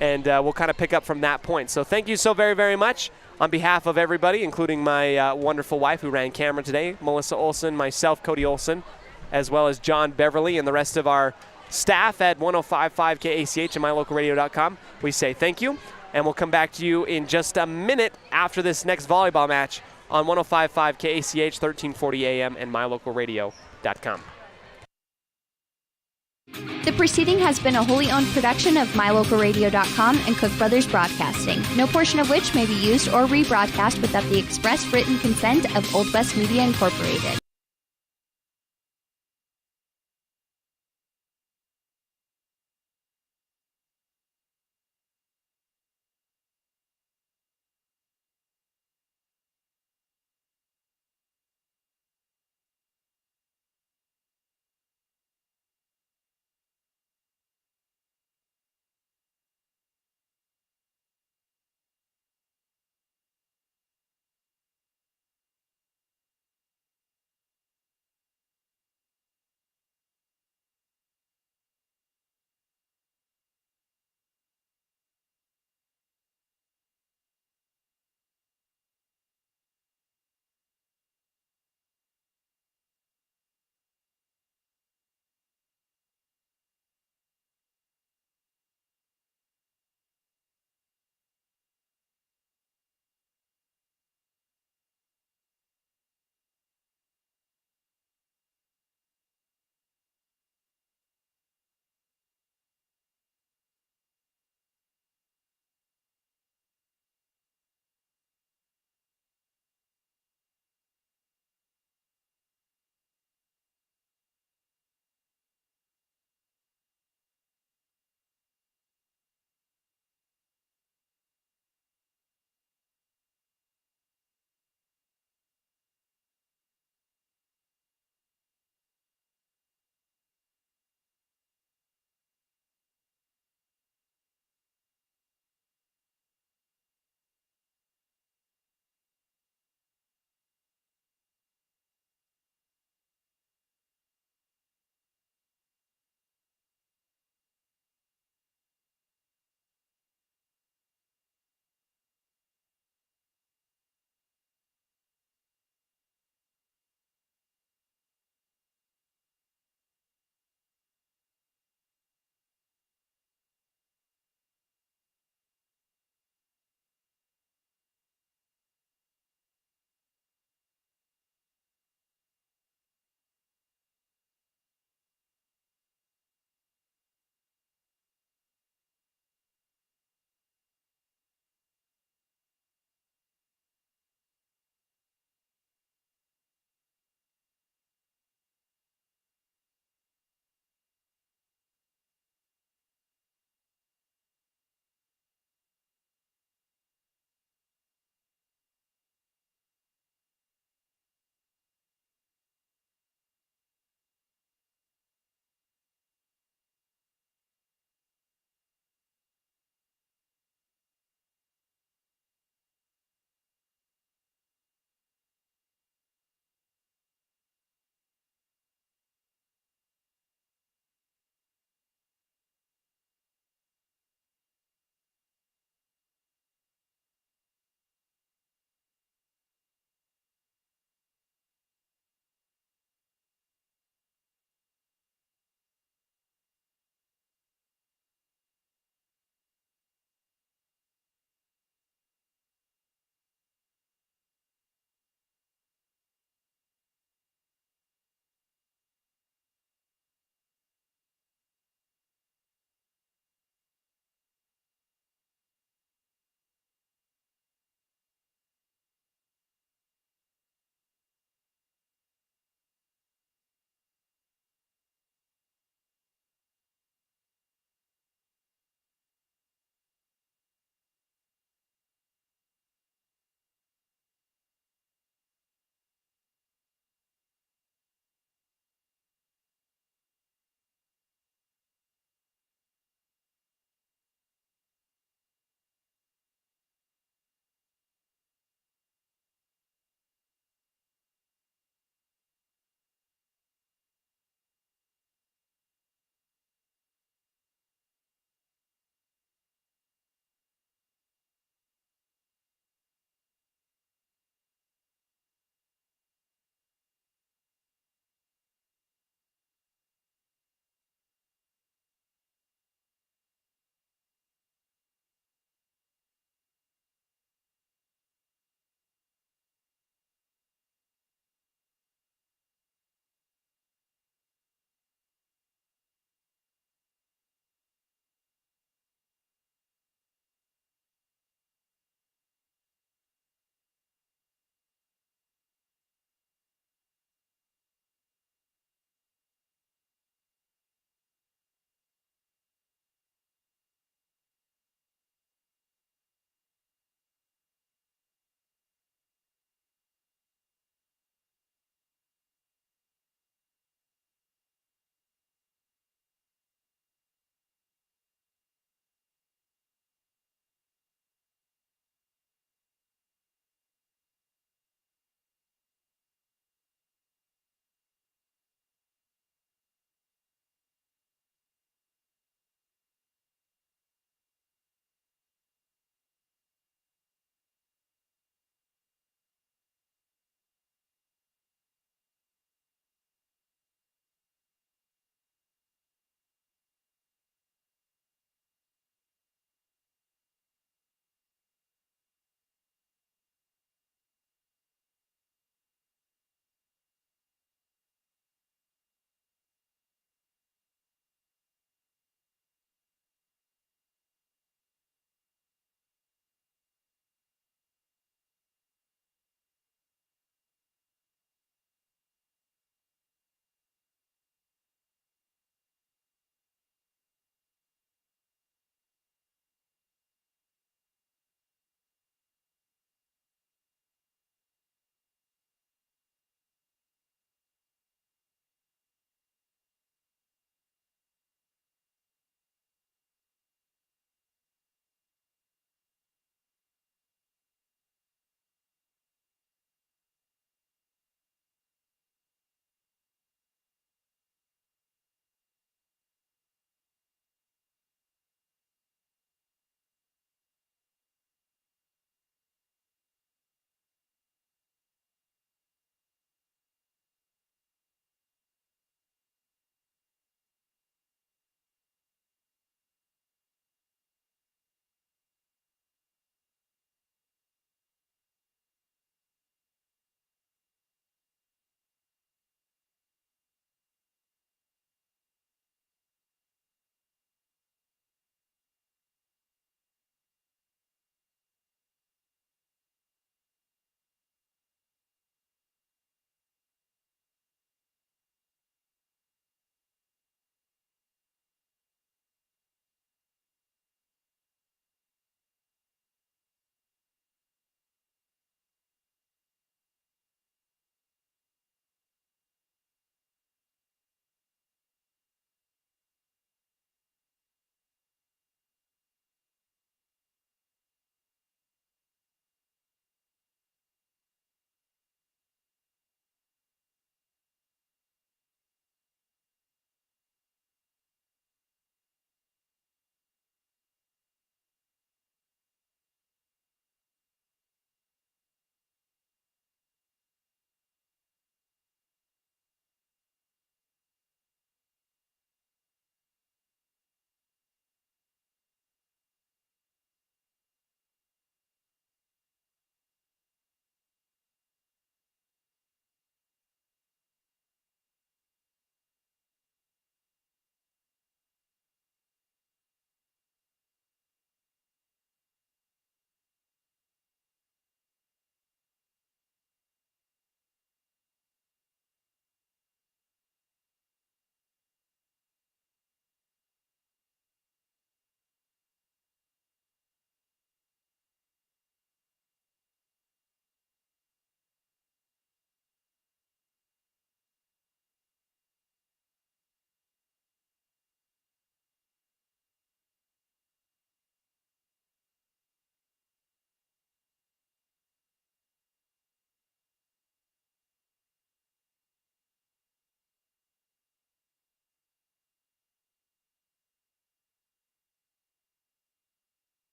And we'll kind of pick up from that point. So thank you so very, very much. On behalf of everybody, including my wonderful wife who ran camera today, Melissa Olsen, myself, Cody Olsen, as well as John Beverly and the rest of our staff at 105.5 KACH and mylocalradio.com, we say thank you. And we'll come back to you in just a minute after this next volleyball match on 105.5 KACH, 1340 AM, and mylocalradio.com. The proceeding has been a wholly owned production of mylocalradio.com and Cook Brothers Broadcasting, no portion of which may be used or rebroadcast without the express written consent of Old West Media Incorporated.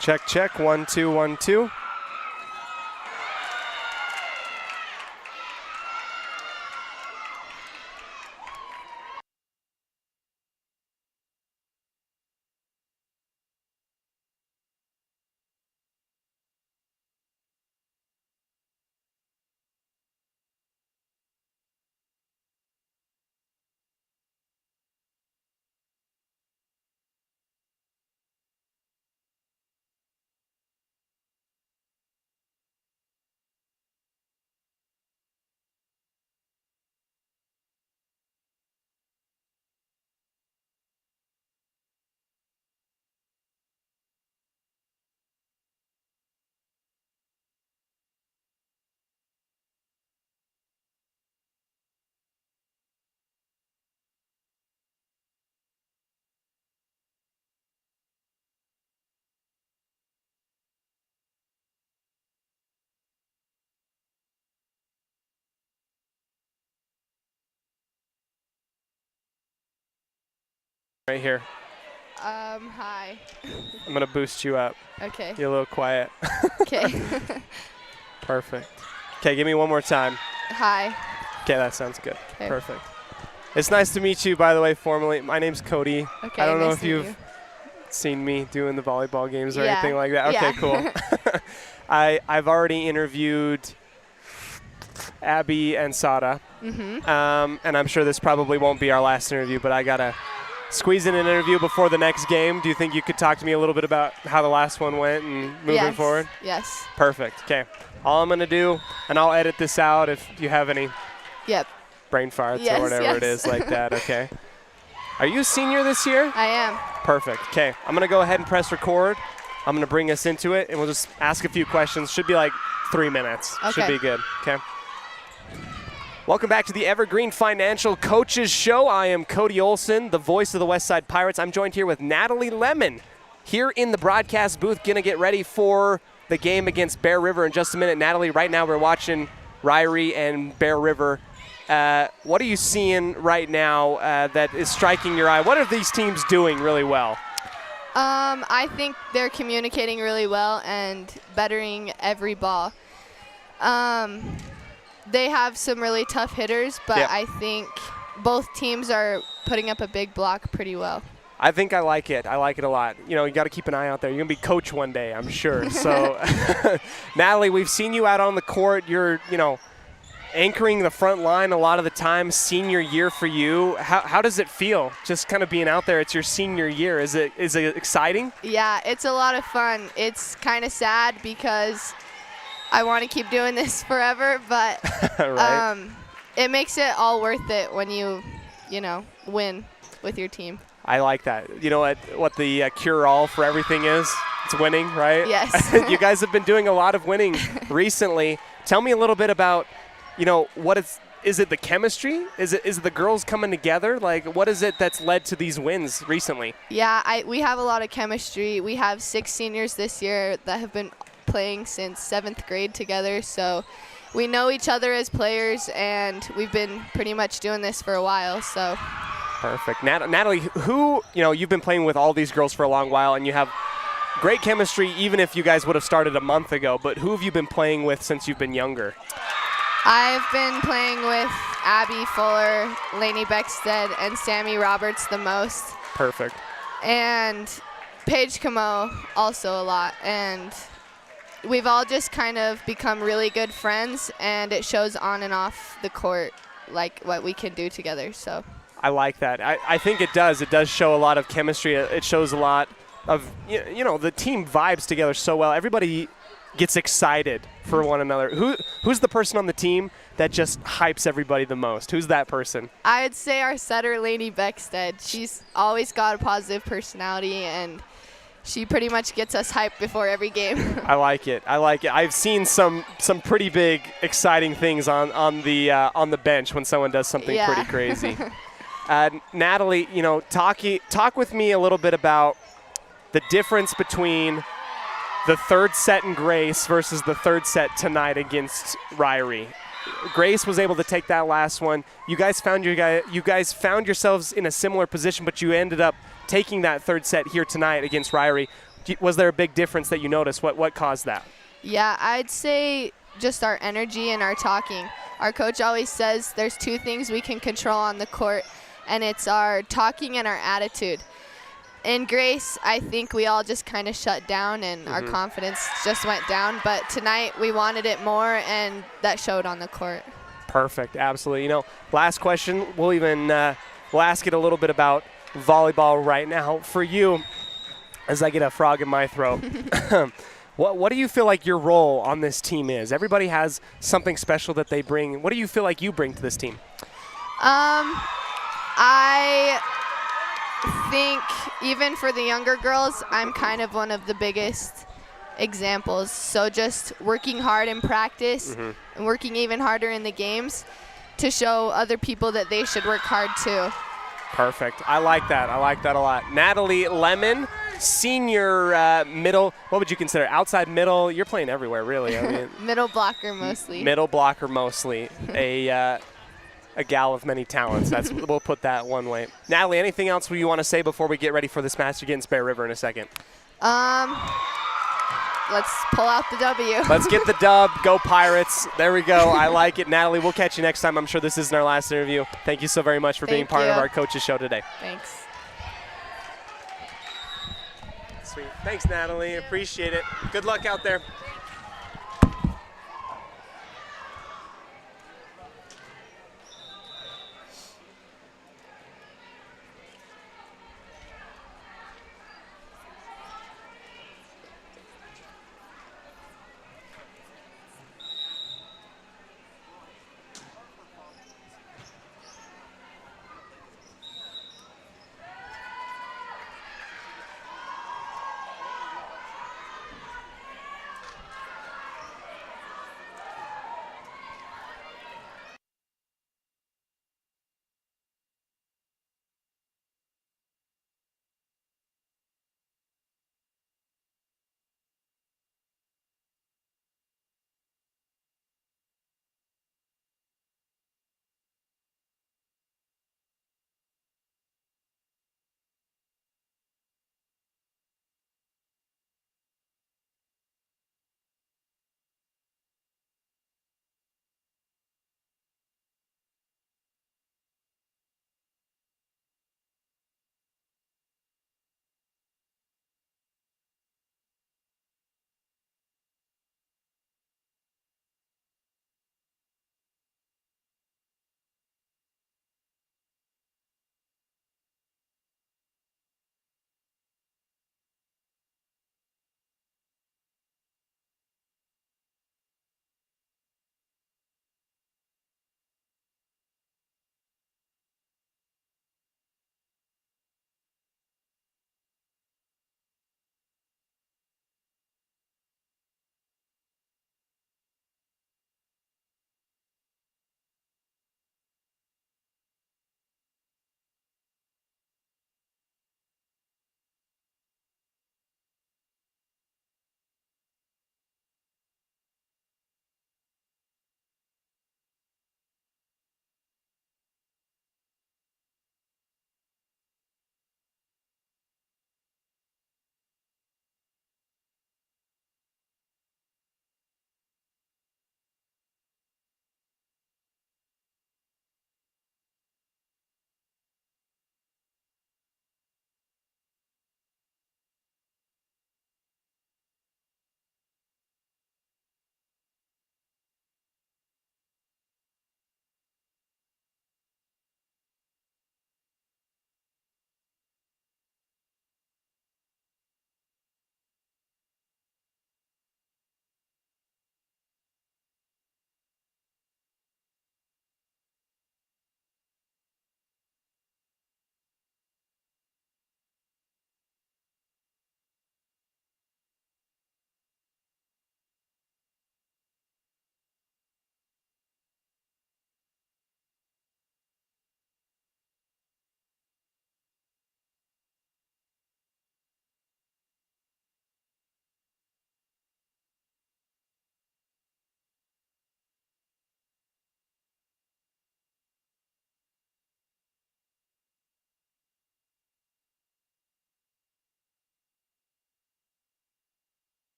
Check, check. 1, 2, 1, 2. Right here. Hi. I'm going to boost you up. Okay. You're a little quiet. Okay. Perfect. Okay, give me one more time. Hi. Okay, that sounds good. Okay. Perfect. It's nice to meet you, by the way, formally. My name's Cody. Okay, I don't know nice if to meet you've you. seen me doing the volleyball games or Yeah. anything like that. Okay, Yeah. cool. I've already interviewed Abby and Sada. Mhm. And I'm sure this probably won't be our last interview, but I got to squeeze in an interview before the next game. Do you think you could talk to me a little bit about how the last one went and moving Yes. forward? Yes. Perfect. Okay. All I'm going to do, and I'll edit this out if you have any Yep. brain farts Yes, or whatever it yes. is like that, okay? Are you a senior this year? I am. Perfect. Okay. I'm going to go ahead and press record. I'm going to bring us into it, and we'll just ask a few questions. Should be like 3 minutes. Should Okay. be good. Okay. Welcome back to the Evergreen Financial Coaches Show. I am Cody Olsen, the voice of the Westside Pirates. I'm joined here with Natalie Lemon here in the broadcast booth, going to get ready for the game against Bear River in just a minute. Natalie, right now we're watching Ririe and Bear River. What are you seeing right now that is striking your eye? What are these teams doing really well? I think they're communicating really well and bettering every ball. They have some really tough hitters, but Yep. I think both teams are putting up a big block pretty well. I think I like it. I like it a lot. You know, you got to keep an eye out there. You're going to be coach one day, I'm sure. So, Natalie, we've seen you out on the court. You're, anchoring the front line a lot of the time, senior year for you. How does it feel just kind of being out there? It's your senior year. Is it exciting? Yeah, it's a lot of fun. It's kind of sad because I want to keep doing this forever, but Right. it makes it all worth it when you win with your team. I like that. You know what the cure-all for everything is? It's winning, right? Yes. You guys have been doing a lot of winning recently. Tell me a little bit about, what is it the chemistry? Is it the girls coming together? Like, what is it that's led to these wins recently? Yeah, we have a lot of chemistry. We have 6 seniors this year that have been playing since 7th grade together, so we know each other as players, and we've been pretty much doing this for a while. So Perfect. Natalie, who, you've been playing with all these girls for a long while, and you have great chemistry even if you guys would have started a month ago, but who have you been playing with since you've been younger? I've been playing with Abby Fuller, Lainey Beckstead, and Sammy Roberts the most, Perfect. and Paige Camo also a lot. And we've all just kind of become really good friends, and it shows on and off the court, like what we can do together. So I like that. I think it does. It does show a lot of chemistry. It shows a lot of, the team vibes together so well. Everybody gets excited for one another. Who's the person on the team that just hypes everybody the most? Who's that person? I would say our setter, Lainey Beckstead. She's always got a positive personality, and she pretty much gets us hyped before every game. I like it. I've seen some pretty big, exciting things on the bench when someone does something Yeah. pretty crazy. Natalie, talk with me a little bit about the difference between the third set in Grace versus the third set tonight against Ririe. Grace was able to take that last one. You guys found yourselves in a similar position, but you ended up taking that third set here tonight against Ririe. Was there a big difference that you noticed? What caused that? Yeah, I'd say just our energy and our talking. Our coach always says there's 2 things we can control on the court, and it's our talking and our attitude. In Grace, I think we all just kind of shut down and our confidence just went down. But tonight we wanted it more, and that showed on the court. Perfect, absolutely. You know, last question. We'll ask it a little bit about volleyball right now. For you, as I get a frog in my throat, what do you feel like your role on this team is? Everybody has something special that they bring. What do you feel like you bring to this team? I think even for the younger girls, I'm kind of one of the biggest examples. So just working hard in practice and working even harder in the games to show other people that they should work hard too. Perfect. I like that. I like that a lot. Natalie Lemon, senior middle. What would you consider? Outside middle? You're playing everywhere, really. I mean, middle blocker mostly. Middle blocker mostly. A gal of many talents. We'll put that one way. Natalie, anything else you want to say before we get ready for this match against Bear River in a second? Let's pull out the W. Let's get the dub. Go Pirates. There we go. I like it. Natalie, we'll catch you next time. I'm sure this isn't our last interview. Thank you so very much for being part of our coaches show today. Thanks. Sweet. Thanks, Natalie. Appreciate it. Good luck out there.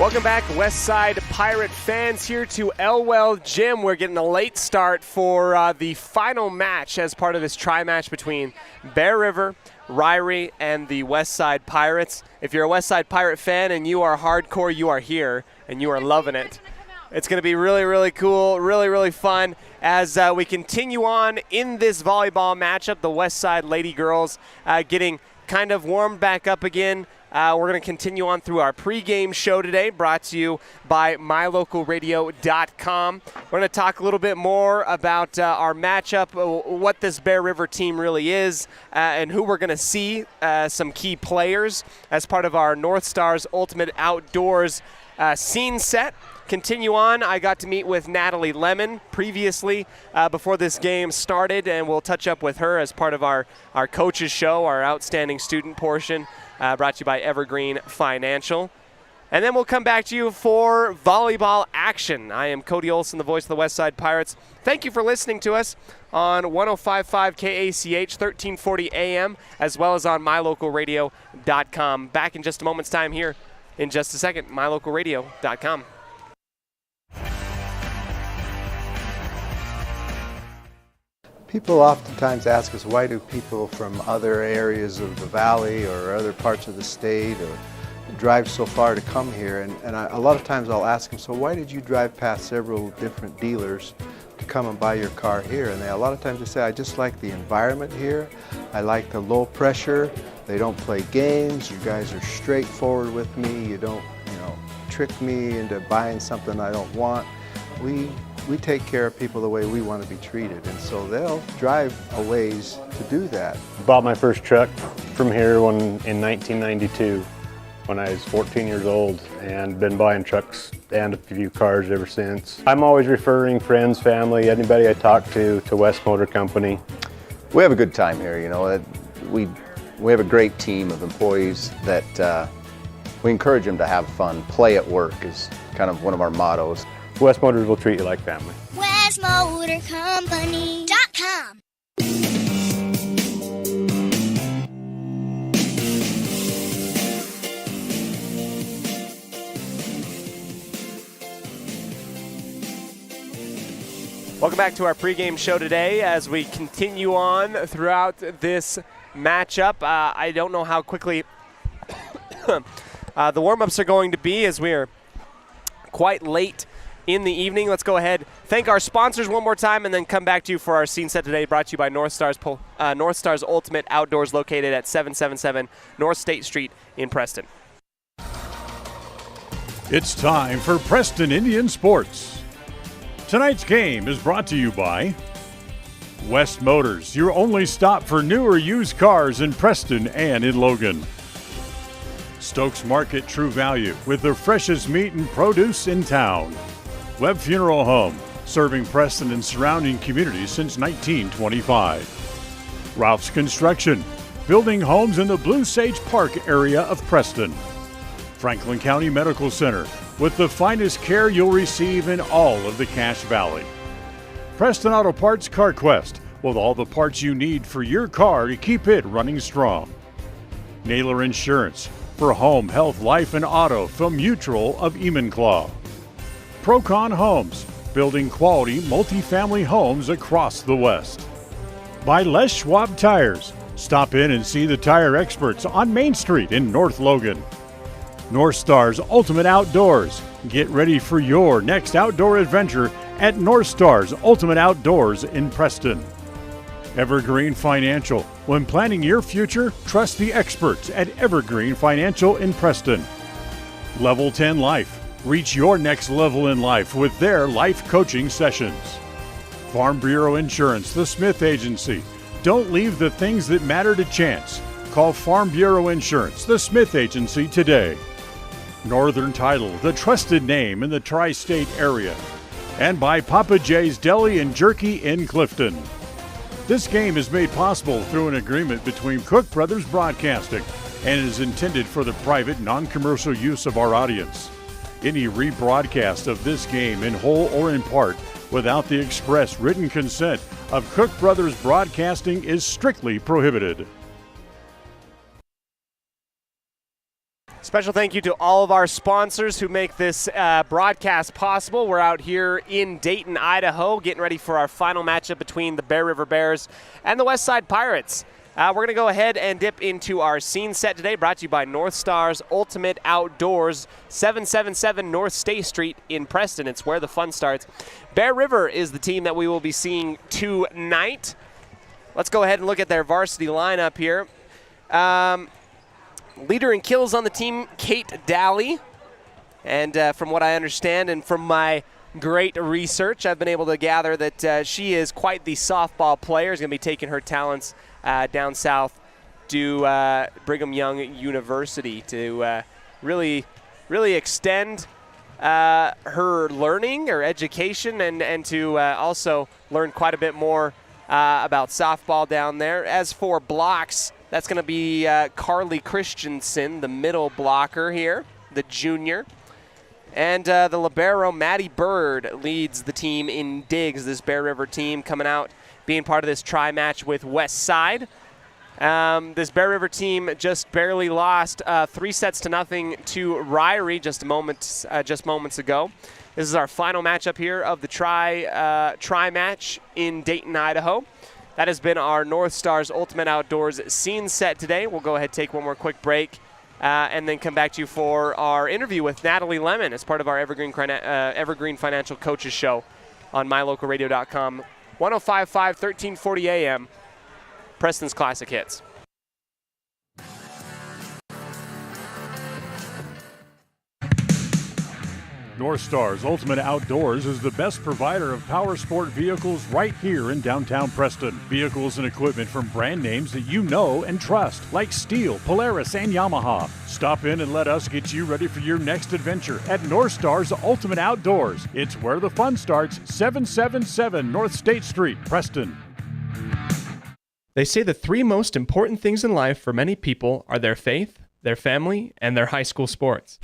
Welcome back, Westside Pirate fans, here to Elwell Gym. We're getting a late start for the final match as part of this tri-match between Bear River, Ririe, and the Westside Pirates. If you're a Westside Pirate fan and you are hardcore, you are here, and you are loving it. It's going to be really, really cool, really, really fun as we continue on in this volleyball matchup. The Westside Lady Girls getting kind of warmed back up again. We're going to continue on through our pregame show today, brought to you by mylocalradio.com. We're going to talk a little bit more about our matchup, what this Bear River team really is, and who we're going to see, some key players as part of our North Stars Ultimate Outdoors scene set. Continue on. I got to meet with Natalie Lemon previously before this game started, and we'll touch up with her as part of our coaches show, our outstanding student portion. Brought to you by Evergreen Financial. And then we'll come back to you for volleyball action. I am Cody Olsen, the voice of the Westside Pirates. Thank you for listening to us on 105.5 KACH, 1340 AM, as well as on mylocalradio.com. Back in just a moment's time here in just a second, mylocalradio.com. People oftentimes ask us, why do people from other areas of the valley or other parts of the state or drive so far to come here? And a lot of times I'll ask them, so why did you drive past several different dealers to come and buy your car here? And a lot of times they say, I just like the environment here. I like the low pressure. They don't play games. You guys are straightforward with me. You don't, trick me into buying something I don't want. We take care of people the way we want to be treated, and so they'll drive a ways to do that. Bought my first truck from here in 1992 when I was 14 years old, and been buying trucks and a few cars ever since. I'm always referring friends, family, anybody I talk to West Motor Company. We have a good time here, We have a great team of employees that we encourage them to have fun. Play at work is kind of one of our mottos. West Motors will treat you like family. WestMotorCompany.com. Welcome back to our pregame show today as we continue on throughout this matchup. I don't know how quickly the warm-ups are going to be as we are quite late in the evening. Let's go ahead, thank our sponsors one more time, and then come back to you for our scene set today, brought to you by North Stars Ultimate Outdoors, located at 777 North State Street in Preston. It's time for Preston Indian Sports. Tonight's game is brought to you by West Motors, your only stop for new or used cars in Preston and in Logan. Stokes Market True Value, with the freshest meat and produce in town. Webb Funeral Home, serving Preston and surrounding communities since 1925. Ralph's Construction, building homes in the Blue Sage Park area of Preston. Franklin County Medical Center, with the finest care you'll receive in all of the Cache Valley. Preston Auto Parts CarQuest, with all the parts you need for your car to keep it running strong. Naylor Insurance, for home, health, life, and auto from Mutual of Enumclaw. Procon Homes, building quality multifamily homes across the West. By Les Schwab Tires, stop in and see the tire experts on Main Street in North Logan. North Stars Ultimate Outdoors, get ready for your next outdoor adventure at North Stars Ultimate Outdoors in Preston. Evergreen Financial, when planning your future, trust the experts at Evergreen Financial in Preston. Level 10 Life, reach your next level in life with their life coaching sessions. Farm Bureau Insurance, the Smith Agency. Don't leave the things that matter to chance. Call Farm Bureau Insurance, the Smith Agency today. Northern Title, the trusted name in the tri-state area. And by Papa J's Deli and Jerky in Clifton. This game is made possible through an agreement between Cook Brothers Broadcasting and is intended for the private, non-commercial use of our audience. Any rebroadcast of this game in whole or in part without the express written consent of Cook Brothers Broadcasting is strictly prohibited. Special thank you to all of our sponsors who make this broadcast possible. We're out here in Dayton, Idaho, getting ready for our final matchup between the Bear River Bears and the Westside Pirates. We're going to go ahead and dip into our scene set today, brought to you by North Stars Ultimate Outdoors, 777 North State Street in Preston. It's where the fun starts. Bear River is the team that we will be seeing tonight. Let's go ahead and look at their varsity lineup here. Leader in kills on the team, Kate Daly. And from what I understand and from my great research, I've been able to gather that she is quite the softball player. Is going to be taking her talents down south to Brigham Young University to really extend her learning or education and to also learn quite a bit more about softball down there. As for blocks, that's going to be Carly Christensen, the middle blocker here, the junior. And the libero, Maddie Bird, leads the team in digs, this Bear River team coming out, being part of this tri-match with Westside. This Bear River team just barely lost 3-0 to Ririe just moments ago. This is our final matchup here of the tri-match in Dayton, Idaho. That has been our North Stars Ultimate Outdoors scene set today. We'll go ahead and take one more quick break and then come back to you for our interview with Natalie Lemon as part of our Evergreen Financial Coaches Show on mylocalradio.com. 105.5, 1340 AM, Preston's Classic Hits. North Stars Ultimate Outdoors is the best provider of power sport vehicles right here in downtown Preston. Vehicles and equipment from brand names that you know and trust, like Steel, Polaris, and Yamaha. Stop in and let us get you ready for your next adventure at North Stars Ultimate Outdoors. It's where the fun starts, 777 North State Street, Preston. They say the three most important things in life for many people are their faith, their family, and their high school sports.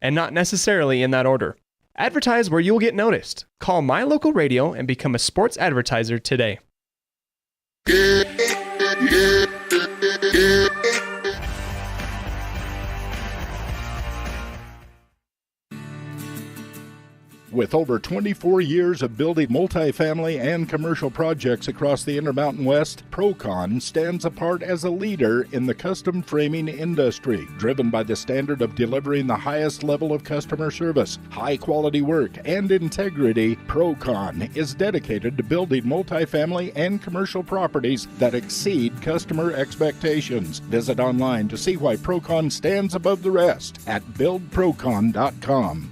And not necessarily in that order. Advertise where you'll get noticed. Call My Local Radio and become a sports advertiser today. With over 24 years of building multifamily and commercial projects across the Intermountain West, Procon stands apart as a leader in the custom framing industry, driven by the standard of delivering the highest level of customer service, high-quality work, and integrity. Procon is dedicated to building multifamily and commercial properties that exceed customer expectations. Visit online to see why Procon stands above the rest at buildprocon.com.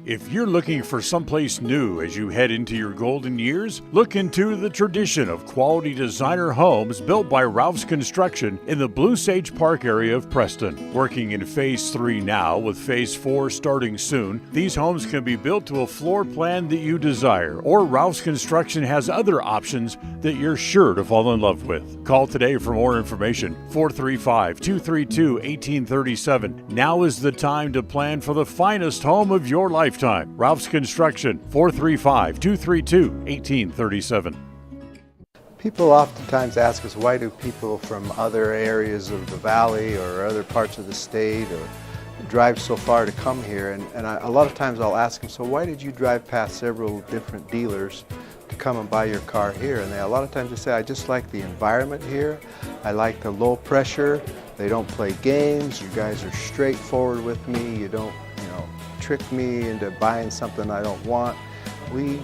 If you're looking for someplace new as you head into your golden years, look into the tradition of quality designer homes built by Ralph's Construction in the Blue Sage Park area of Preston. Working in Phase 3 now, with Phase 4 starting soon, these homes can be built to a floor plan that you desire, or Ralph's Construction has other options that you're sure to fall in love with. Call today for more information, 435-232-1837. Now is the time to plan for the finest home of your lifetime. Ralph's Construction, 435-232-1837. People oftentimes ask us, why do people from other areas of the valley or other parts of the state or drive so far to come here? And a lot of times I'll ask them, so why did you drive past several different dealers to come and buy your car here? And a lot of times they say, I just like the environment here. I like the low pressure. They don't play games. You guys are straightforward with me. You don't, trick me into buying something I don't want. We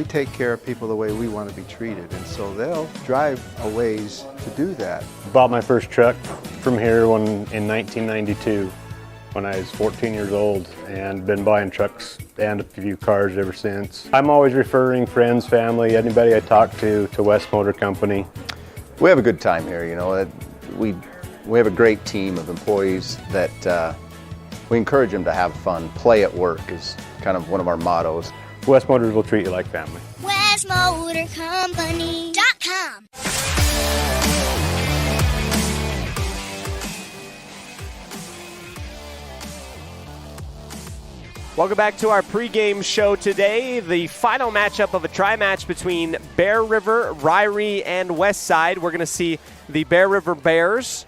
take care of people the way we want to be treated, and so they'll drive a ways to do that. Bought my first truck from here in 1992 when I was 14 years old, and been buying trucks and a few cars ever since. I'm always referring friends, family, anybody I talk to West Motor Company. We have a good time here, We have a great team of employees that we encourage them to have fun. Play at work is kind of one of our mottos. West Motors will treat you like family. WestMotorCompany.com. Welcome back to our pregame show today. The final matchup of a tri-match between Bear River, Ririe, and Westside. We're going to see the Bear River Bears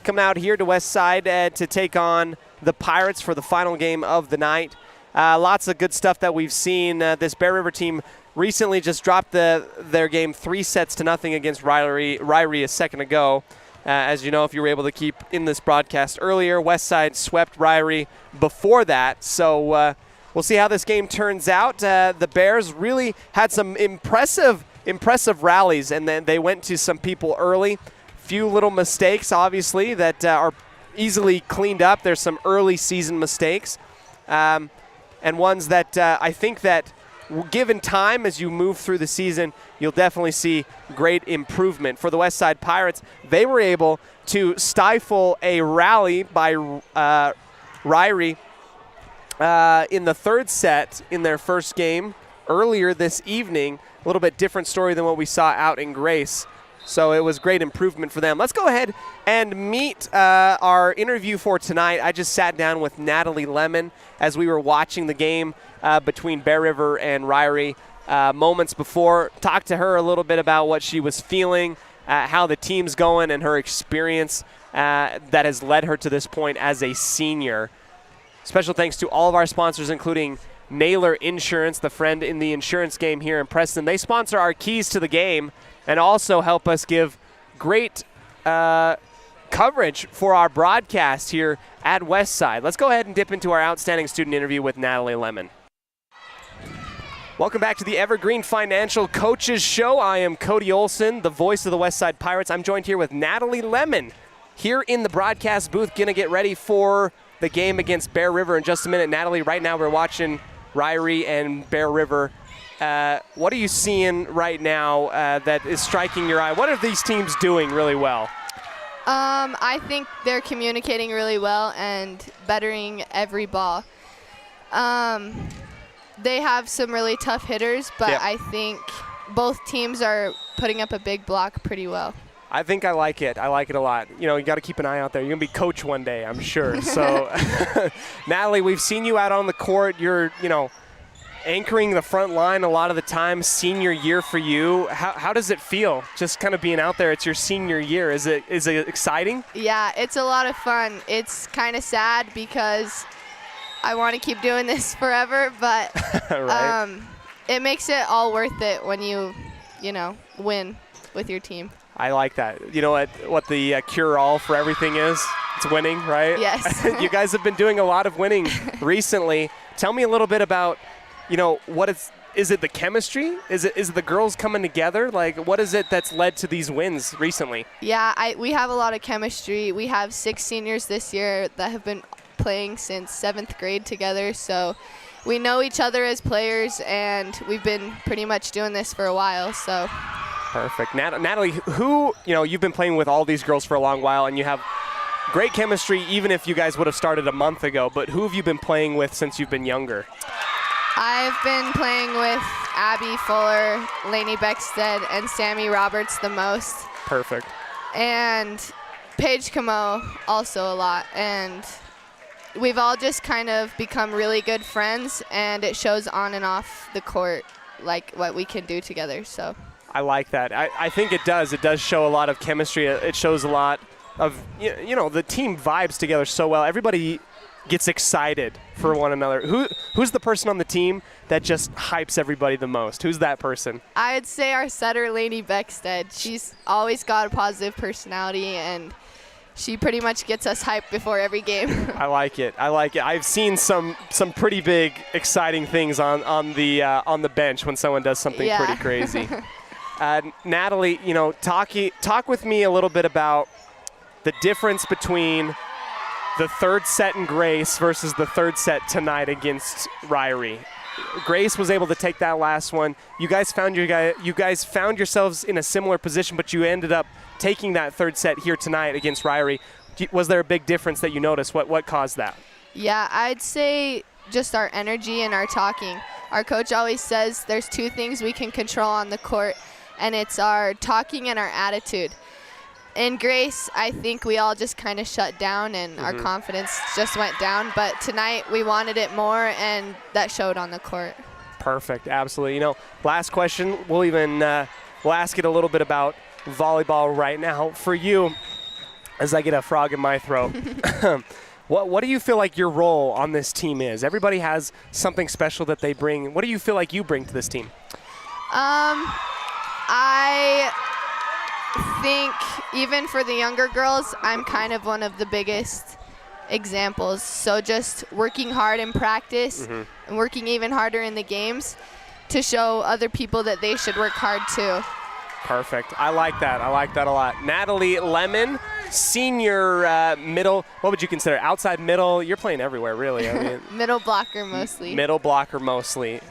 come out here to Westside to take on the Pirates for the final game of the night. Lots of good stuff that we've seen. This Bear River team recently just dropped their game 3-0 against Ririe a second ago. As you know, if you were able to keep in this broadcast earlier, Westside swept Ririe before that. So we'll see how this game turns out. The Bears really had some impressive rallies, and then they went to some people early. Few little mistakes, obviously, that are easily cleaned up. There's some early season mistakes, and ones that I think that given time as you move through the season, you'll definitely see great improvement. For the Westside Pirates, they were able to stifle a rally by Ririe in the third set in their first game earlier this evening. A little bit different story than what we saw out in Grace. So it was great improvement for them. Let's go ahead and meet our interview for tonight. I just sat down with Natalie Lemon as we were watching the game between Bear River and Ririe moments before. Talked to her a little bit about what she was feeling, how the team's going, and her experience that has led her to this point as a senior. Special thanks to all of our sponsors, including Naylor Insurance, the friend in the insurance game here in Preston. They sponsor our keys to the game and also help us give great coverage for our broadcast here at Westside. Let's go ahead and dip into our outstanding student interview with Natalie Lemon. Welcome back to the Evergreen Financial Coaches Show. I am Cody Olsen, the voice of the Westside Pirates. I'm joined here with Natalie Lemon here in the broadcast booth, going to get ready for the game against Bear River in just a minute. Natalie, right now we're watching Ririe and Bear River. What are you seeing right now that is striking your eye? What are these teams doing really well? I think they're communicating really well and bettering every ball. They have some really tough hitters, but Yep. I think both teams are putting up a big block pretty well. I think I like it. I like it a lot. You know, you got to keep an eye out there. You're going to be coach one day, I'm sure. So, Natalie, we've seen you out on the court. You're, anchoring the front line a lot of the time, senior year for you. How does it feel just kind of being out there? It's your senior year. Is it exciting? Yeah, it's a lot of fun. It's kind of sad because I want to keep doing this forever, but Right. It makes it all worth it when you win with your team. I like that. You know what the cure-all for everything is? It's winning, right? Yes. You guys have been doing a lot of winning recently. Tell me a little bit about, what is it the chemistry? Is it the girls coming together? Like, what is it that's led to these wins recently? Yeah, we have a lot of chemistry. We have 6 seniors this year that have been playing since 7th grade together, so we know each other as players, and we've been pretty much doing this for a while. So perfect. Natalie, you've been playing with all these girls for a long while, and you have great chemistry even if you guys would have started a month ago, but who have you been playing with since you've been younger? I've been playing with Abby Fuller, Lainey Beckstead, and Sammy Roberts the most. Perfect. And Paige Camo also a lot. And we've all just kind of become really good friends, and it shows on and off the court, like what we can do together. So I like that. I think it does. It does show a lot of chemistry. It shows a lot of, the team vibes together so well. Everybody gets excited for one another. Who's the person on the team that just hypes everybody the most? Who's that person? I'd say our setter, Lainey Beckstead. She's always got a positive personality, and she pretty much gets us hyped before every game. I like it. I've seen some pretty big, exciting things on the bench when someone does something pretty crazy. Natalie, talk with me a little bit about the difference between the third set in Grace versus the third set tonight against Ririe. Grace was able to take that last one. You guys found yourselves in a similar position, but you ended up taking that third set here tonight against Ririe. Was there a big difference that you noticed? What caused that? Yeah, I'd say just our energy and our talking. Our coach always says there's 2 things we can control on the court, and it's our talking and our attitude. in Grace, I think we all just kind of shut down and our confidence just went down. But tonight we wanted it more, and that showed on the court. Perfect, absolutely. You know, last question, we'll ask it a little bit about volleyball right now. For you, as I get a frog in my throat, what do you feel like your role on this team is? Everybody has something special that they bring. What do you feel like you bring to this team? I think even for the younger girls, I'm kind of one of the biggest examples. So just working hard in practice and working even harder in the games to show other people that they should work hard too. Perfect. I like that. I like that a lot. Natalie Lemon, senior middle. What would you consider? Outside middle? You're playing everywhere, really. I mean, middle blocker mostly. Middle blocker mostly.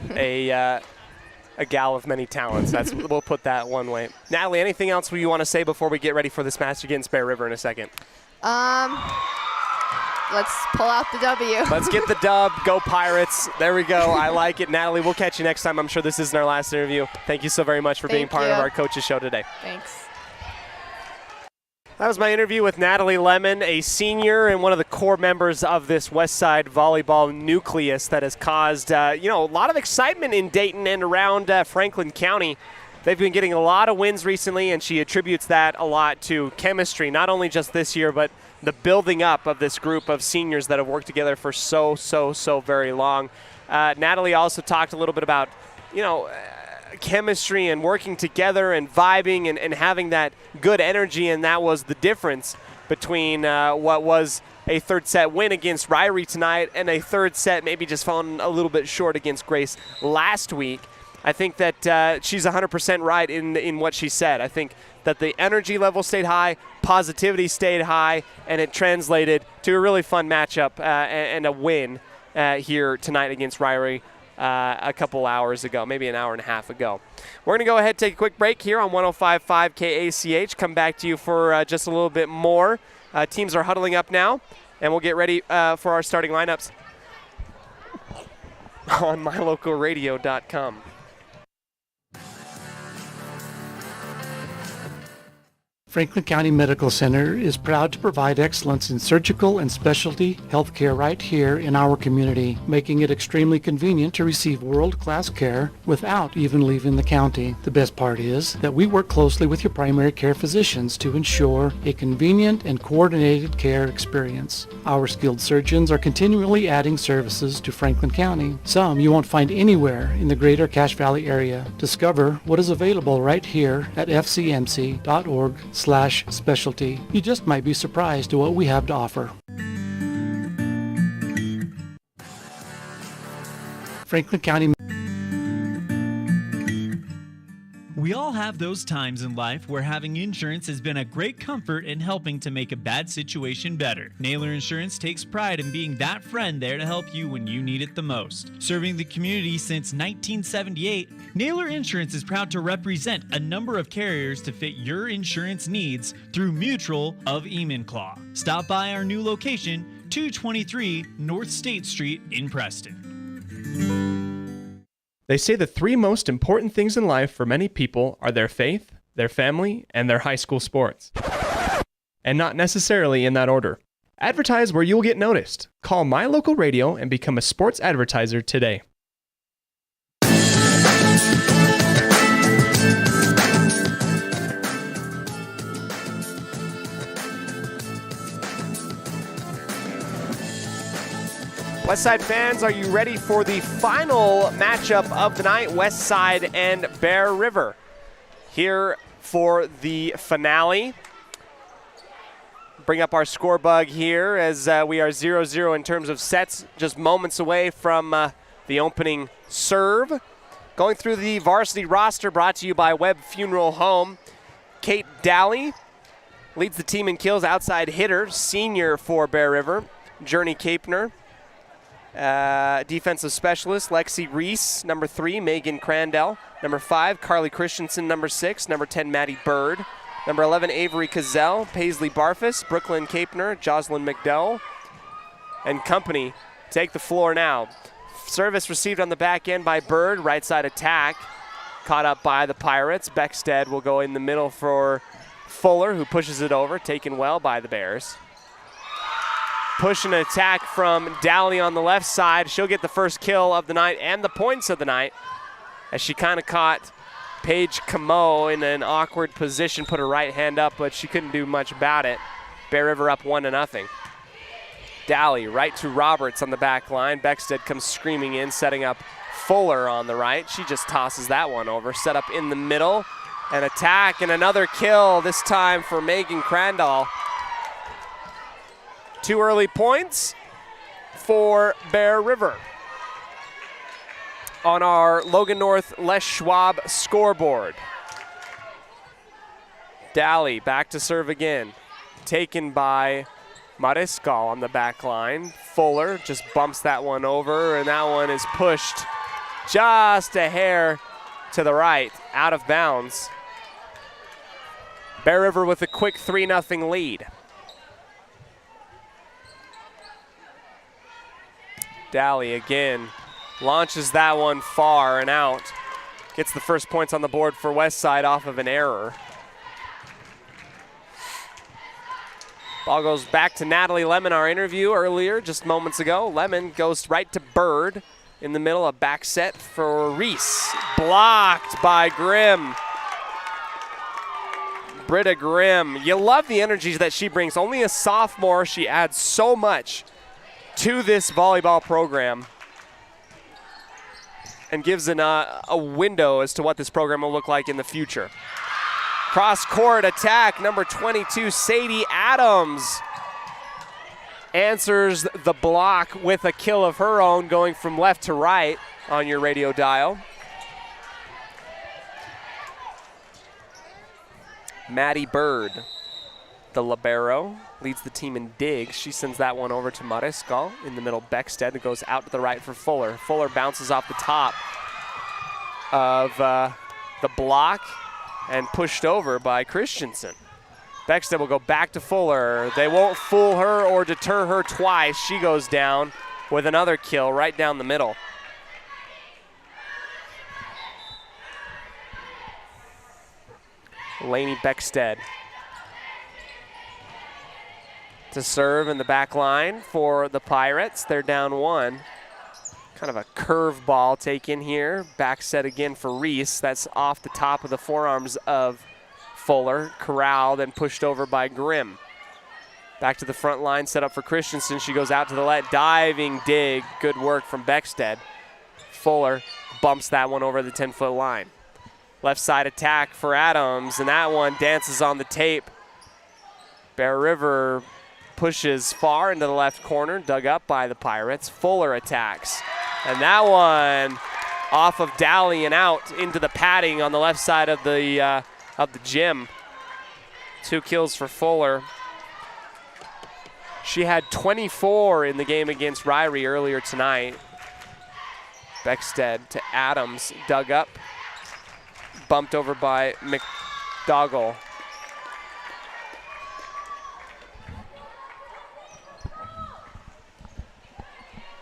A gal of many talents. We'll put that one way. Natalie, anything else you want to say before we get ready for this match against Bear River in a second? Let's pull out the W. Let's get the dub. Go Pirates. There we go. I like it. Natalie, we'll catch you next time. I'm sure this isn't our last interview. Thank you so very much for being part of our coaches show today. Thanks. That was my interview with Natalie Lemon, a senior and one of the core members of this Westside volleyball nucleus that has caused a lot of excitement in Dayton and around Franklin County. They've been getting a lot of wins recently, and she attributes that a lot to chemistry, not only just this year, but the building up of this group of seniors that have worked together for so very long. Natalie also talked a little bit about, chemistry and working together and vibing and having that good energy, and that was the difference between what was a third set win against Ririe tonight and a third set maybe just falling a little bit short against Grace last week. I think that she's 100% right in what she said. I think that the energy level stayed high, positivity stayed high, and it translated to a really fun matchup and a win here tonight against Ririe a couple hours ago, maybe an hour and a half ago. We're going to go ahead and take a quick break here on 105.5 KACH. Come back to you for just a little bit more. Teams are huddling up now, and we'll get ready for our starting lineups on mylocalradio.com. Franklin County Medical Center is proud to provide excellence in surgical and specialty healthcare right here in our community, making it extremely convenient to receive world-class care without even leaving the county. The best part is that we work closely with your primary care physicians to ensure a convenient and coordinated care experience. Our skilled surgeons are continually adding services to Franklin County, some you won't find anywhere in the greater Cache Valley area. Discover what is available right here at fcmc.org/specialty. You just might be surprised at what we have to offer. Franklin County. We all have those times in life where having insurance has been a great comfort in helping to make a bad situation better. Naylor Insurance takes pride in being that friend there to help you when you need it the most. Serving the community since 1978, Naylor Insurance is proud to represent a number of carriers to fit your insurance needs through Mutual of Enumclaw. Stop by our new location, 223 North State Street in Preston. They say the three most important things in life for many people are their faith, their family, and their high school sports. And not necessarily in that order. Advertise where you'll get noticed. Call My Local Radio and become a sports advertiser today. Westside fans, are you ready for the final matchup of the night? Westside and Bear River. Here for the finale. Bring up our score bug here as we are 0-0 in terms of sets, just moments away from the opening serve. Going through the varsity roster brought to you by Webb Funeral Home. Kate Dally leads the team in kills, outside hitter, senior for Bear River. Journey Kapner. Defensive specialist, Lexi Reese, number 3, Megan Crandell. Number 5, Carly Christensen, number 6. Number 10, Maddie Bird. Number 11, Avery Cazell, Paisley Barfus, Brooklyn Kapner, Jocelyn McDowell, and company take the floor now. Service received on the back end by Bird, right side attack. Caught up by the Pirates. Beckstead will go in the middle for Fuller, who pushes it over, taken well by the Bears. Push and attack from Dowley on the left side. She'll get the first kill of the night and the points of the night as she kind of caught Paige Camo in an awkward position, put her right hand up, but she couldn't do much about it. Bear River up 1-0. Dowley right to Roberts on the back line. Beckstead comes screaming in, setting up Fuller on the right. She just tosses that one over. Set up in the middle. An attack and another kill, this time for Megan Crandall. 2 early points for Bear River. On our Logan North Les Schwab scoreboard. Dowley back to serve again. Taken by Mariscal on the back line. Fuller just bumps that one over, and that one is pushed just a hair to the right, out of bounds. Bear River with a quick 3-0 lead. Dowley again launches that one far and out. Gets the first points on the board for Westside off of an error. Ball goes back to Natalie Lemon, our interview earlier, just moments ago. Lemon goes right to Bird in the middle, a back set for Reese. Blocked by Grimm. Britta Grimm. You love the energies that she brings. Only a sophomore, she adds so much to this volleyball program and gives a window as to what this program will look like in the future. Cross-court attack, number 22, Sadie Adams answers the block with a kill of her own, going from left to right on your radio dial. Maddie Bird, the libero, leads the team in digs. She sends that one over to Mariscal in the middle. Beckstead goes out to the right for Fuller. Fuller bounces off the top of the block and pushed over by Christensen. Beckstead will go back to Fuller. They won't fool her or deter her twice. She goes down with another kill right down the middle. Lainey Beckstead to serve in the back line for the Pirates. They're down 1. Kind of a curve ball taken here. Back set again for Reese. That's off the top of the forearms of Fuller. Corralled and pushed over by Grimm. Back to the front line, set up for Christensen. She goes out to the left. Diving dig. Good work from Beckstead. Fuller bumps that one over the 10-foot line. Left side attack for Adams, and that one dances on the tape. Bear River pushes far into the left corner, dug up by the Pirates. Fuller attacks, and that one off of Dowley and out into the padding on the left side of the gym. 2 kills for Fuller. She had 24 in the game against Ririe earlier tonight. Beckstead to Adams, dug up. Bumped over by McDougall.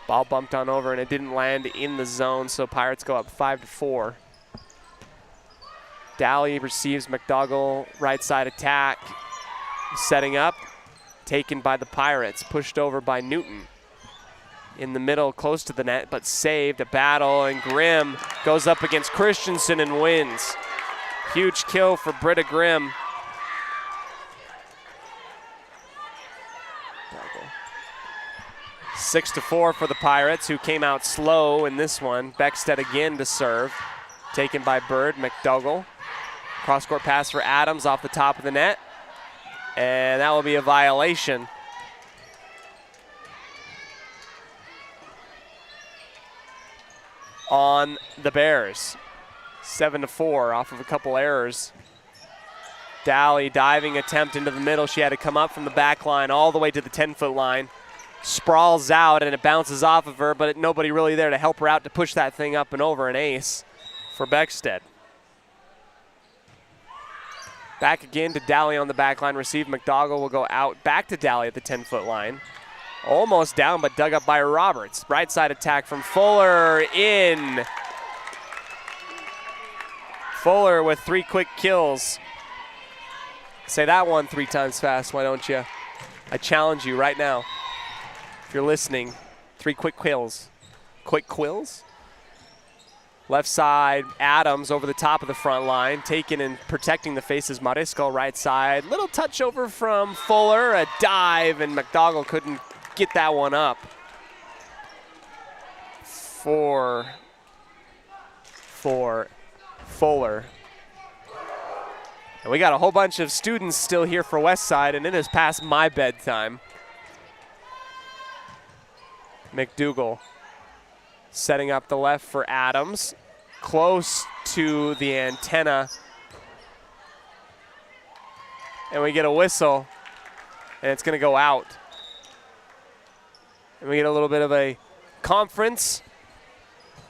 Ball bumped on over and it didn't land in the zone, so Pirates go up 5-4. Dowley receives McDougall, right side attack. Setting up, taken by the Pirates, pushed over by Newton. In the middle, close to the net, but saved. A battle, and Grimm goes up against Christensen and wins. Huge kill for Britta Grimm. 6-4 for the Pirates, who came out slow in this one. Beckstead again to serve. Taken by Bird. McDougall. Cross-court pass for Adams off the top of the net. And that will be a violation. On the Bears. 7-4 off of a couple errors. Dowley diving attempt into the middle. She had to come up from the back line all the way to the 10-foot line. Sprawls out and it bounces off of her, but nobody really there to help her out to push that thing up and over. An ace for Beckstead. Back again to Dowley on the back line. Receive. McDougall will go out. Back to Dowley at the 10-foot line. Almost down, but dug up by Roberts. Right side attack from Fuller in. Fuller with 3 quick kills. Say that one 3 times fast, why don't you? I challenge you right now. If you're listening, 3 quick quills. Quick quills? Left side, Adams over the top of the front line, taking and protecting the faces. Mariscal right side, little touch over from Fuller, a dive, and McDougall couldn't get that one up. For Fuller. And we got a whole bunch of students still here for Westside, and it is past my bedtime. McDougall setting up the left for Adams, close to the antenna. And we get a whistle, and it's going to go out. And we get a little bit of a conference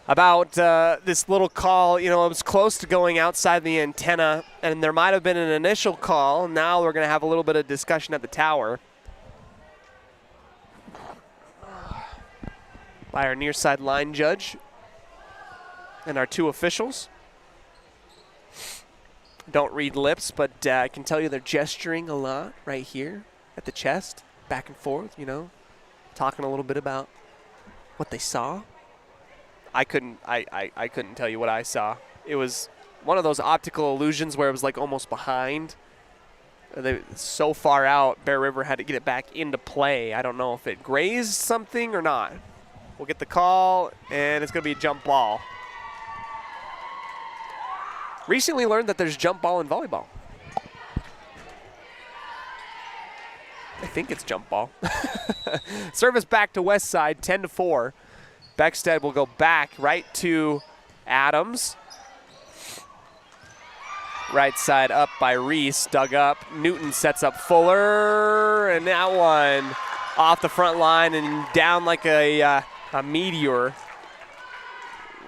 about this little call. You know, it was close to going outside the antenna, and there might have been an initial call. Now we're going to have a little bit of discussion at the tower by our near side line judge and our 2 officials. Don't read lips, but I can tell you they're gesturing a lot right here at the chest, back and forth, you know, talking a little bit about what they saw. I couldn't tell you what I saw. It was one of those optical illusions where it was like almost behind. So far out, Bear River had to get it back into play. I don't know if it grazed something or not. We'll get the call, and it's going to be a jump ball. Recently learned that there's jump ball in volleyball. I think it's jump ball. Service back to Westside, 10-4. Beckstead will go back right to Adams. Right side up by Reese, dug up. Newton sets up Fuller, and that one off the front line and down like a meteor.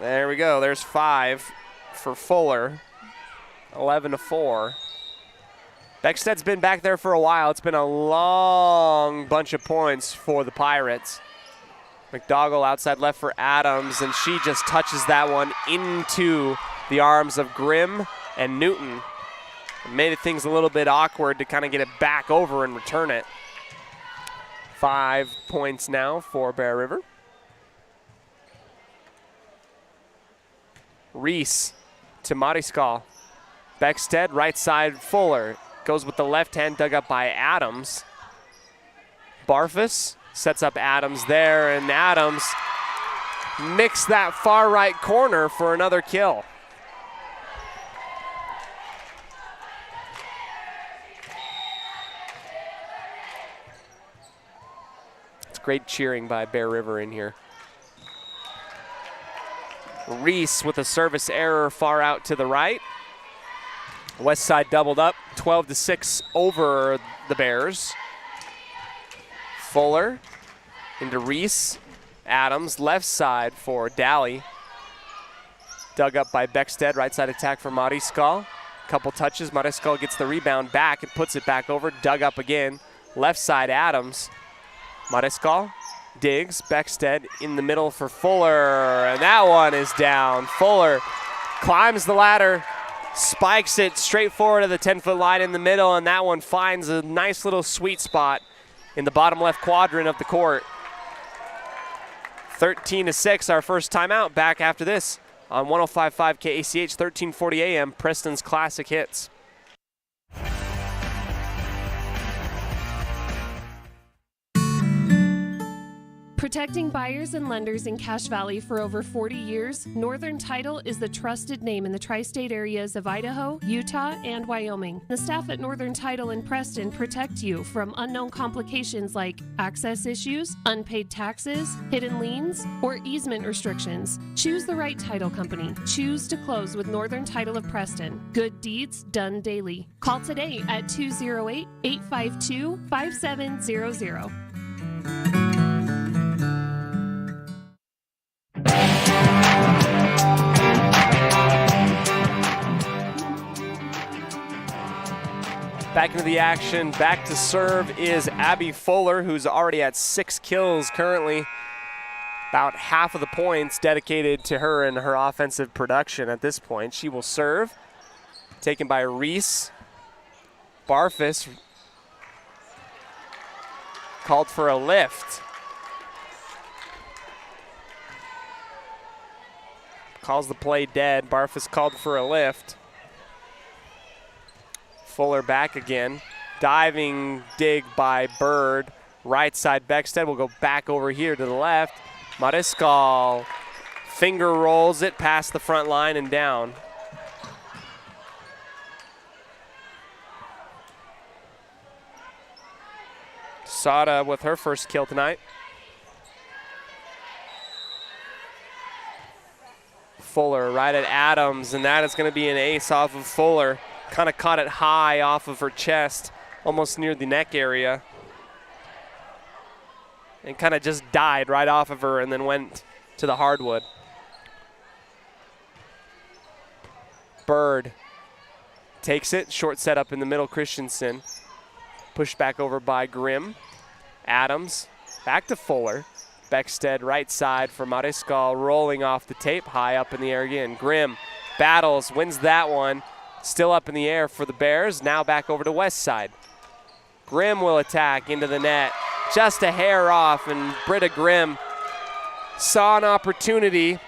There we go, there's 5 for Fuller, 11-4. Beckstead's been back there for a while. It's been a long bunch of points for the Pirates. McDougall outside left for Adams, and she just touches that one into the arms of Grimm and Newton. It made things a little bit awkward to kind of get it back over and return it. 5 points now for Bear River. Reese to Mariscal. Beckstead, right side Fuller. Goes with the left hand, dug up by Adams. Barfus sets up Adams there, and Adams mixed that far right corner for another kill. It's great cheering by Bear River in here. Reese with a service error far out to the right. Westside doubled up, 12-6 over the Bears. Fuller into Reese. Adams, left side for Daly. Dug up by Beckstead, right side attack for Mariscal. Couple touches, Mariscal gets the rebound back and puts it back over. Dug up again, left side Adams. Mariscal digs, Beckstead in the middle for Fuller, and that one is down. Fuller climbs the ladder, spikes it straight forward to the 10-foot line in the middle, and that one finds a nice little sweet spot in the bottom left quadrant of the court. 13-6, our first timeout. Back after this on 105.5 KACH, 1340 AM, Preston's Classic Hits. Protecting buyers and lenders in Cache Valley for over 40 years, Northern Title is the trusted name in the tri-state areas of Idaho, Utah, and Wyoming. The staff at Northern Title in Preston protect you from unknown complications like access issues, unpaid taxes, hidden liens, or easement restrictions. Choose the right title company. Choose to close with Northern Title of Preston. Good deeds done daily. Call today at 208-852-5700. Back into the action, back to serve is Abby Fuller, who's already at 6 kills currently. About half of the points dedicated to her and her offensive production at this point. She will serve, taken by Reese. Barfus called for a lift. Calls the play dead. Barfus called for a lift. Fuller back again. Diving dig by Bird. Right side Beckstead will go back over here to the left. Mariscal finger rolls it past the front line and down. Sada with her first kill tonight. Fuller right at Adams, and that is going to be an ace off of Fuller. Kind of caught it high off of her chest, almost near the neck area. And kind of just died right off of her and then went to the hardwood. Bird takes it, short setup in the middle, Christensen. Pushed back over by Grimm. Adams back to Fuller. Beckstead right side for Mariscal, rolling off the tape, high up in the air again. Grimm battles, wins that one. Still up in the air for the Bears, now back over to west side. Grimm will attack into the net, just a hair off, and Britta Grimm saw an opportunity,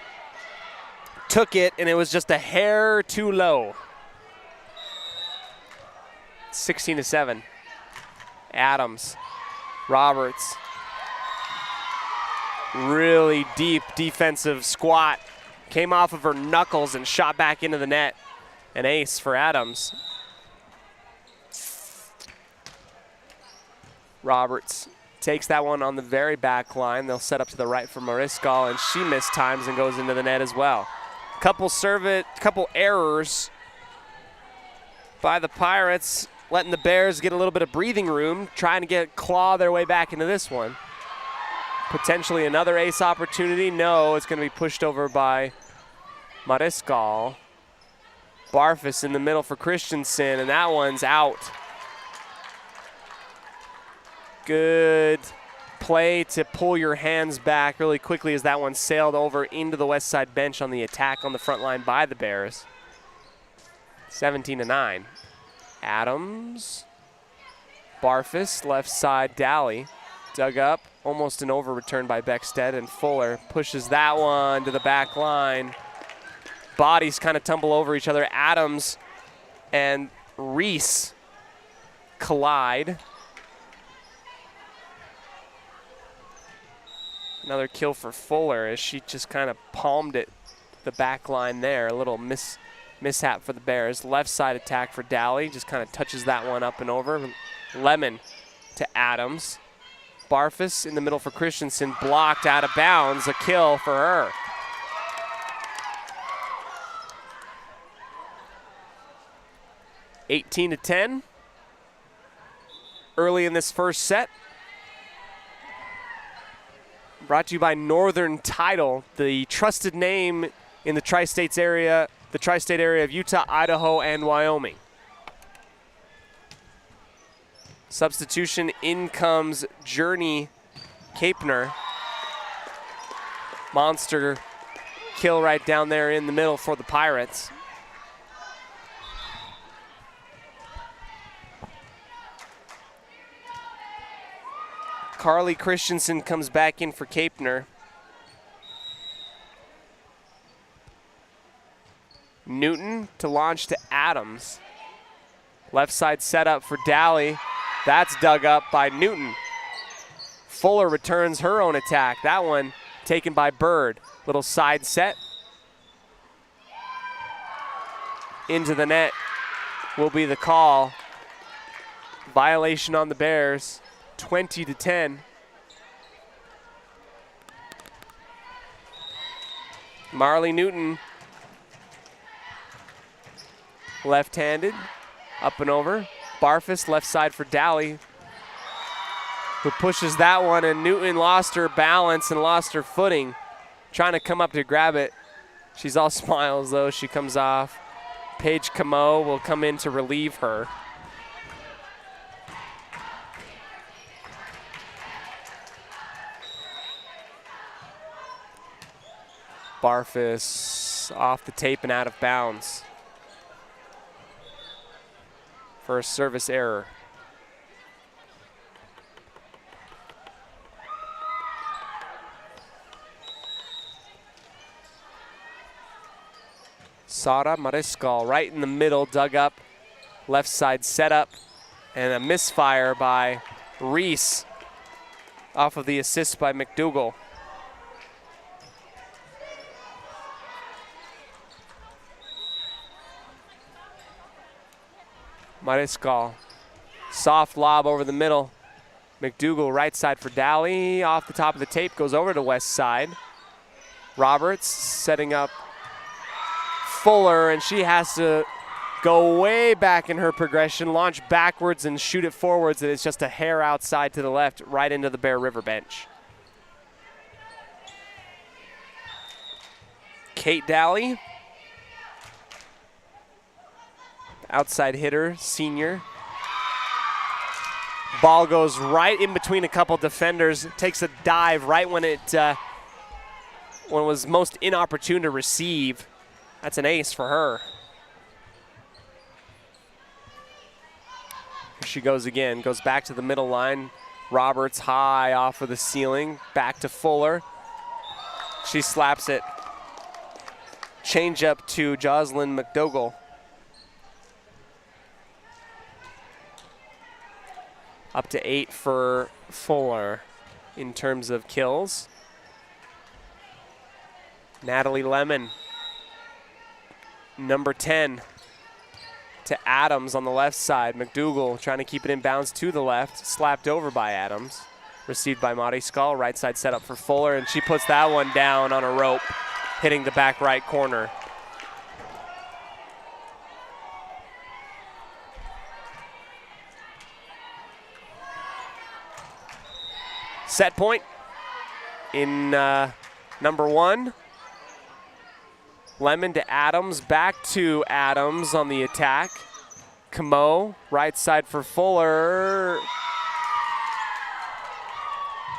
took it, and it was just a hair too low. 16-7. Adams, Roberts. Really deep defensive squat. Came off of her knuckles and shot back into the net. An ace for Adams. Roberts takes that one on the very back line. They'll set up to the right for Mariscal, and she missed times and goes into the net as well. Couple errors by the Pirates, letting the Bears get a little bit of breathing room, trying to claw their way back into this one. Potentially another ace opportunity. No, it's going to be pushed over by Mariscal. Barfus in the middle for Christensen, and that one's out. Good play to pull your hands back really quickly as that one sailed over into the west side bench on the attack on the front line by the Bears. 17-9. Adams. Barfus, left side, Dally. Dug up, almost an over return by Beckstead, and Fuller pushes that one to the back line. Bodies kind of tumble over each other. Adams and Reese collide. Another kill for Fuller as she just kind of palmed it the back line there. A little mishap for the Bears. Left side attack for Dally, just kind of touches that one up and over. Lemon to Adams. Barfus in the middle for Christensen, blocked out of bounds, a kill for her. (18-10). Early in this first set. Brought to you by Northern Title, the trusted name in the tri-state area of Utah, Idaho, and Wyoming. Substitution, in comes Journey Capner. Monster kill right down there in the middle for the Pirates. Carly Christensen comes back in for Capner. Newton to launch to Adams. Left side setup for Dally. That's dug up by Newton. Fuller returns her own attack. That one taken by Bird. Little side set. Into the net will be the call. Violation on the Bears. 20-10. Marley Newton. Left-handed. Up and over. Barfus left side for Dally, who pushes that one, and Newton lost her balance and lost her footing. Trying to come up to grab it. She's all smiles though. She comes off. Paige Camo will come in to relieve her. Barfus off the tape and out of bounds. for a service error. Sara Mariscal right in the middle, dug up, left side set up, and a misfire by Reese off of the assist by McDougall. Mariscal, soft lob over the middle. McDougall right side for Dally, off the top of the tape, goes over to west side. Roberts setting up Fuller, and she has to go way back in her progression, launch backwards and shoot it forwards, and it's just a hair outside to the left, right into the Bear River bench. Kate Dally, outside hitter, senior. Ball goes right in between a couple defenders, takes a dive right when it was most inopportune to receive. That's an ace for her. Here she goes again, goes back to the middle line. Roberts high off of the ceiling, back to Fuller. She slaps it. Change up to Jocelyn McDougall. Up to 8 for Fuller in terms of kills. Natalie Lemon, number 10, to Adams on the left side. McDougall trying to keep it in bounds to the left, slapped over by Adams. Received by Mariscal, right side set up for Fuller, and she puts that one down on a rope, hitting the back right corner. Set point in number 1. Lemon to Adams, back to Adams on the attack. Camo, right side for Fuller.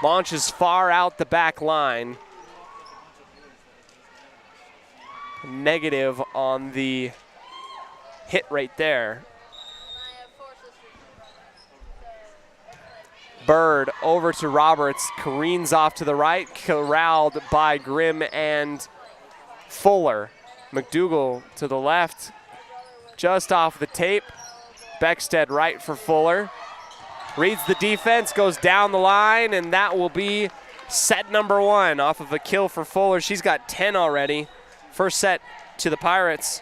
Launches far out the back line. Negative on the hit right there. Bird over to Roberts, careens off to the right, corralled by Grimm and Fuller. McDougall to the left, just off the tape. Beckstead right for Fuller. Reads the defense, goes down the line, and that will be set number 1 off of a kill for Fuller. She's got 10 already. First set to the Pirates,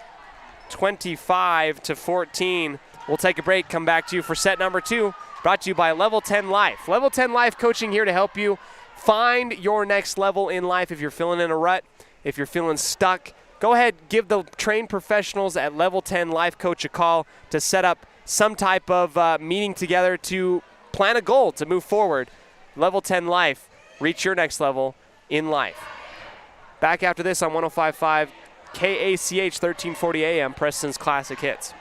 25-14. We'll take a break, come back to you for set number 2. Brought to you by Level 10 Life. Level 10 Life coaching here to help you find your next level in life. If you're feeling in a rut, if you're feeling stuck, go ahead, give the trained professionals at Level 10 Life Coach a call to set up some type of meeting together to plan a goal to move forward. Level 10 Life, reach your next level in life. Back after this on 105.5 KACH 1340 AM, Preston's Classic Hits.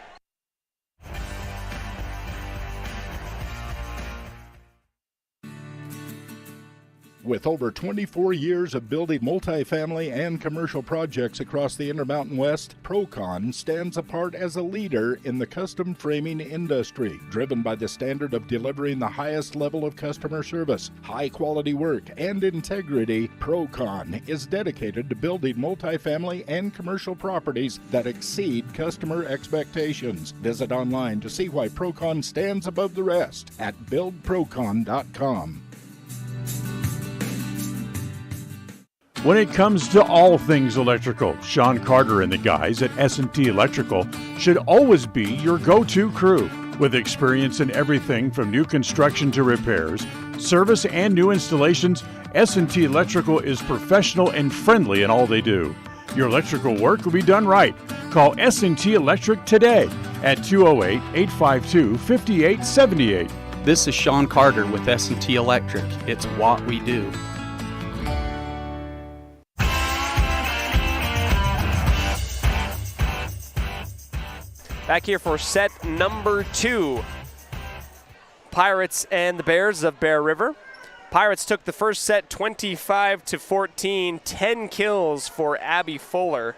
With over 24 years of building multifamily and commercial projects across the Intermountain West, Procon stands apart as a leader in the custom framing industry, driven by the standard of delivering the highest level of customer service, high-quality work, and integrity. Procon is dedicated to building multifamily and commercial properties that exceed customer expectations. Visit online to see why Procon stands above the rest at buildprocon.com. When it comes to all things electrical, Sean Carter and the guys at S&T Electrical should always be your go-to crew. With experience in everything from new construction to repairs, service, and new installations, S&T Electrical is professional and friendly in all they do. Your electrical work will be done right. Call S&T Electric today at 208-852-5878. This is Sean Carter with S&T Electric. It's what we do. Back here for set number 2. Pirates and the Bears of Bear River. Pirates took the first set 25-14, 10 kills for Abby Fuller.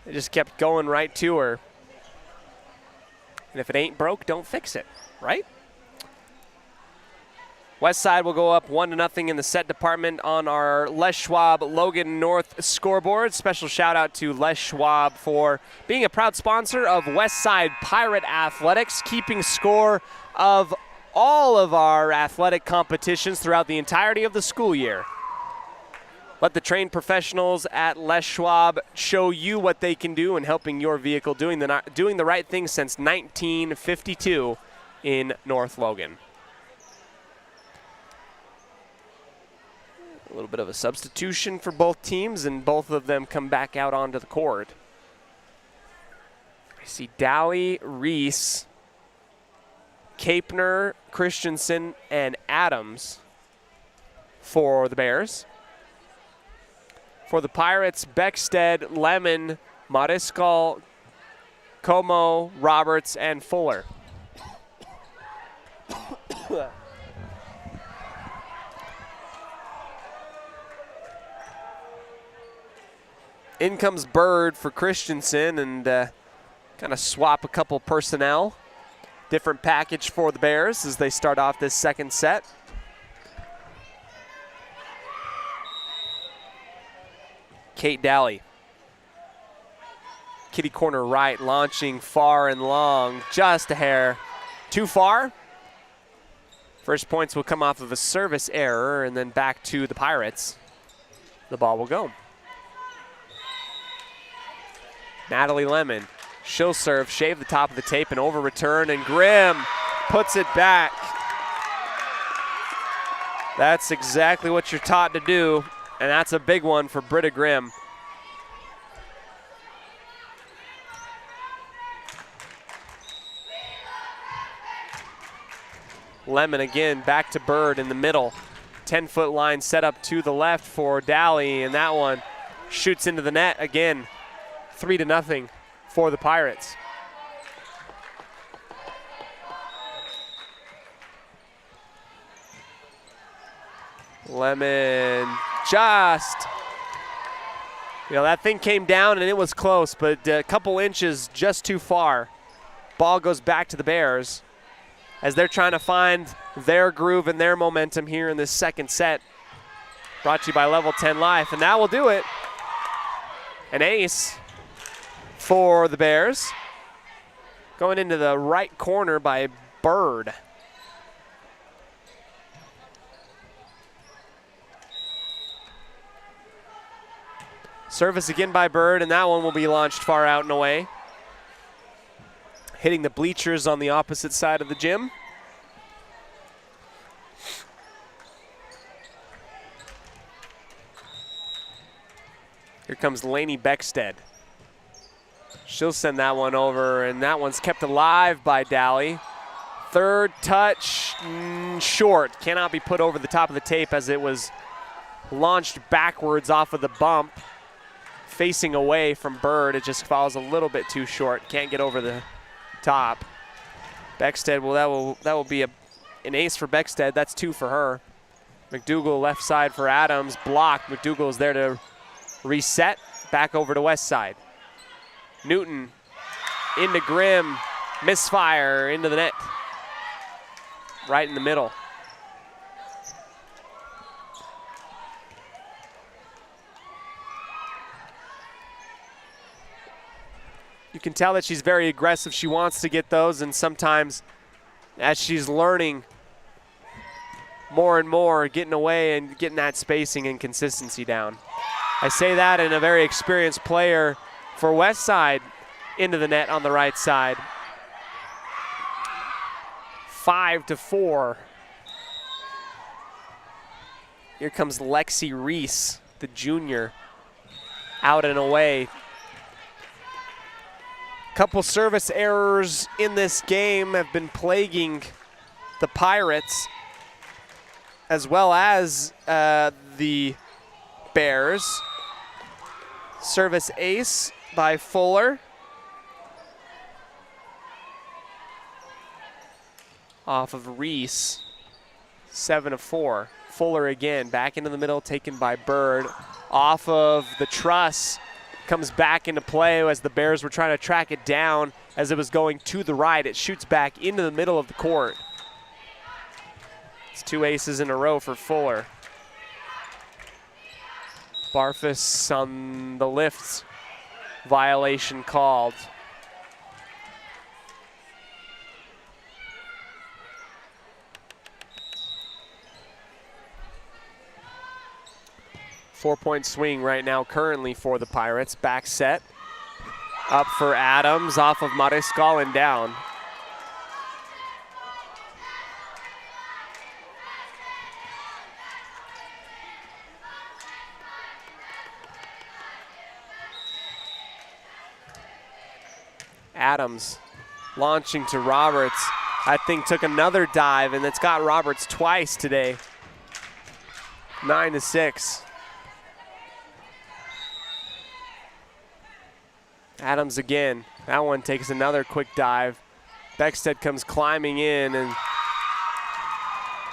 They just kept going right to her. And if it ain't broke, don't fix it, right? West Side will go up 1-0 in the set department on our Les Schwab Logan North scoreboard. Special shout out to Les Schwab for being a proud sponsor of West Side Pirate Athletics, keeping score of all of our athletic competitions throughout the entirety of the school year. Let the trained professionals at Les Schwab show you what they can do in helping your vehicle doing the right thing since 1952 in North Logan. A little bit of a substitution for both teams, and both of them come back out onto the court. I see Dowley, Reese, Kapner, Christensen, and Adams for the Bears. For the Pirates, Beckstead, Lemon, Mariscal, Como, Roberts, and Fuller. In comes Bird for Christensen, and kind of swap a couple personnel. Different package for the Bears as they start off this second set. Kate Dowley. Kitty corner right, launching far and long, just a hair too far. First points will come off of a service error, and then back to the Pirates. The ball will go. Natalie Lemon, she'll serve, shave the top of the tape, and over return, and Grimm puts it back. That's exactly what you're taught to do, and that's a big one for Britta Grimm. Lemon again, back to Bird in the middle. 10-foot line set up to the left for Dowley, and that one shoots into the net again. 3-0 for the Pirates. Lemon just, that thing came down and it was close, but a couple inches just too far. Ball goes back to the Bears as they're trying to find their groove and their momentum here in this second set. Brought to you by Level 10 Life, and that will do it. An ace for the Bears. Going into the right corner by Bird. Service again by Bird, and that one will be launched far out and away. Hitting the bleachers on the opposite side of the gym. Here comes Lainey Beckstead. She'll send that one over, and that one's kept alive by Dowley. Third touch, short. Cannot be put over the top of the tape as it was launched backwards off of the bump. Facing away from Bird, it just falls a little bit too short. Can't get over the top. Beckstead, well, that will be an ace for Beckstead. That's 2 for her. McDougal left side for Adams. Blocked. McDougal is there to reset. Back over to West Side. Newton into Grimm. Misfire into the net. Right in the middle. You can tell that she's very aggressive. She wants to get those, and sometimes as she's learning more and more, getting away and getting that spacing and consistency down. I say that in a very experienced player for West Side into the net on the right side. 5-4. Here comes Lexi Reese, the junior, out and away. Couple service errors in this game have been plaguing the Pirates as well as the Bears. Service ace by Fuller. Off of Reese, 7-4. Fuller again, back into the middle, taken by Bird. Off of the truss, comes back into play as the Bears were trying to track it down. as it was going to the right. It shoots back into the middle of the court. It's 2 aces in a row for Fuller. Barfus on the lift. Violation called. Four-point swing right now currently for the Pirates. Back set. Up for Adams, off of Mariscal and down. Adams launching to Roberts. I think took another dive, and it's got Roberts twice today. 9-6. Adams again. That one takes another quick dive. Beckstead comes climbing in, and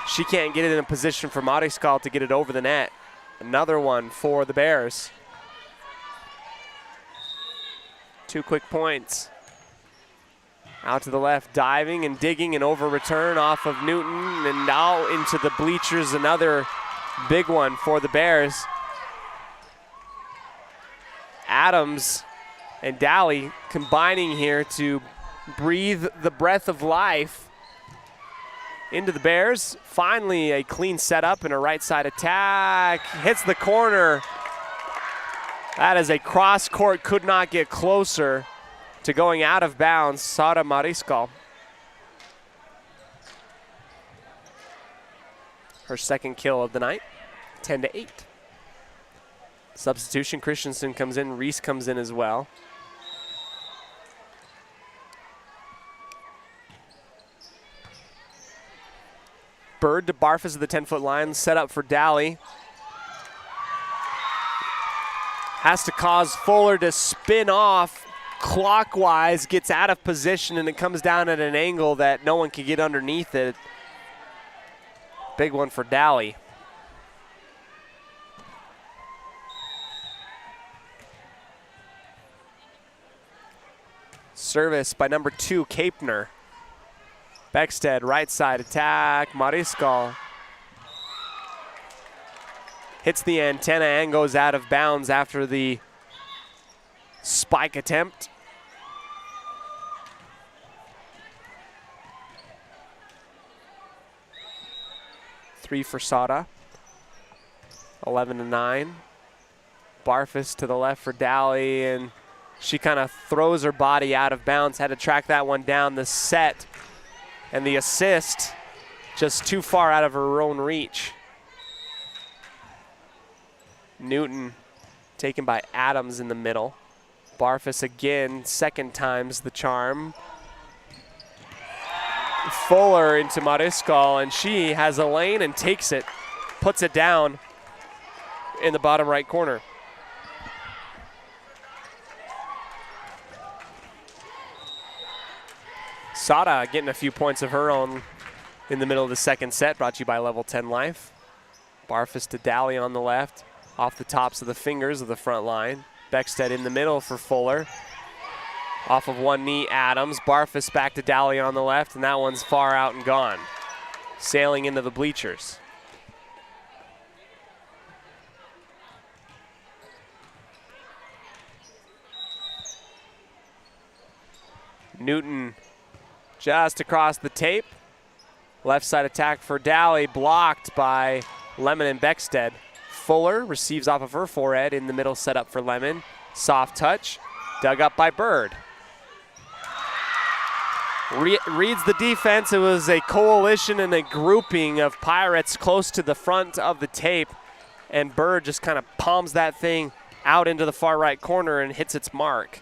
she can't get it in a position for Mariscal to get it over the net. Another one for the Bears. 2 quick points. Out to the left, diving and digging, and over return off of Newton, and now into the bleachers. Another big one for the Bears. Adams and Daly combining here to breathe the breath of life into the Bears. Finally, a clean setup and a right side attack. Hits the corner. That is a cross court, could not get closer to going out of bounds. Sara Mariscal. Her second kill of the night, 10-8. Substitution, Christensen comes in, Reese comes in as well. Bird to Barfus at the 10-foot line, set up for Daly. Has to cause Fuller to spin off clockwise, gets out of position, and it comes down at an angle that no one can get underneath it. Big one for Daly. Service by number 2, Kapner. Beckstead, right side attack, Mariscal. Hits the antenna and goes out of bounds after the spike attempt. Three for Sada. 11-9. Barfus to the left for Daly, and she kind of throws her body out of bounds. Had to track that one down. The set and the assist just too far out of her own reach. Newton taken by Adams in the middle. Barfus again, second time's the charm. Fuller into Mariscal, and she has a lane and takes it, puts it down in the bottom right corner. Sada getting a few points of her own in the middle of the second set, brought to you by Level 10 Life. Barfus to Daly on the left, off the tops of the fingers of the front line. Beckstead in the middle for Fuller. Off of one knee, Adams. Barfus back to Daly on the left, and that one's far out and gone. Sailing into the bleachers. Newton just across the tape. Left side attack for Daly, blocked by Lemon and Beckstead. Fuller receives off of her forehead in the middle, set up for Lemon. Soft touch, dug up by Bird. Reads the defense. It was a coalition and a grouping of Pirates close to the front of the tape, and Bird just kind of palms that thing out into the far right corner and hits its mark.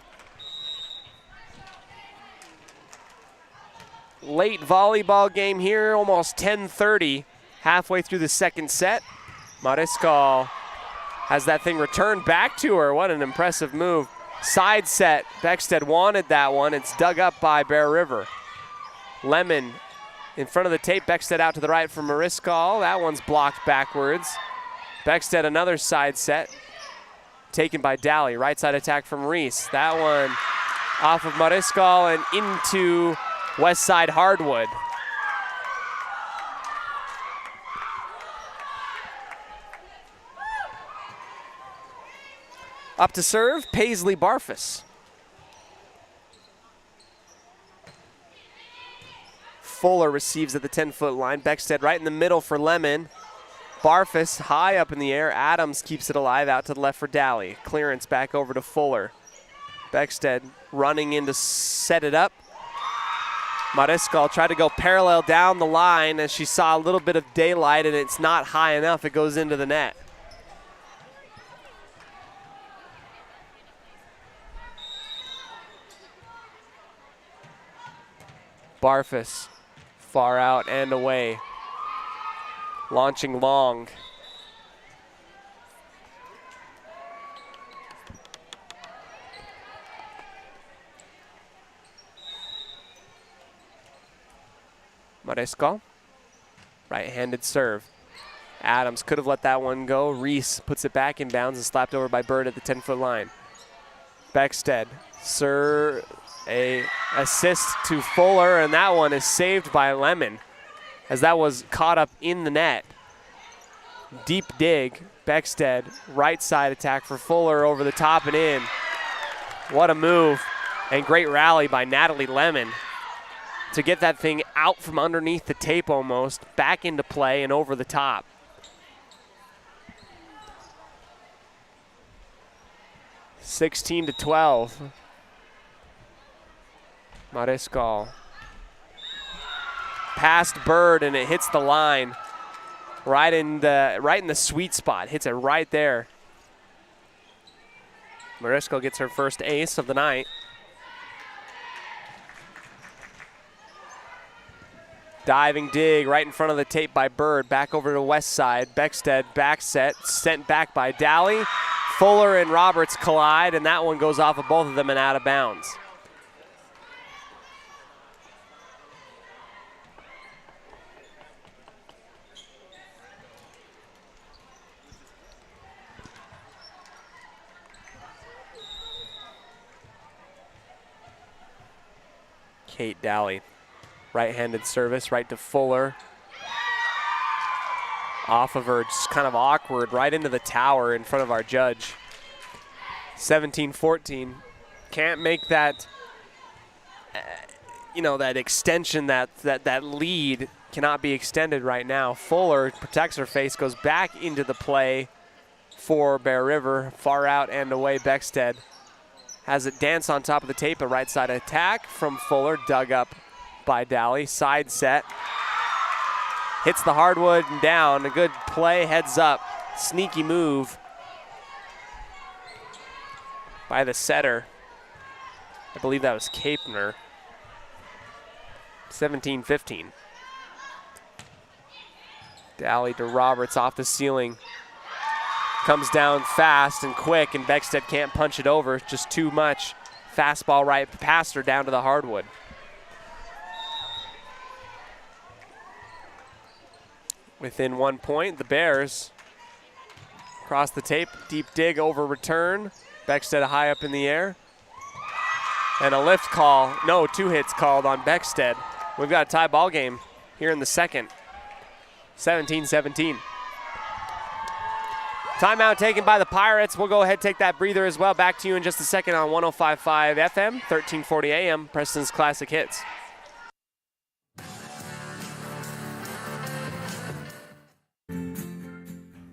Late volleyball game here, almost 10:30, halfway through the second set. Mariscal has that thing returned back to her. What an impressive move. Side set, Beckstead wanted that one. It's dug up by Bear River. Lemon in front of the tape, Beckstead out to the right for Mariscal. That one's blocked backwards. Beckstead another side set, taken by Daly. Right side attack from Reese. That one off of Mariscal and into West Side Hardwood. Up to serve, Paisley Barfus. Fuller receives at the 10-foot line. Beckstead right in the middle for Lemon. Barfus high up in the air. Adams keeps it alive out to the left for Daly. Clearance back over to Fuller. Beckstead running in to set it up. Mariscal tried to go parallel down the line as she saw a little bit of daylight, and it's not high enough. It goes into the net. Barfus, far out and away. Launching long. Mariscal, right-handed serve. Adams could have let that one go. Reese puts it back in bounds and slapped over by Bird at the 10-foot line. Beckstead, a assist to Fuller, and that one is saved by Lemon as that was caught up in the net. Deep dig, Beckstead, right side attack for Fuller over the top and in. What a move, and great rally by Natalie Lemon to get that thing out from underneath the tape almost, back into play and over the top. (16-12). Mariscal. Past Bird, and it hits the line. Right in the sweet spot. Hits it right there. Mariscal gets her first ace of the night. Diving dig right in front of the tape by Bird. Back over to West Side. Beckstead back set. Sent back by Daly. Fuller and Roberts collide, and that one goes off of both of them and out of bounds. Kate Daly, right-handed service, right to Fuller. Off of her, just kind of awkward, right into the tower in front of our judge. 17-14. Can't make that, that extension, that lead cannot be extended right now. Fuller protects her face, goes back into the play for Bear River. Far out and away, Beckstead has it dance on top of the tape. A right side attack from Fuller, dug up by Daly. Side set. Hits the hardwood and down. A good play, heads up. Sneaky move by the setter. I believe that was Kapner. 17-15. Daly to Roberts off the ceiling. Comes down fast and quick, and Beckstead can't punch it over. Just too much. Fastball right past her down to the hardwood. Within 1 point, the Bears cross the tape. Deep dig over return. Beckstead high up in the air. And a lift call. No, 2 hits called on Beckstead. We've got a tie ball game here in the second. 17-17. Timeout taken by the Pirates. We'll go ahead and take that breather as well. Back to you in just a second on 105.5 FM, 1340 AM, Preston's Classic Hits.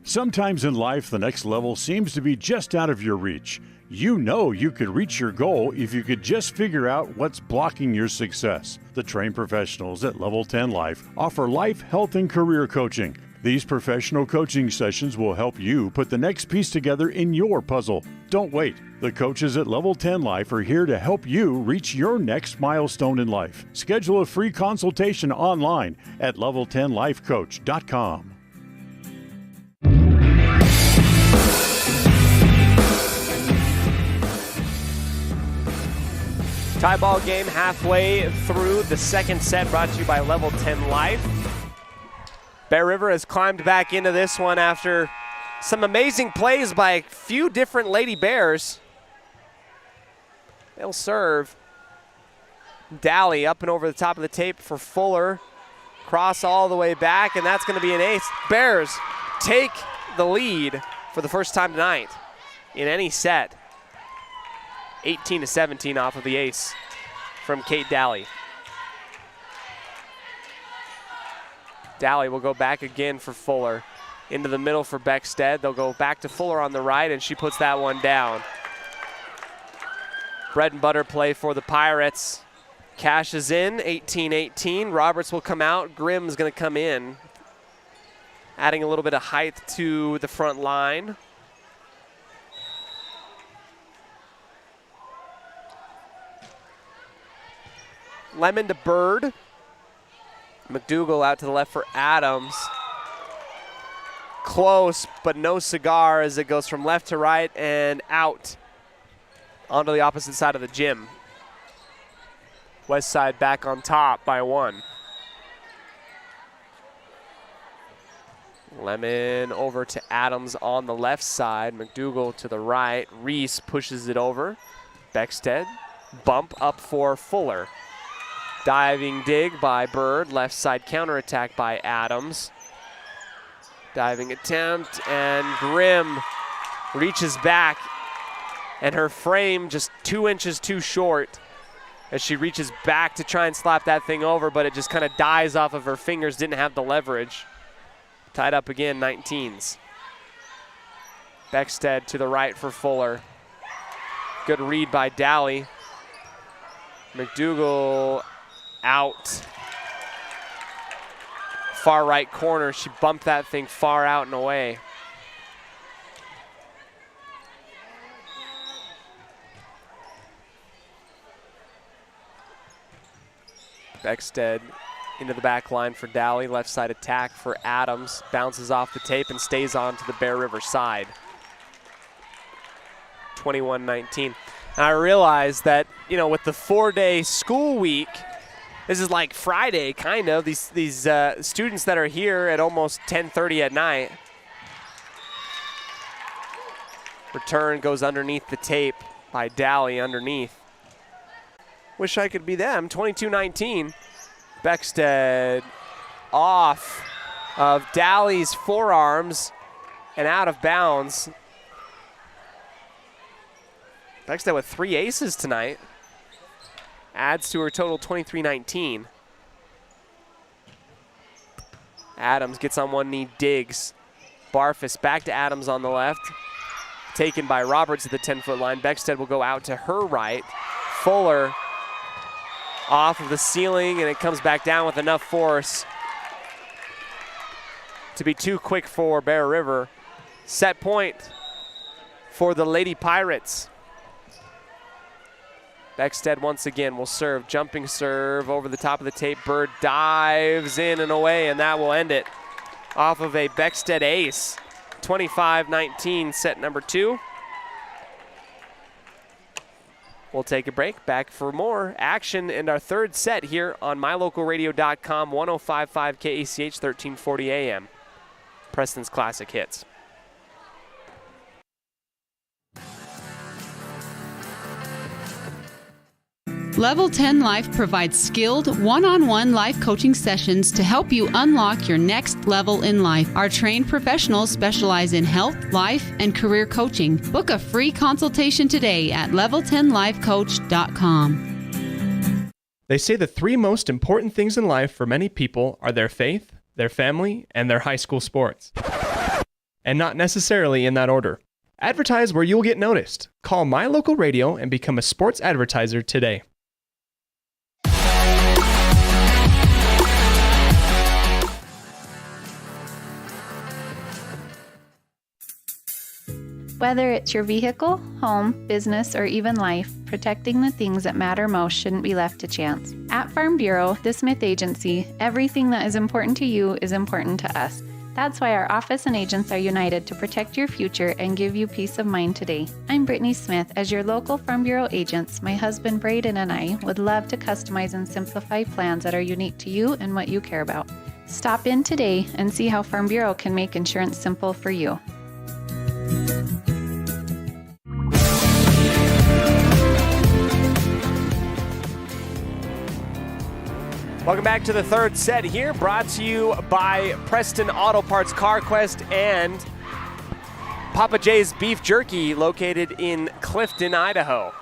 Sometimes in life, the next level seems to be just out of your reach. You know you could reach your goal if you could just figure out what's blocking your success. The trained professionals at Level 10 Life offer life, health, and career coaching. These professional coaching sessions will help you put the next piece together in your puzzle. Don't wait. The coaches at Level 10 Life are here to help you reach your next milestone in life. Schedule a free consultation online at level10lifecoach.com. Tie ball game halfway through the second set, brought to you by Level 10 Life. Bear River has climbed back into this one after some amazing plays by a few different Lady Bears. They'll serve. Dally up and over the top of the tape for Fuller. Cross all the way back, and that's going to be an ace. Bears take the lead for the first time tonight in any set. 18-17 off of the ace from Kate Dally. Dally will go back again for Fuller. Into the middle for Beckstead. They'll go back to Fuller on the right, and she puts that one down. Bread and butter play for the Pirates. Cash is in, 18-18. Roberts will come out. Grimm's going to come in, adding a little bit of height to the front line. Lemon to Bird. McDougal out to the left for Adams. Close, but no cigar as it goes from left to right and out onto the opposite side of the gym. West side back on top by 1. Lemon over to Adams on the left side. McDougal to the right. Reese pushes it over. Beckstead, bump up for Fuller. Diving dig by Bird. Left side counterattack by Adams. Diving attempt, and Grimm reaches back, and her frame just 2 inches too short as she reaches back to try and slap that thing over, but it just kind of dies off of her fingers, didn't have the leverage. Tied up again, 19s. Beckstead to the right for Fuller. Good read by Dally. McDougal out. Far right corner, she bumped that thing far out and away. Beckstead into the back line for Dally. Left side attack for Adams. Bounces off the tape and stays on to the Bear River side. 21-19. I realize that, with the 4-day school week, this is like Friday, kind of. These students that are here at almost 10:30 at night. Return goes underneath the tape by Dally underneath. Wish I could be them. 22-19. Beckstead off of Dally's forearms and out of bounds. Beckstead with 3 aces tonight. Adds to her total 23-19. Adams gets on one knee, digs. Barfus back to Adams on the left. Taken by Roberts at the 10-foot line. Beckstead will go out to her right. Fuller off of the ceiling, and it comes back down with enough force to be too quick for Bear River. Set point for the Lady Pirates. Beckstead once again will serve. Jumping serve over the top of the tape. Bird dives in and away, and that will end it off of a Beckstead ace. 25-19, set number 2. We'll take a break. Back for more action in our third set here on mylocalradio.com, 105.5 KACH, 1340 AM. Preston's Classic Hits. Level 10 Life provides skilled one-on-one life coaching sessions to help you unlock your next level in life. Our trained professionals specialize in health, life, and career coaching. Book a free consultation today at level10lifecoach.com. They say the 3 most important things in life for many people are their faith, their family, and their high school sports. And not necessarily in that order. Advertise where you'll get noticed. Call My Local Radio and become a sports advertiser today. Whether it's your vehicle, home, business, or even life, protecting the things that matter most shouldn't be left to chance. At Farm Bureau, the Smith Agency, everything that is important to you is important to us. That's why our office and agents are united to protect your future and give you peace of mind today. I'm Brittany Smith. As your local Farm Bureau agents, my husband Braden and I would love to customize and simplify plans that are unique to you and what you care about. Stop in today and see how Farm Bureau can make insurance simple for you. Welcome back to the third set here, brought to you by Preston Auto Parts, CarQuest, and Papa J's Beef Jerky, located in Clifton, Idaho.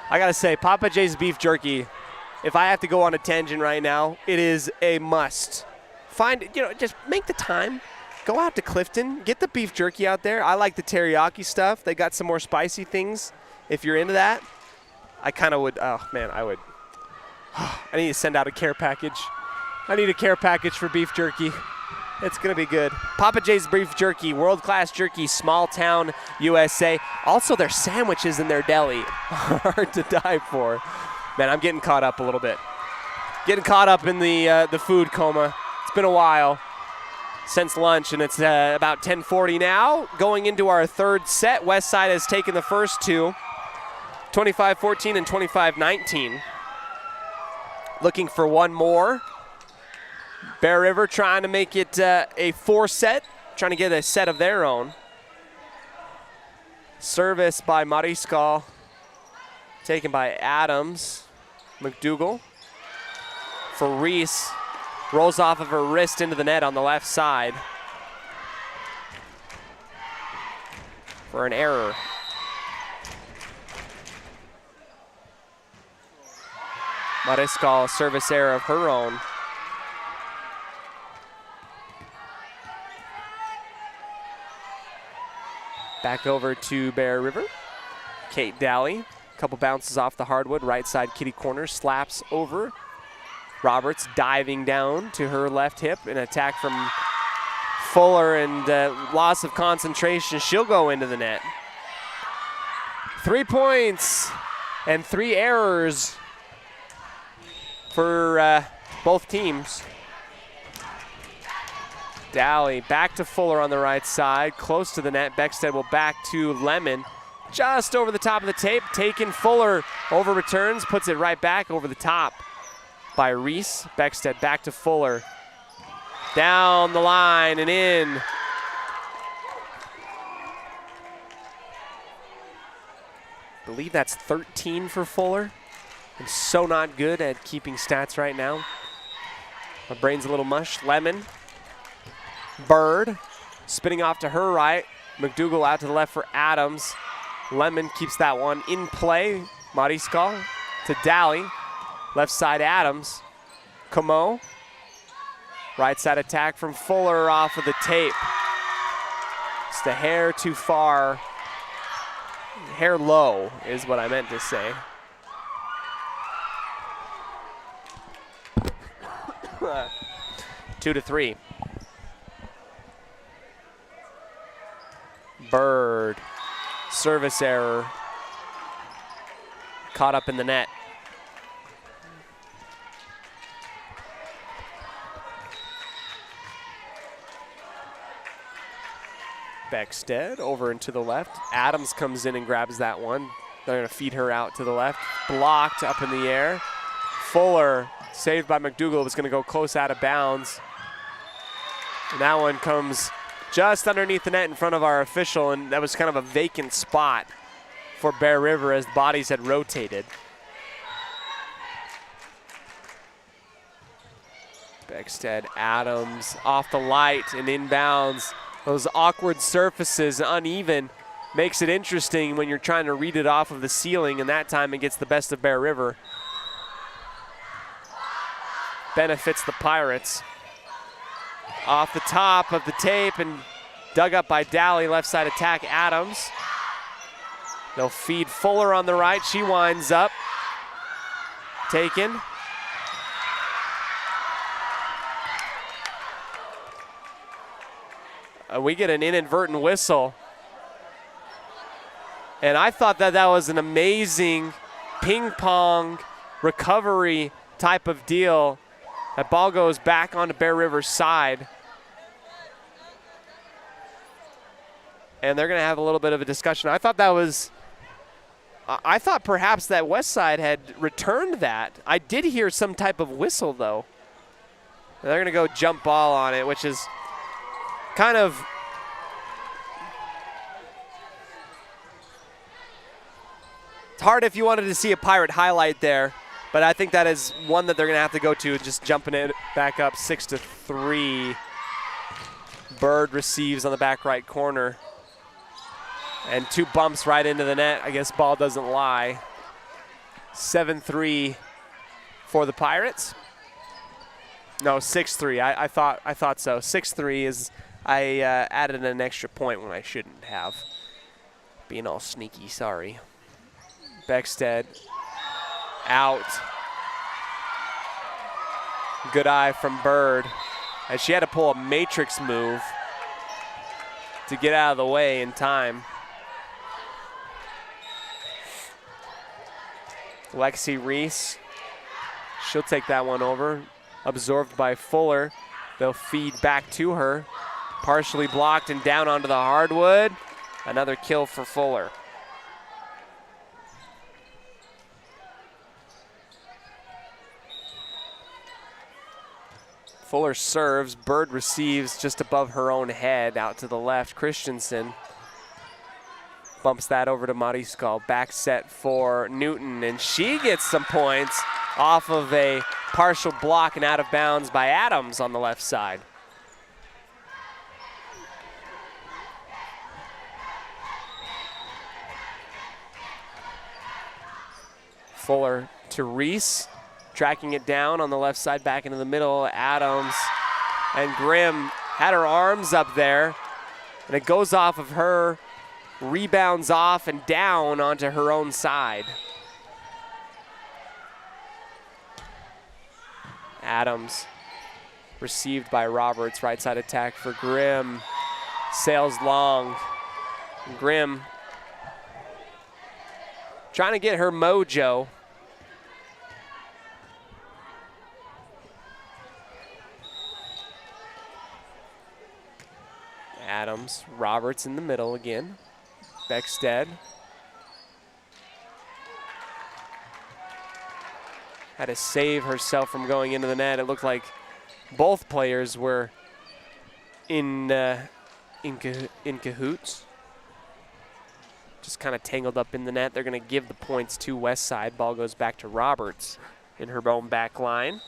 I gotta say, Papa J's Beef Jerky, if I have to go on a tangent right now, it is a must. Just make the time. Go out to Clifton, get the beef jerky out there. I like the teriyaki stuff. They got some more spicy things. If you're into that, I kind of would, I would. I need to send out a care package. I need a care package for beef jerky. It's going to be good. Papa J's Beef Jerky, world-class jerky, small town, USA. Also, their sandwiches in their deli are hard to die for. Man, I'm getting caught up a little bit. Getting caught up in the food coma. It's been a while since lunch, and it's about 10:40 now. Going into our third set, Westside has taken the first two, 25-14 and 25-19. Looking for one more. Bear River trying to make it a 4-set, trying to get a set of their own. Service by Mariscal, taken by Adams. McDougal for Reese. Rolls off of her wrist into the net on the left side for an error. Mariscal, service error of her own. Back over to Bear River. Kate Daly, a couple bounces off the hardwood, right side kitty corner, slaps over. Roberts diving down to her left hip, an attack from Fuller, and loss of concentration. She'll go into the net. 3 points and 3 errors for both teams. Daly back to Fuller on the right side, close to the net. Beckstead will back to Lemon, just over the top of the tape. Taken, Fuller over returns, puts it right back over the top by Reese. Beckstead back to Fuller. Down the line and in. I believe that's 13 for Fuller. I'm so not good at keeping stats right now. My brain's a little mush. Lemon. Bird. Spinning off to her right. McDougal out to the left for Adams. Lemon keeps that one in play. Mariscal to Daly. Left side Adams. Como. Right side attack from Fuller off of the tape. Just a hair too far. Hair low is what I meant to say. Two to 3. Bird. Service error. Caught up in the net. Beckstead over and to the left. Adams comes in and grabs that one. They're going to feed her out to the left. Blocked up in the air. Fuller, saved by McDougal, was going to go close out of bounds. And that one comes just underneath the net in front of our official, and that was kind of a vacant spot for Bear River as the bodies had rotated. Beckstead, Adams off the light and inbounds. Those awkward surfaces, uneven, makes it interesting when you're trying to read it off of the ceiling, and that time it gets the best of Bear River. Benefits the Pirates. Off the top of the tape and dug up by Daly, left side attack, Adams. They'll feed Fuller on the right, she winds up. Taken. We get an inadvertent whistle. And I thought that that was an amazing ping pong recovery type of deal. That ball goes back onto Bear River's side. And they're going to have a little bit of a discussion. I thought perhaps that Westside had returned that. I did hear some type of whistle, though. They're going to go jump ball on it, which is kind of it's hard if you wanted to see a Pirate highlight there, But I think that is one that they're going to have to go to, just jumping it back up 6-3. Bird receives on the back right corner. And 2 bumps right into the net. I guess ball doesn't lie. 7-3 for the Pirates. No, 6-3. I thought so. 6-3 is I added an extra point when I shouldn't have. Being all sneaky, sorry. Beckstead out. Good eye from Bird. And she had to pull a matrix move to get out of the way in time. Lexi Reese, she'll take that one over. Absorbed by Fuller. They'll feed back to her. Partially blocked and down onto the hardwood. Another kill for Fuller. Fuller serves. Bird receives just above her own head out to the left. Christensen bumps that over to Mariscal. Back set for Newton, and she gets some points off of a partial block and out of bounds by Adams on the left side. Fuller to Reese, tracking it down on the left side, back into the middle. Adams and Grimm had her arms up there, and it goes off of her, rebounds off and down onto her own side. Adams received by Roberts, right side attack for Grimm. Sails long. Grimm trying to get her mojo. Adams, Roberts in the middle again. Beckstead. Had to save herself from going into the net. It looked like both players were in cahoots. Just kind of tangled up in the net. They're going to give the points to West Side. Ball goes back to Roberts in her own back line.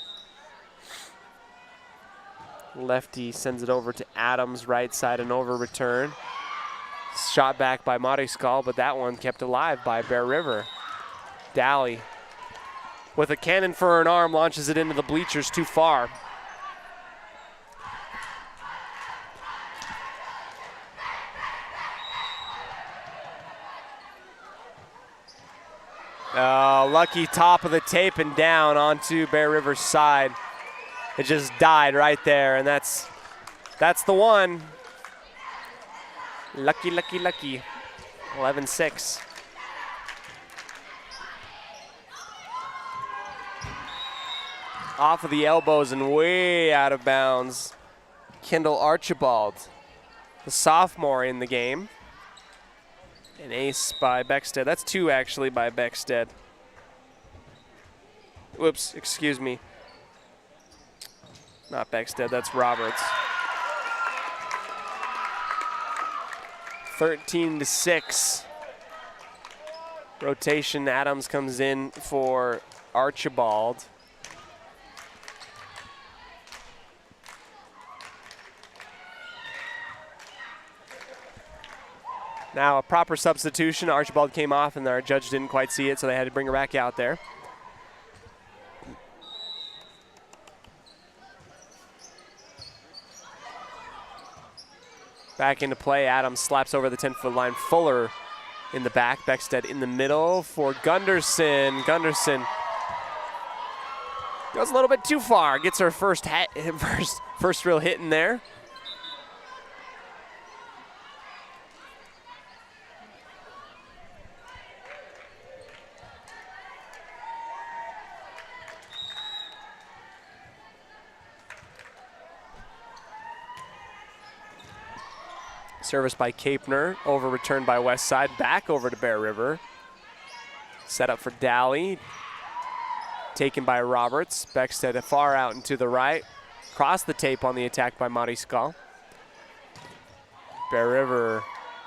Lefty sends it over to Adams, right side, and over return. Shot back by Mariscal, but that one kept alive by Bear River. Daly, with a cannon for an arm, launches it into the bleachers too far. Lucky top of the tape and down onto Bear River's side. It just died right there, and that's the one. Lucky, lucky, lucky. 11-6. Off of the elbows and way out of bounds. Kendall Archibald, the sophomore in the game. An ace by Beckstead. That's 2 actually by Beckstead. Whoops, excuse me. Not Beckstead, that's Roberts. 13-6. Rotation, Adams comes in for Archibald. Now a proper substitution. Archibald came off and our judge didn't quite see it, so they had to bring her back out there. Back into play, Adams slaps over the 10-foot line. Fuller in the back, Beckstead in the middle for Gunderson. Gunderson goes a little bit too far, gets her first real hit in there. Service by Capner, over returned by West Side, back over to Bear River. Set up for Daly, taken by Roberts. Beckstead far out and to the right. Cross the tape on the attack by Mariscal. Bear River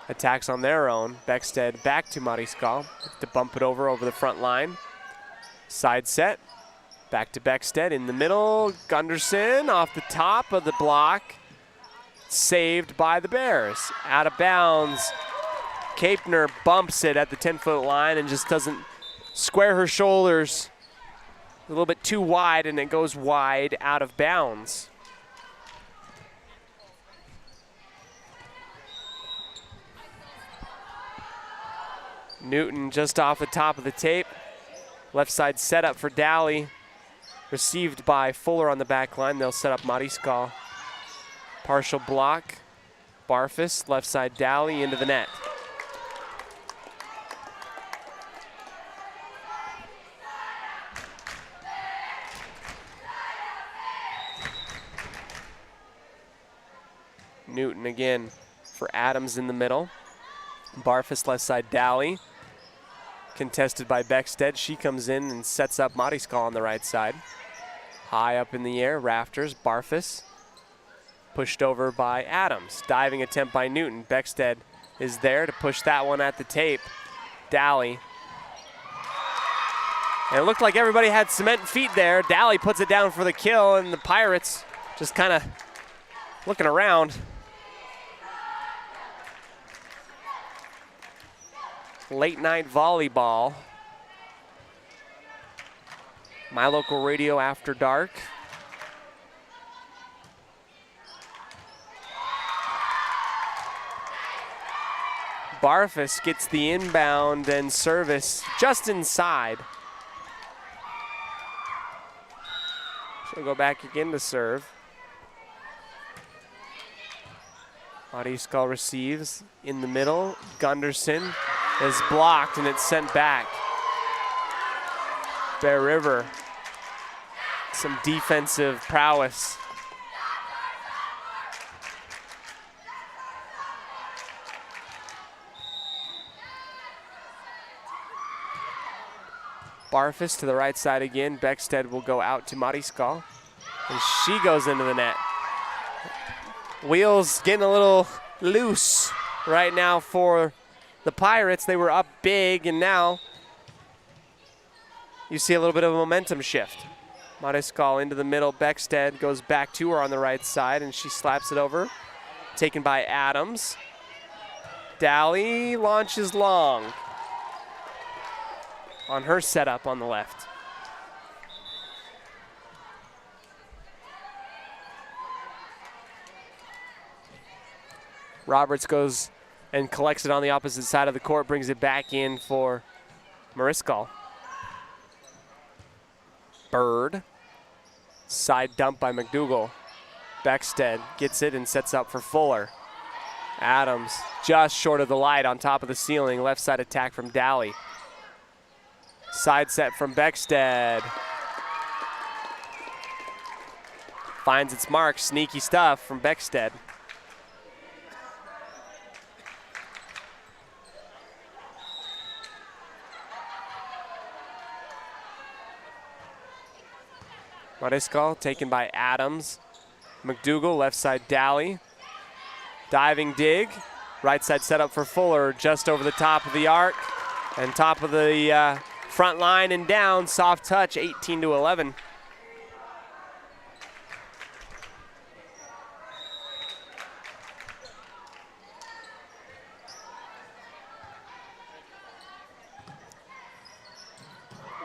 attacks on their own. Beckstead back to Mariscal to bump it over the front line. Side set. Back to Beckstead in the middle. Gunderson off the top of the block. Saved by the Bears. Out of bounds. Kapner bumps it at the 10-foot line and just doesn't square her shoulders. A little bit too wide, and it goes wide out of bounds. Newton just off the top of the tape. Left side setup for Dally. Received by Fuller on the back line. They'll set up Mariscal. Partial block. Barfus, left side Dally into the net. Newton again for Adams in the middle. Barfus left side Dally. Contested by Beckstead. She comes in and sets up Mariscal on the right side. High up in the air, rafters, Barfus. Pushed over by Adams. Diving attempt by Newton. Beckstead is there to push that one at the tape. Dally. And it looked like everybody had cement feet there. Dally puts it down for the kill, and the Pirates just kind of looking around. Late night volleyball. My Local Radio After Dark. Barfus gets the inbound and service just inside. She'll go back again to serve. Mariscal receives in the middle. Gunderson is blocked and it's sent back. Bear River, some defensive prowess. Barfus to the right side again. Beckstead will go out to Mariscal, and she goes into the net. Wheels getting a little loose right now for the Pirates. They were up big, and now you see a little bit of a momentum shift. Mariscal into the middle. Beckstead goes back to her on the right side, and she slaps it over. Taken by Adams. Dally launches long on her setup on the left. Roberts goes and collects it on the opposite side of the court, brings it back in for Mariscal. Bird, side dump by McDougal. Beckstead gets it and sets up for Fuller. Adams just short of the light on top of the ceiling. Left side attack from Dally. Side set from Beckstead. Finds its mark, sneaky stuff from Beckstead. Mariscal taken by Adams. McDougal, left side Dally. Diving dig. Right side set up for Fuller, just over the top of the arc. And top of the front line and down. Soft touch, 18-11.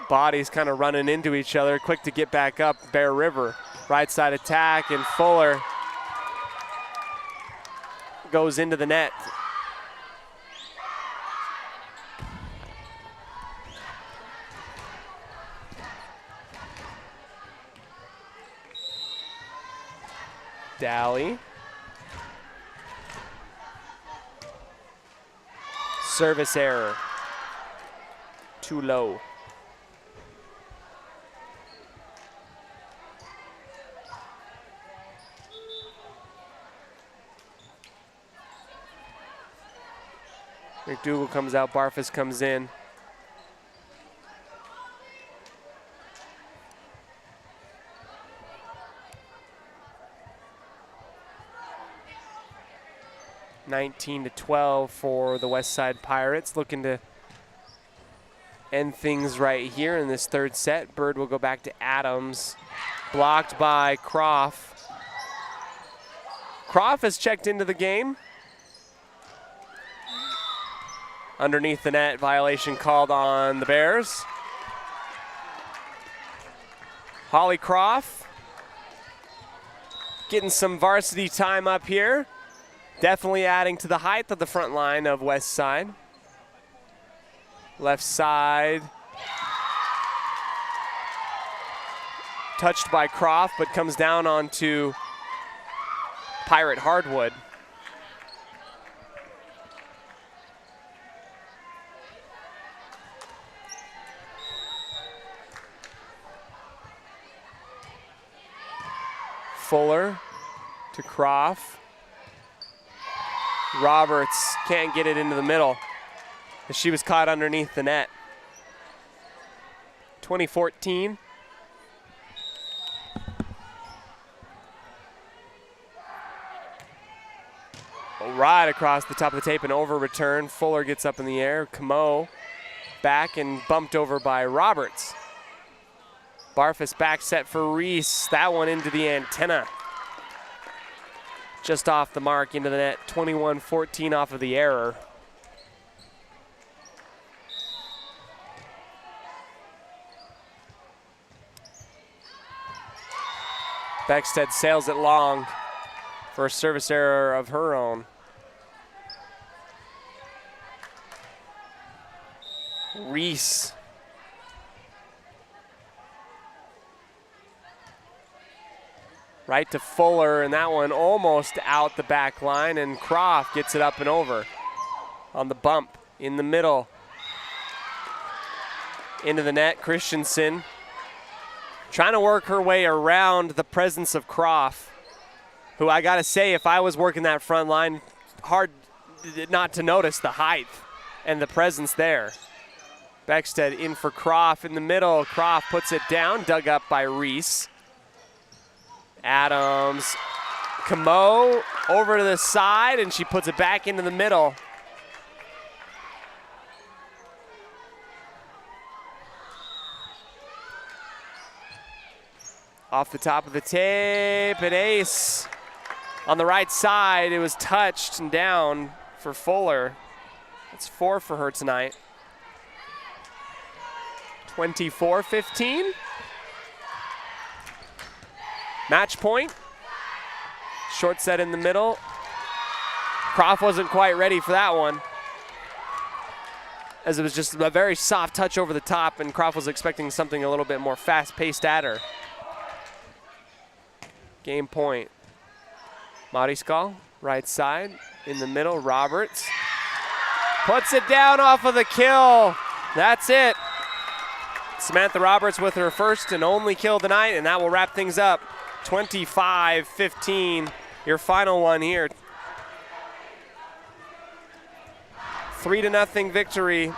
Bodies kind of running into each other, quick to get back up. Bear River, right side attack, and Fuller goes into the net. Dally. Service error. Too low. McDougal comes out, Barfus comes in. (19-12) for the West Side Pirates, looking to end things right here in this third set. Bird will go back to Adams. Blocked by Croft. Croft has checked into the game. Underneath the net, violation called on the Bears. Holly Croft getting some varsity time up here. Definitely adding to the height of the front line of West Side. Left side. Touched by Croft, but comes down onto Pirate hardwood. Fuller to Croft. Roberts can't get it into the middle as she was caught underneath the net. 2014. Right across the top of the tape, and over return. Fuller gets up in the air. Camo back and bumped over by Roberts. Barfus back set for Reese. That one into the antenna. Just off the mark into the net. 21-14 off of the error. Beckstead sails it long for a service error of her own. Reese. Right to Fuller, and that one almost out the back line, and Croft gets it up and over on the bump in the middle. Into the net, Christensen trying to work her way around the presence of Croft, who I gotta say, if I was working that front line, hard not to notice the height and the presence there. Beckstead in for Croft in the middle. Croft puts it down, dug up by Reese. Adams, Camo over to the side, and she puts it back into the middle. Off the top of the tape, an ace. On the right side, it was touched and down for Fuller. That's 4 for her tonight. 24-15. Match point. Short set in the middle. Croft wasn't quite ready for that one, as it was just a very soft touch over the top, and Croft was expecting something a little bit more fast-paced at her. Game point. Mariskal, right side, in the middle, Roberts. Puts it down off of the kill. That's it. Samantha Roberts with her first and only kill tonight, and that will wrap things up. 25-15, your final one here. 3-0 victory.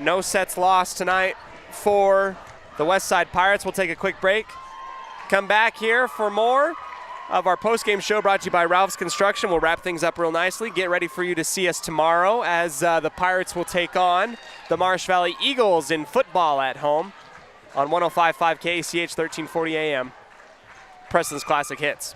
No sets lost tonight for the West Side Pirates. We'll take a quick break. Come back here for more of our post-game show brought to you by Ralph's Construction. We'll wrap things up real nicely. Get ready for you to see us tomorrow as the Pirates will take on the Marsh Valley Eagles in football at home on 105.5 KACH, 1340 AM. Preston's Classic Hits.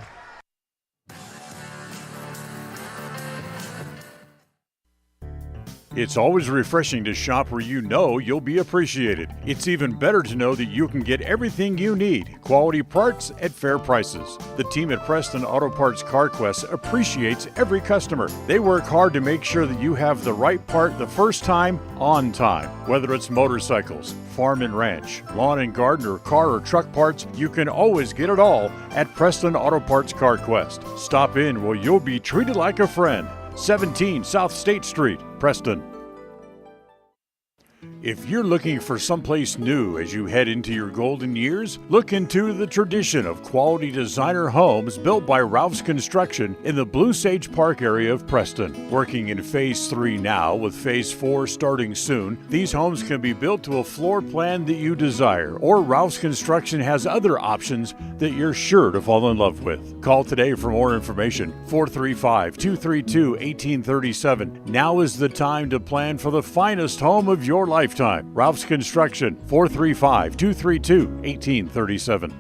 It's always refreshing to shop where you know you'll be appreciated. It's even better to know that you can get everything you need, quality parts at fair prices. The team at Preston Auto Parts CarQuest appreciates every customer. They work hard to make sure that you have the right part the first time, on time. Whether it's motorcycles, farm and ranch, lawn and garden, or car or truck parts, you can always get it all at Preston Auto Parts CarQuest. Stop in where you'll be treated like a friend. 17 South State Street, Preston. If you're looking for someplace new as you head into your golden years, look into the tradition of quality designer homes built by Ralph's Construction in the Blue Sage Park area of Preston. Working in Phase 3 now, with Phase 4 starting soon, these homes can be built to a floor plan that you desire, or Ralph's Construction has other options that you're sure to fall in love with. Call today for more information, 435-232-1837. Now is the time to plan for the finest home of your lifetime. lifetime. Ralph's Construction, 435-232-1837.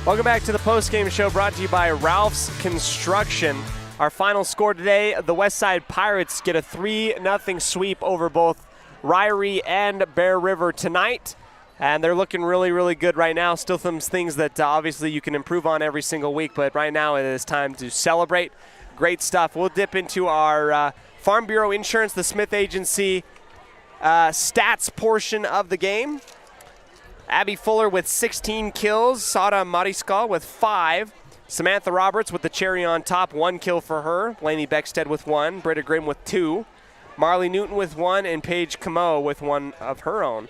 Welcome back to the postgame show brought to you by Ralph's Construction. Our final score today, the Westside Pirates get a 3-0 sweep over both Ririe and Bear River tonight. And they're looking really, really good right now. Still some things that obviously you can improve on every single week, but right now it is time to celebrate. Great stuff. We'll dip into our Farm Bureau Insurance, the Smith Agency stats portion of the game. Abby Fuller with 16 kills, Sada Mariscal with 5, Samantha Roberts with the cherry on top, 1 kill for her, Lainey Beckstead with 1, Britta Grimm with 2, Marley Newton with 1, and Paige Camo with 1 of her own.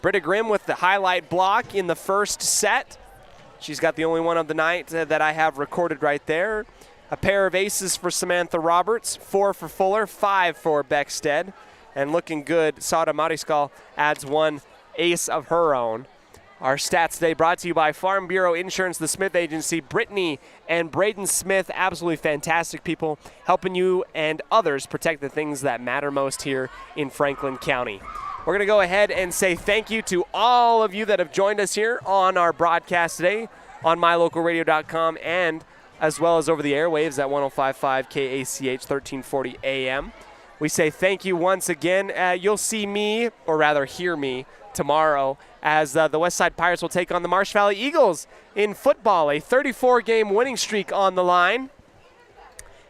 Britta Grimm with the highlight block in the first set. She's got the only one of the night that I have recorded right there. A pair of aces for Samantha Roberts, 4 for Fuller, 5 for Beckstead. And looking good, Sada Mariscal adds 1 ace of her own. Our stats today brought to you by Farm Bureau Insurance, the Smith Agency. Brittany and Braden Smith, absolutely fantastic people, helping you and others protect the things that matter most here in Franklin County. We're going to go ahead and say thank you to all of you that have joined us here on our broadcast today on mylocalradio.com and as well as over the airwaves at 105.5 KACH 1340 AM. We say thank you once again. You'll see me, or rather hear me, tomorrow as the Westside Pirates will take on the Marsh Valley Eagles in football. A 34-game winning streak on the line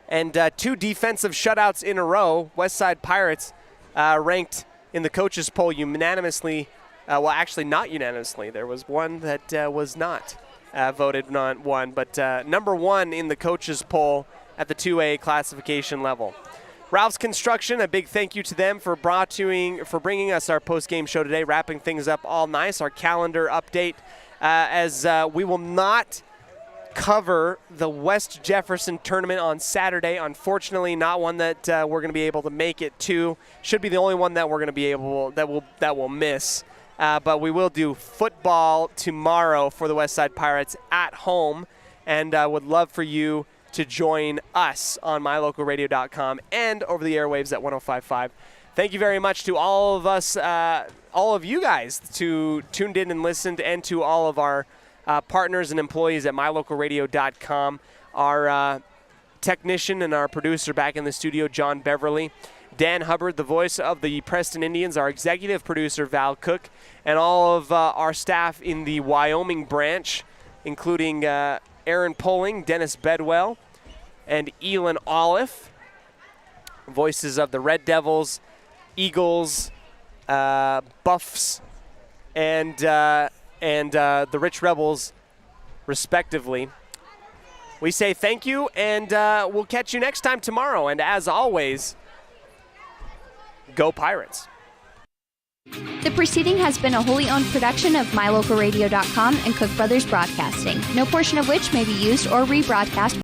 and 2 defensive shutouts in a row. Westside Pirates ranked in the coaches poll unanimously, well actually not unanimously. There was one that was not voted on one, but number 1 in the coaches poll at the 2A classification level. Ralph's Construction, a big thank you to them for bringing us our post-game show today, wrapping things up all nice. Our calendar update, as we will not cover the West Jefferson tournament on Saturday. Unfortunately, not one that we're going to be able to make it to. Should be the only one that we're going to be able that we'll miss. But we will do football tomorrow for the Westside Pirates at home, and would love for you to join us on mylocalradio.com and over the airwaves at 105.5. Thank you very much to all of us, all of you guys who tuned in and listened, and to all of our partners and employees at mylocalradio.com. Our technician and our producer back in the studio, John Beverly. Dan Hubbard, the voice of the Preston Indians, our executive producer, Val Cook, and all of our staff in the Wyoming branch, including Aaron Poling, Dennis Bedwell, and Elin Olive. Voices of the Red Devils, Eagles, Buffs, and the Rich Rebels, respectively. We say thank you, and we'll catch you next time tomorrow. And as always, go Pirates. The proceeding has been a wholly owned production of mylocalradio.com and Cook Brothers Broadcasting, no portion of which may be used or rebroadcast